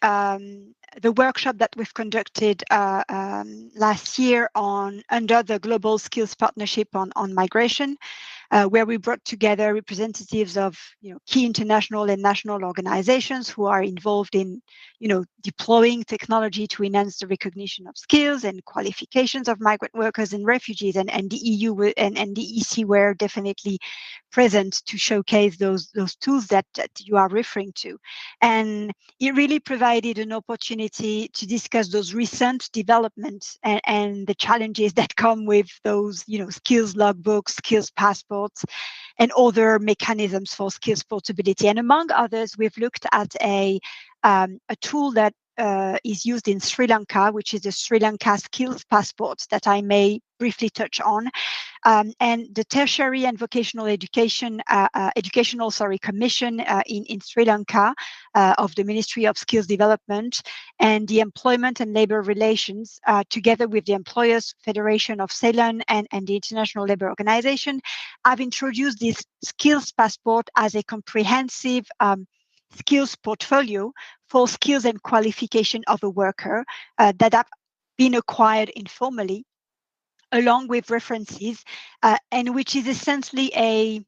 the workshop that we've conducted last year under the Global Skills Partnership on Migration, where we brought together representatives of key international and national organizations who are involved in deploying technology to enhance the recognition of skills and qualifications of migrant workers and refugees, and the EU and the EC were definitely present to showcase those tools that you are referring to. And it really provided an opportunity to discuss those recent developments and the challenges that come with those skills logbooks, skills passports, and other mechanisms for skills portability. And among others, we've looked at a tool that is used in Sri Lanka, which is the Sri Lanka Skills Passport that I may briefly touch on. And the Tertiary and Vocational Education Commission in Sri Lanka of the Ministry of Skills Development and the Employment and Labour Relations, together with the Employers Federation of Ceylon and the International Labour Organization, have introduced this Skills Passport as a comprehensive skills portfolio for skills and qualification of a worker that have been acquired informally, along with references, and which is essentially a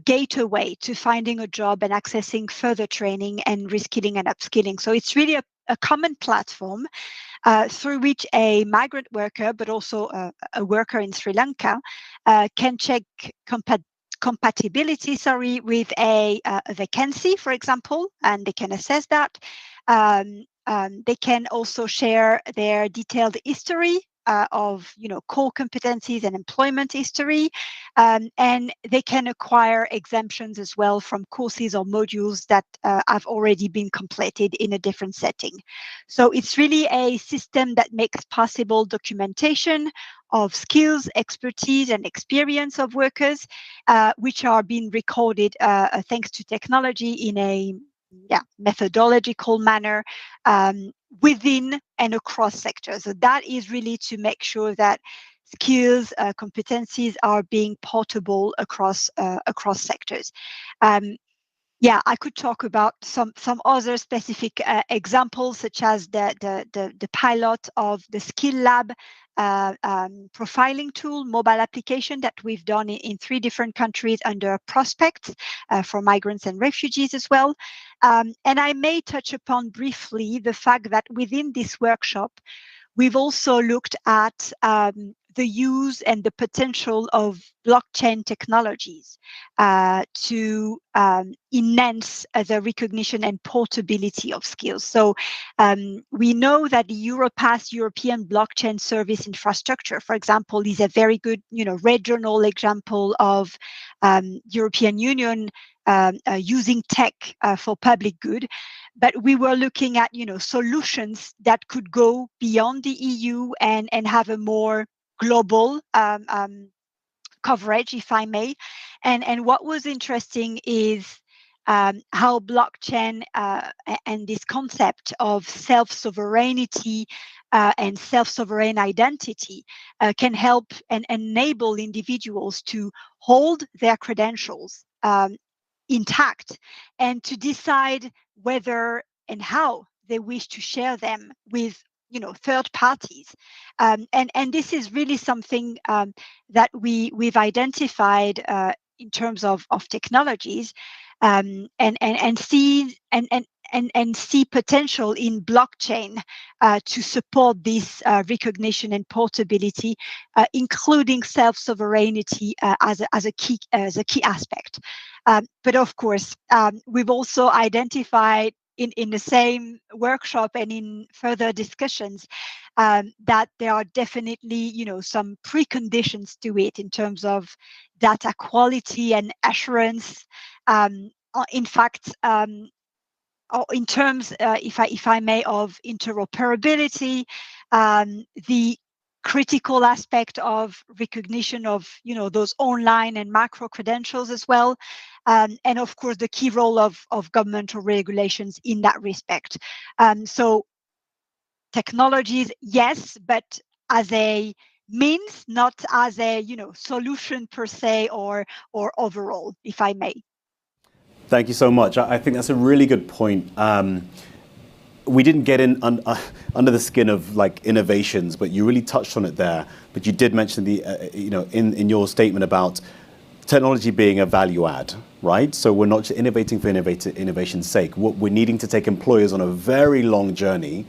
gateway to finding a job and accessing further training and reskilling and upskilling. So it's really a common platform through which a migrant worker, but also a worker in Sri Lanka, can check compatibility with a vacancy, for example, and they can assess that. They can also share their detailed history of core competencies and employment history, and they can acquire exemptions as well from courses or modules that have already been completed in a different setting. So it's really a system that makes possible documentation of skills, expertise, and experience of workers, which are being recorded thanks to technology in a methodological manner within and across sectors. So that is really to make sure that skills, competencies are being portable across sectors. I could talk about some other specific examples, such as the pilot of the Skill Lab profiling tool, mobile application that we've done in 3 different countries under Prospect for migrants and refugees as well. And I may touch upon briefly the fact that within this workshop, we've also looked at the use and the potential of blockchain technologies to enhance the recognition and portability of skills. So we know that the Europass, European Blockchain Service Infrastructure, for example, is a very good regional example of European Union using tech for public good. But we were looking at solutions that could go beyond the EU and have a more global coverage, if I may. And what was interesting is how blockchain and this concept of self-sovereignty and self-sovereign identity can help and enable individuals to hold their credentials intact and to decide whether and how they wish to share them with third parties, and this is really something that we've identified in terms of technologies, and see potential in blockchain to support this recognition and portability, including self-sovereignty as a key aspect. But of course, we've also identified in the same workshop and in further discussions that there are definitely some preconditions to it in terms of data quality and assurance. In fact, or in terms, if I may, of interoperability, the critical aspect of recognition of those online and macro credentials as well, and of course the key role of governmental regulations in that respect. So technologies, yes, but as a means, not as a solution per se or overall, if I may. Thank you so much. I think that's a really good point. we didn't get in under the skin of like innovations, but you really touched on it there. But you did mention the, in your statement about technology being a value add, right? So we're not just innovating for innovation's sake. We're needing to take employers on a very long journey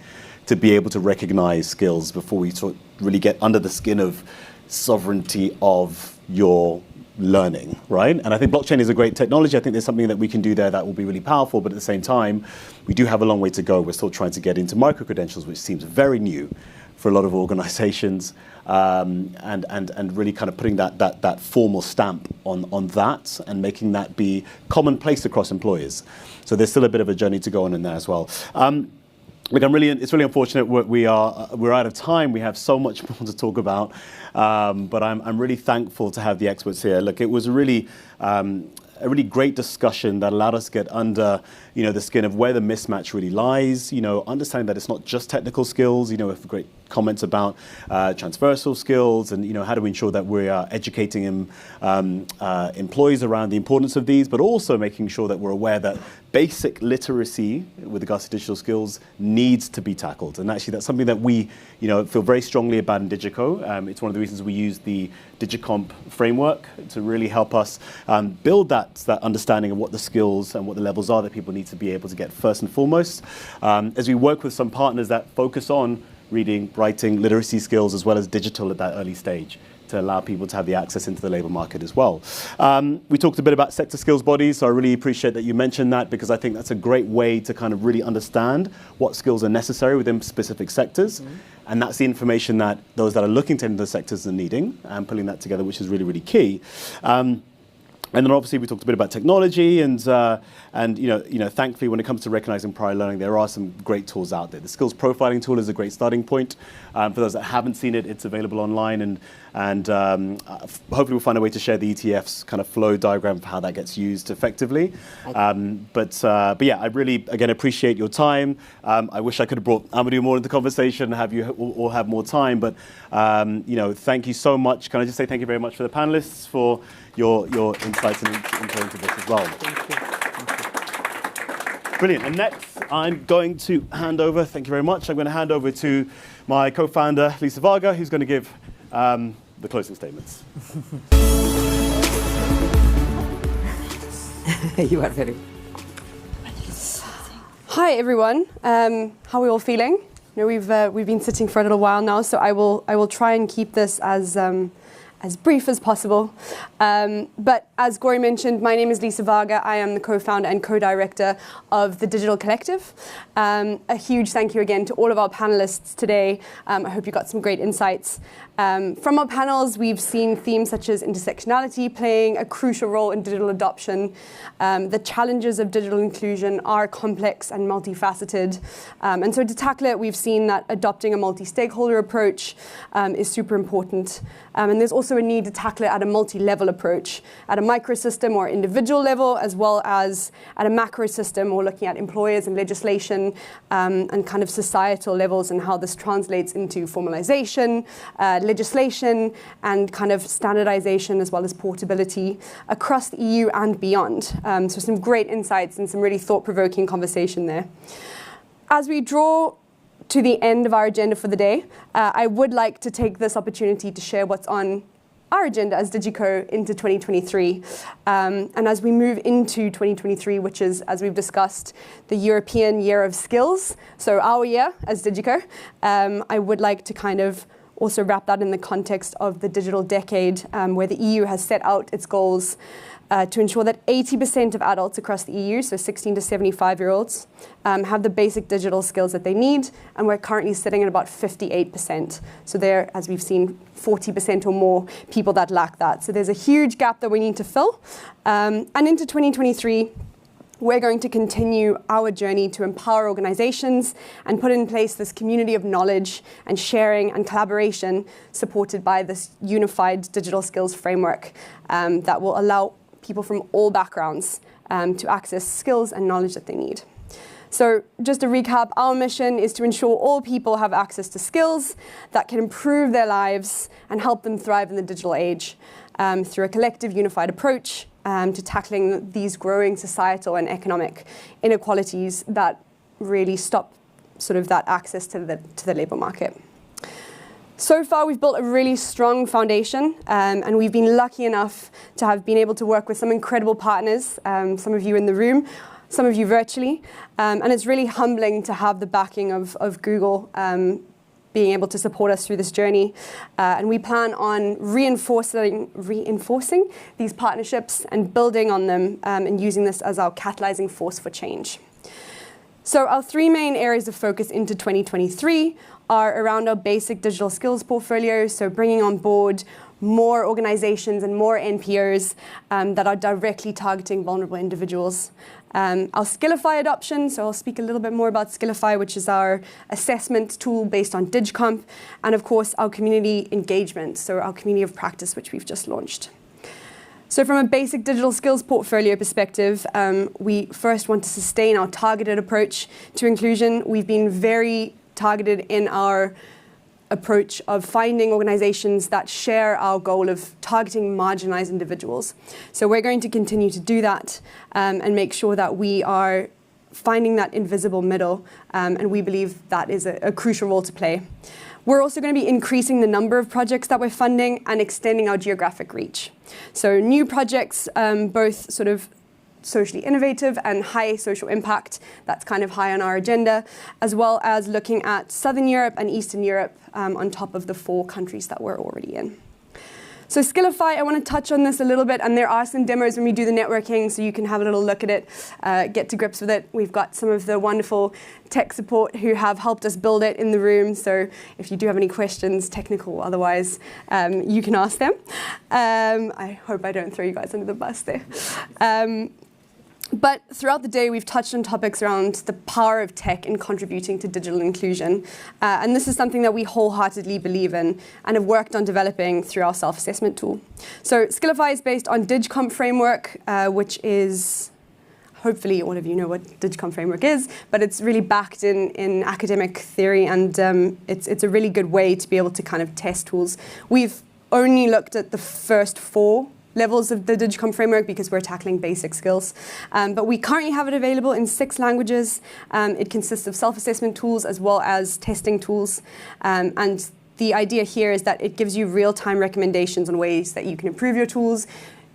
to be able to recognize skills before we really get under the skin of sovereignty of your learning, right? And I think blockchain is a great technology. I think there's something that we can do there that will be really powerful, but at the same time, we do have a long way to go. We're still trying to get into micro-credentials, which seems very new for a lot of organizations, and really kind of putting that formal stamp on that and making that be commonplace across employers. So there's still a bit of a journey to go on in there as well. Look, it's really unfortunate we're out of time. We have so much more to talk about, but I'm really thankful to have the experts here. Look, it was a really great discussion that allowed us to get under, the skin of where the mismatch really lies. Understanding that it's not just technical skills. We have great comments about transversal skills, and how do we ensure that we are educating employees around the importance of these, but also making sure that we're aware that basic literacy with regards to digital skills needs to be tackled. And actually, that's something that we, feel very strongly about in DigiCo. It's one of the reasons we use the DigiComp framework to really help us build that understanding of what the skills and what the levels are that people need to be able to get first and foremost. As we work with some partners that focus on reading, writing, literacy skills, as well as digital at that early stage, to allow people to have the access into the labour market as well. We talked a bit about sector skills bodies, so I really appreciate that you mentioned that, because I think that's a great way to kind of really understand what skills are necessary within specific sectors. And that's the information that those that are looking to enter the sectors are needing, and pulling that together, which is really, really key. And then obviously we talked a bit about technology, and thankfully when it comes to recognizing prior learning, there are some great tools out there. The skills profiling tool is a great starting point. For those that haven't seen it, it's available online, and hopefully we'll find a way to share the ETF's kind of flow diagram for how that gets used effectively. But yeah, I really again appreciate your time. I wish I could have brought Amadou more into the conversation, have you all have more time, but thank you so much. Can I just say thank you very much for the panelists for your insights and input into this as well. Thank you. Brilliant. And next, I'm going to hand over, thank you very much, I'm going to hand over to my co-founder, Lisa Varga, who's going to give the closing statements. You are very... Hi, everyone. How are we all feeling? We've been sitting for a little while now, so I will try and keep this as brief as possible. But as Gori mentioned, my name is Lisa Varga. I am the co-founder and co-director of the Digital Collective. A huge thank you again to all of our panelists today. I hope you got some great insights. From our panels, we've seen themes such as intersectionality playing a crucial role in digital adoption. The challenges of digital inclusion are complex and multifaceted. And so to tackle it, we've seen that adopting a multi-stakeholder approach is super important. And there's also a need to tackle it at a multi-level approach, at a microsystem or individual level, as well as at a macro system, or looking at employers and legislation and kind of societal levels, and how this translates into formalization, legislation, and kind of standardization, as well as portability across the EU and beyond. So some great insights and some really thought-provoking conversation there. As we draw to the end of our agenda for the day, I would like to take this opportunity to share what's on our agenda as DigiCo into 2023. And as we move into 2023, which is, as we've discussed, the European Year of Skills, so our year as DigiCo, I would like to kind of also wrap that in the context of the digital decade, where the EU has set out its goals to ensure that 80% of adults across the EU, so 16 to 75-year-olds, have the basic digital skills that they need, and we're currently sitting at about 58%. So there, as we've seen, 40% or more people that lack that. So there's a huge gap that we need to fill. And into 2023, we're going to continue our journey to empower organizations and put in place this community of knowledge and sharing and collaboration supported by this unified digital skills framework that will allow people from all backgrounds to access skills and knowledge that they need. So just to recap, our mission is to ensure all people have access to skills that can improve their lives and help them thrive in the digital age through a collective unified approach to tackling these growing societal and economic inequalities that really stop sort of that access to the labour market. So far, we've built a really strong foundation, and we've been lucky enough to have been able to work with some incredible partners, some of you in the room, some of you virtually, and it's really humbling to have the backing of Google being able to support us through this journey. And we plan on reinforcing these partnerships and building on them and using this as our catalyzing force for change. So our three main areas of focus into 2023 are around our basic digital skills portfolio, so bringing on board more organizations and more NPOs that are directly targeting vulnerable individuals. Our Skillify adoption, so I'll speak a little bit more about Skillify, which is our assessment tool based on DigiComp, and of course our community engagement, so our community of practice, which we've just launched. So from a basic digital skills portfolio perspective, we first want to sustain our targeted approach to inclusion. We've been very targeted in our approach of finding organizations that share our goal of targeting marginalized individuals. So we're going to continue to do that and make sure that we are finding that invisible middle, and we believe that is a crucial role to play. We're also going to be increasing the number of projects that we're funding and extending our geographic reach. So new projects, both sort of socially innovative and high social impact, that's kind of high on our agenda, as well as looking at Southern Europe and Eastern Europe on top of the 4 countries that we're already in. So Skillify, I want to touch on this a little bit, and there are some demos when we do the networking, so you can have a little look at it, get to grips with it. We've got some of the wonderful tech support who have helped us build it in the room, so if you do have any questions, technical or otherwise, you can ask them. I hope I don't throw you guys under the bus there. But throughout the day, we've touched on topics around the power of tech in contributing to digital inclusion. And this is something that we wholeheartedly believe in and have worked on developing through our self-assessment tool. So Skillify is based on DigiComp framework, which is, hopefully all of you know what DigiComp framework is, but it's really backed in academic theory, and it's a really good way to be able to kind of test tools. We've only looked at the first 4 levels of the DigiComp framework because we're tackling basic skills. But we currently have it available in 6 languages. It consists of self-assessment tools as well as testing tools. And the idea here is that it gives you real-time recommendations on ways that you can improve your tools.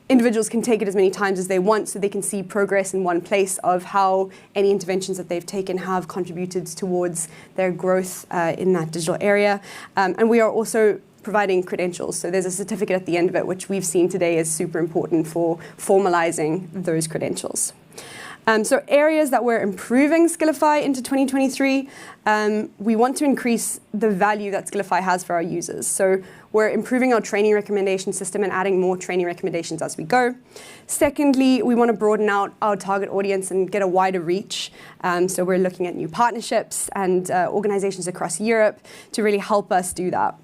Individuals can take it as many times as they want so they can see progress in one place of how any interventions that they've taken have contributed towards their growth in that digital area. And we are also providing credentials. So there's a certificate at the end of it, which we've seen today is super important for formalizing those credentials. So areas that we're improving Skillify into 2023, we want to increase the value that Skillify has for our users. So we're improving our training recommendation system and adding more training recommendations as we go. Secondly, we want to broaden out our target audience and get a wider reach. So we're looking at new partnerships and organizations across Europe to really help us do that.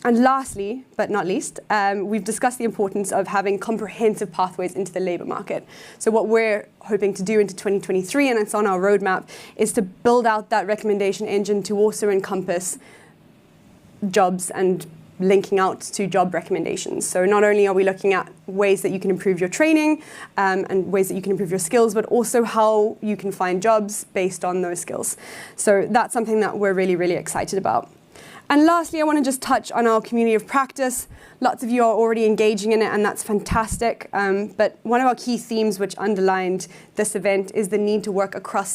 And lastly, but not least, we've discussed the importance of having comprehensive pathways into the labour market. So what we're hoping to do into 2023, and it's on our roadmap, is to build out that recommendation engine to also encompass jobs and linking out to job recommendations. So not only are we looking at ways that you can improve your training and ways that you can improve your skills, but also how you can find jobs based on those skills. So that's something that we're really, really excited about. And lastly, I want to just touch on our community of practice. Lots of you are already engaging in it, and that's fantastic. But one of our key themes which underlined this event is the need to work across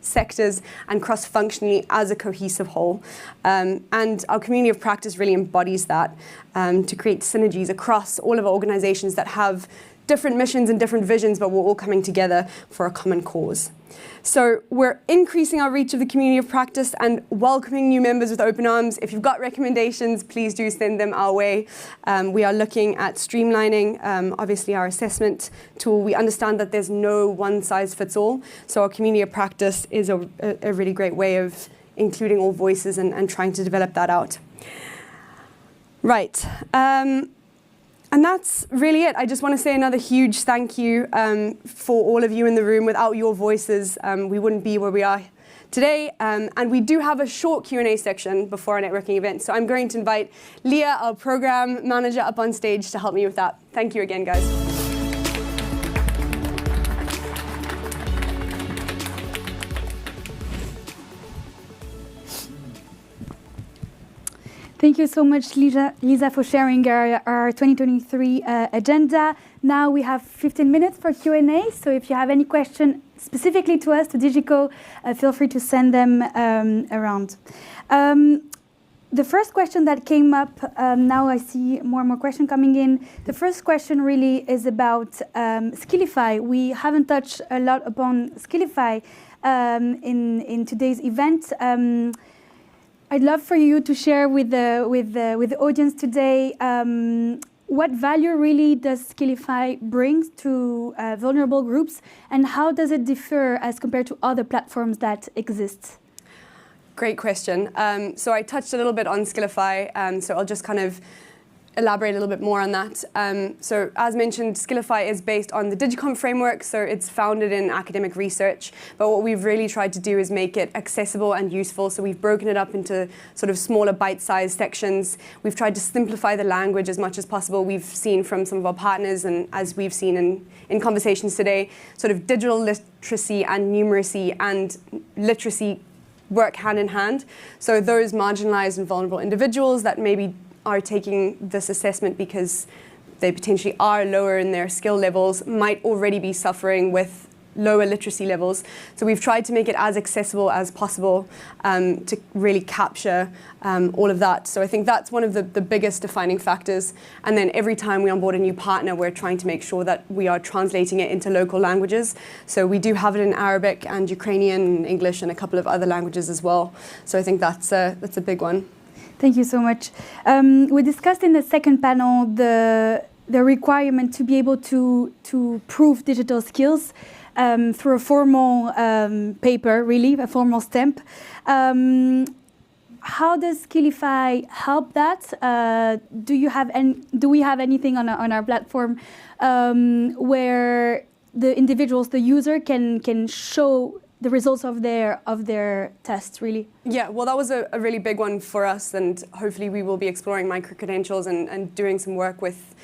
sectors and cross-functionally as a cohesive whole. And our community of practice really embodies that to create synergies across all of our organizations that have different missions and different visions, but we're all coming together for a common cause. So we're increasing our reach of the community of practice and welcoming new members with open arms. If you've got recommendations, please do send them our way. We are looking at streamlining, obviously, our assessment tool. We understand that there's no one-size-fits-all, so our community of practice is a really great way of including all voices and trying to develop that out. Right. And that's really it. I just want to say another huge thank you for all of you in the room. Without your voices, we wouldn't be where we are today. And we do have a short Q&A section before our networking event. So I'm going to invite Leah, our program manager, up on stage to help me with that. Thank you again, guys. Thank you so much, Lisa, for sharing our 2023 agenda. Now we have 15 minutes for Q&A, so if you have any question specifically to us, to DigiCo, feel free to send them around. The first question that came up, now I see more and more questions coming in. The first question really is about Skillify. We haven't touched a lot upon Skillify in today's event. I'd love for you to share with the audience today what value really does Skillify bring to vulnerable groups, and how does it differ as compared to other platforms that exist? Great question. So I touched a little bit on Skillify, so I'll just kind of elaborate a little bit more on that. So as mentioned, Skillify is based on the DigiCo framework, so it's founded in academic research. But what we've really tried to do is make it accessible and useful. So we've broken it up into sort of smaller bite-sized sections. We've tried to simplify the language as much as possible. We've seen from some of our partners, and as we've seen in conversations today, sort of digital literacy and numeracy and literacy work hand in hand. So those marginalized and vulnerable individuals that maybe are taking this assessment because they potentially are lower in their skill levels might already be suffering with lower literacy levels. So we've tried to make it as accessible as possible to really capture all of that. So I think that's one of the biggest defining factors. And then every time we onboard a new partner, we're trying to make sure that we are translating it into local languages. So we do have it in Arabic and Ukrainian and English and a couple of other languages as well. So I think that's a big one. Thank you so much. We discussed in the second panel the requirement to be able to prove digital skills through a formal paper, really, a formal stamp. How does Skillify help that? Do we have anything on our platform where the individuals, the user, can show the results of their tests, really? Yeah, well, that was a really big one for us, and hopefully we will be exploring micro-credentials and doing some work with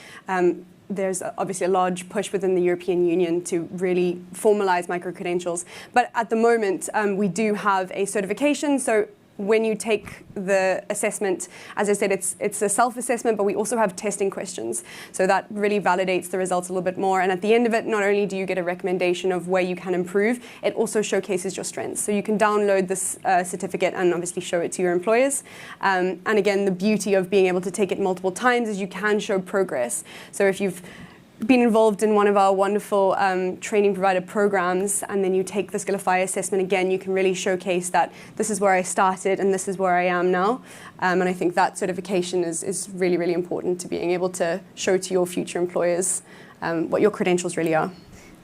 there's obviously a large push within the European Union to really formalize micro-credentials. But at the moment, we do have a certification. So when you take the assessment, as I said, it's a self-assessment, but we also have testing questions. So that really validates the results a little bit more. And at the end of it, not only do you get a recommendation of where you can improve, it also showcases your strengths. So you can download this certificate and obviously show it to your employers. And again, the beauty of being able to take it multiple times is you can show progress. So if you've been involved in one of our wonderful training provider programs, and then you take the Skillify assessment again, you can really showcase that this is where I started and this is where I am now. And I think that certification is really, really important to being able to show to your future employers what your credentials really are.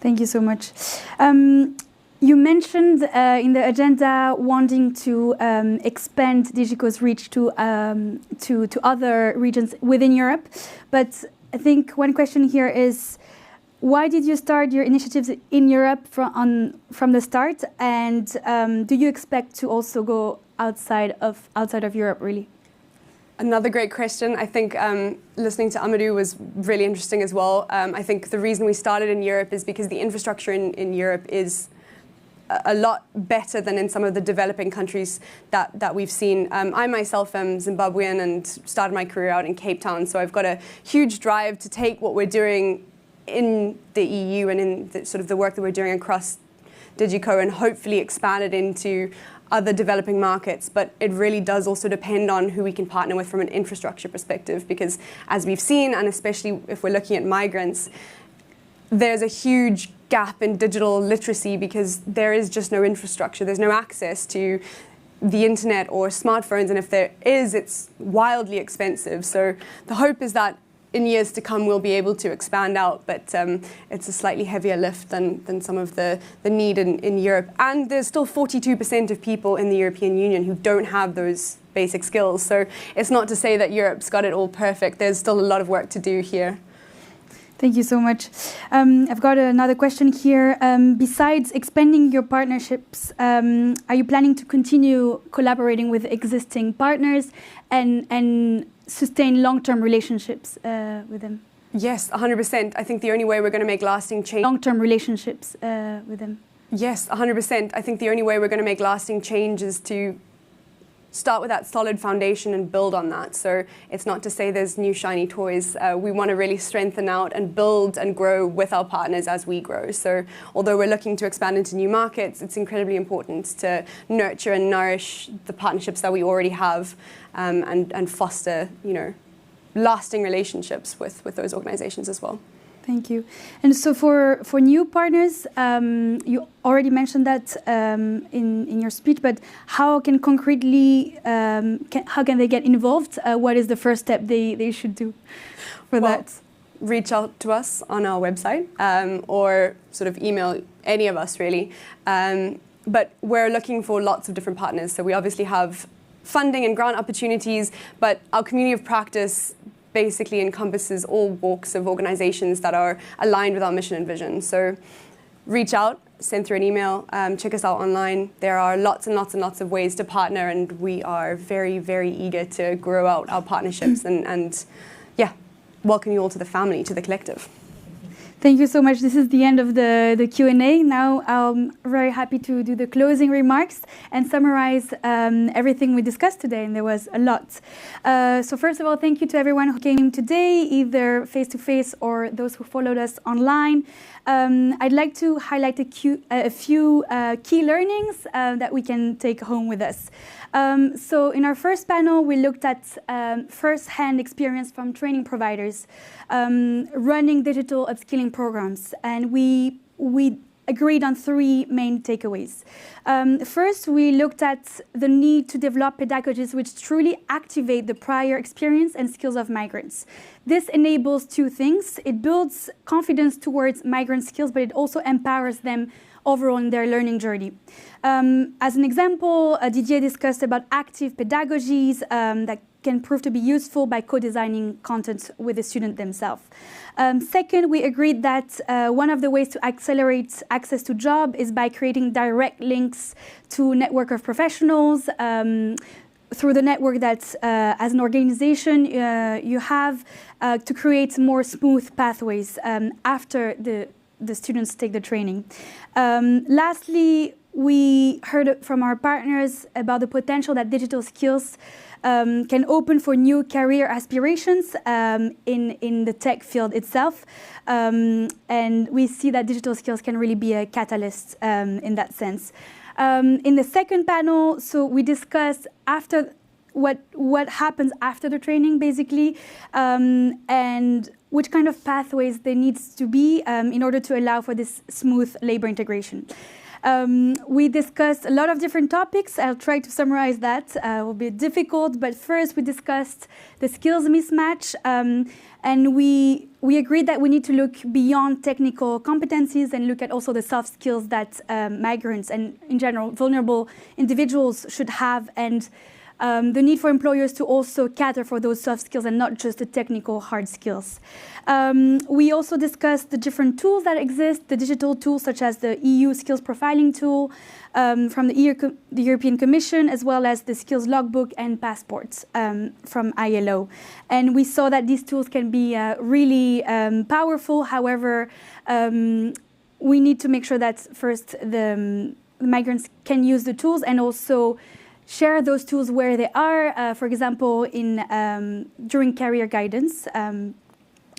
Thank you so much. You mentioned in the agenda wanting to expand DigiCo's reach to other regions within Europe, but I think one question here is, why did you start your initiatives in Europe from the start, and do you expect to also go outside of Europe, really? Another great question. I think listening to Amadou was really interesting as well. I think the reason we started in Europe is because the infrastructure in Europe is a lot better than in some of the developing countries that we've seen. I myself am Zimbabwean and started my career out in Cape Town, so I've got a huge drive to take what we're doing in the EU and in sort of the work that we're doing across DigiCo and hopefully expand it into other developing markets. But it really does also depend on who we can partner with from an infrastructure perspective, because as we've seen, and especially if we're looking at migrants, there's a huge gap in digital literacy because there is just no infrastructure. There's no access to the internet or smartphones, and if there is, it's wildly expensive. So the hope is that in years to come we'll be able to expand out, but it's a slightly heavier lift than some of the need in Europe. And there's still 42% of people in the European Union who don't have those basic skills. So it's not to say that Europe's got it all perfect. There's still a lot of work to do here. Thank you so much. I've got another question here. Besides expanding your partnerships, are you planning to continue collaborating with existing partners and sustain long-term relationships with them? Yes, 100%. I think the only way we're going to make lasting change... Long-term relationships with them? Yes, 100%. I think the only way we're going to make lasting change is to start with that solid foundation and build on that. So it's not to say there's new shiny toys. We want to really strengthen out and build and grow with our partners as we grow. So although we're looking to expand into new markets, it's incredibly important to nurture and nourish the partnerships that we already have, and foster, lasting relationships with those organizations as well. Thank you. And so for new partners, you already mentioned that in your speech, but how can concretely, how can they get involved? What is the first step they should do for that? Reach out to us on our website, or sort of email any of us really. But we're looking for lots of different partners. So we obviously have funding and grant opportunities, but our community of practice basically encompasses all walks of organizations that are aligned with our mission and vision. So reach out, send through an email, check us out online. There are lots and lots and lots of ways to partner, and we are very, very eager to grow out our partnerships and welcome you all to the family, to the collective. Thank you so much. This is the end of the Q&A. Now I'm very happy to do the closing remarks and summarize everything we discussed today, and there was a lot. So first of all, thank you to everyone who came today, either face-to-face or those who followed us online. I'd like to highlight a few key learnings that we can take home with us. So in our first panel, we looked at first-hand experience from training providers running digital upskilling programs, and we agreed on three main takeaways. First, we looked at the need to develop pedagogies which truly activate the prior experience and skills of migrants. This enables two things. It builds confidence towards migrant skills, but it also empowers them overall in their learning journey. As an example, Didier discussed about active pedagogies that can prove to be useful by co-designing content with the student themselves. Second, we agreed that one of the ways to accelerate access to job is by creating direct links to a network of professionals through the network that, as an organization, you have to create more smooth pathways after the students take the training. Lastly, we heard from our partners about the potential that digital skills can open for new career aspirations in the tech field itself. And we see that digital skills can really be a catalyst in that sense. In the second panel, so we discussed after what happens after the training, basically, and which kind of pathways there needs to be in order to allow for this smooth labor integration. We discussed a lot of different topics. I'll try to summarize that. It will be difficult, but first we discussed the skills mismatch, and we agreed that we need to look beyond technical competencies and look at also the soft skills that migrants and, in general, vulnerable individuals should have, and the need for employers to also cater for those soft skills and not just the technical hard skills. We also discussed the different tools that exist, the digital tools such as the EU skills profiling tool from the European Commission, as well as the skills logbook and passports from ILO. And we saw that these tools can be really powerful. However, we need to make sure that first the migrants can use the tools and also share those tools where they are, for example, during career guidance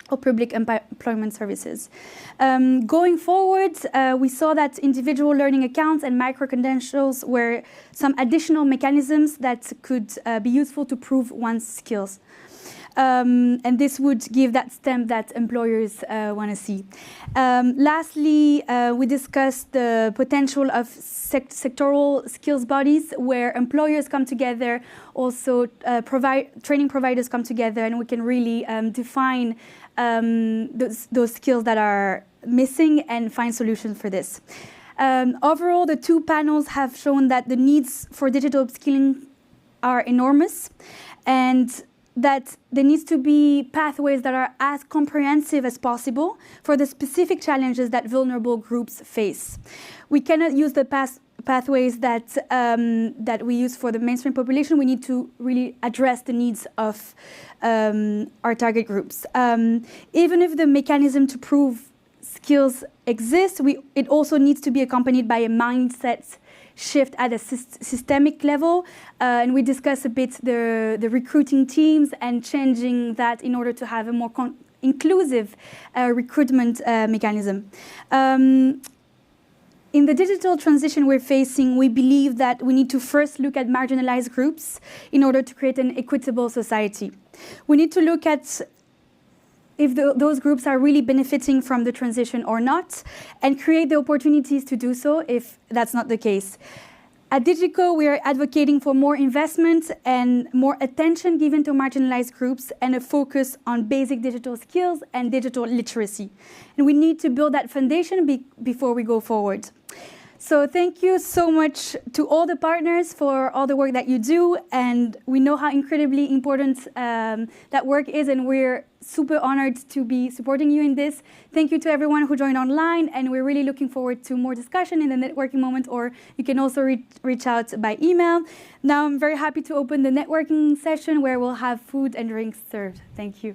or public employment services. Going forward, we saw that individual learning accounts and micro-credentials were some additional mechanisms that could be useful to prove one's skills. And this would give that stamp that employers want to see. Lastly, we discussed the potential of sectoral skills bodies where employers come together, also training providers come together, and we can really define those skills that are missing and find solutions for this. Overall, the two panels have shown that the needs for digital upskilling are enormous, and that there needs to be pathways that are as comprehensive as possible for the specific challenges that vulnerable groups face. We cannot use the pathways that we use for the mainstream population. We need to really address the needs of our target groups. Even if the mechanism to prove skills exists, it also needs to be accompanied by a mindset shift at a systemic level. And we discuss a bit the recruiting teams and changing that in order to have a more inclusive recruitment mechanism. In the digital transition we're facing, we believe that we need to first look at marginalized groups in order to create an equitable society. We need to look at if those groups are really benefiting from the transition or not, and create the opportunities to do so if that's not the case. At DigiCo, we are advocating for more investment and more attention given to marginalized groups and a focus on basic digital skills and digital literacy. And we need to build that foundation before we go forward. So thank you so much to all the partners for all the work that you do. And we know how incredibly important that work is, and we're super honored to be supporting you in this. Thank you to everyone who joined online, and we're really looking forward to more discussion in the networking moment, or you can also reach out by email. Now I'm very happy to open the networking session where we'll have food and drinks served. Thank you.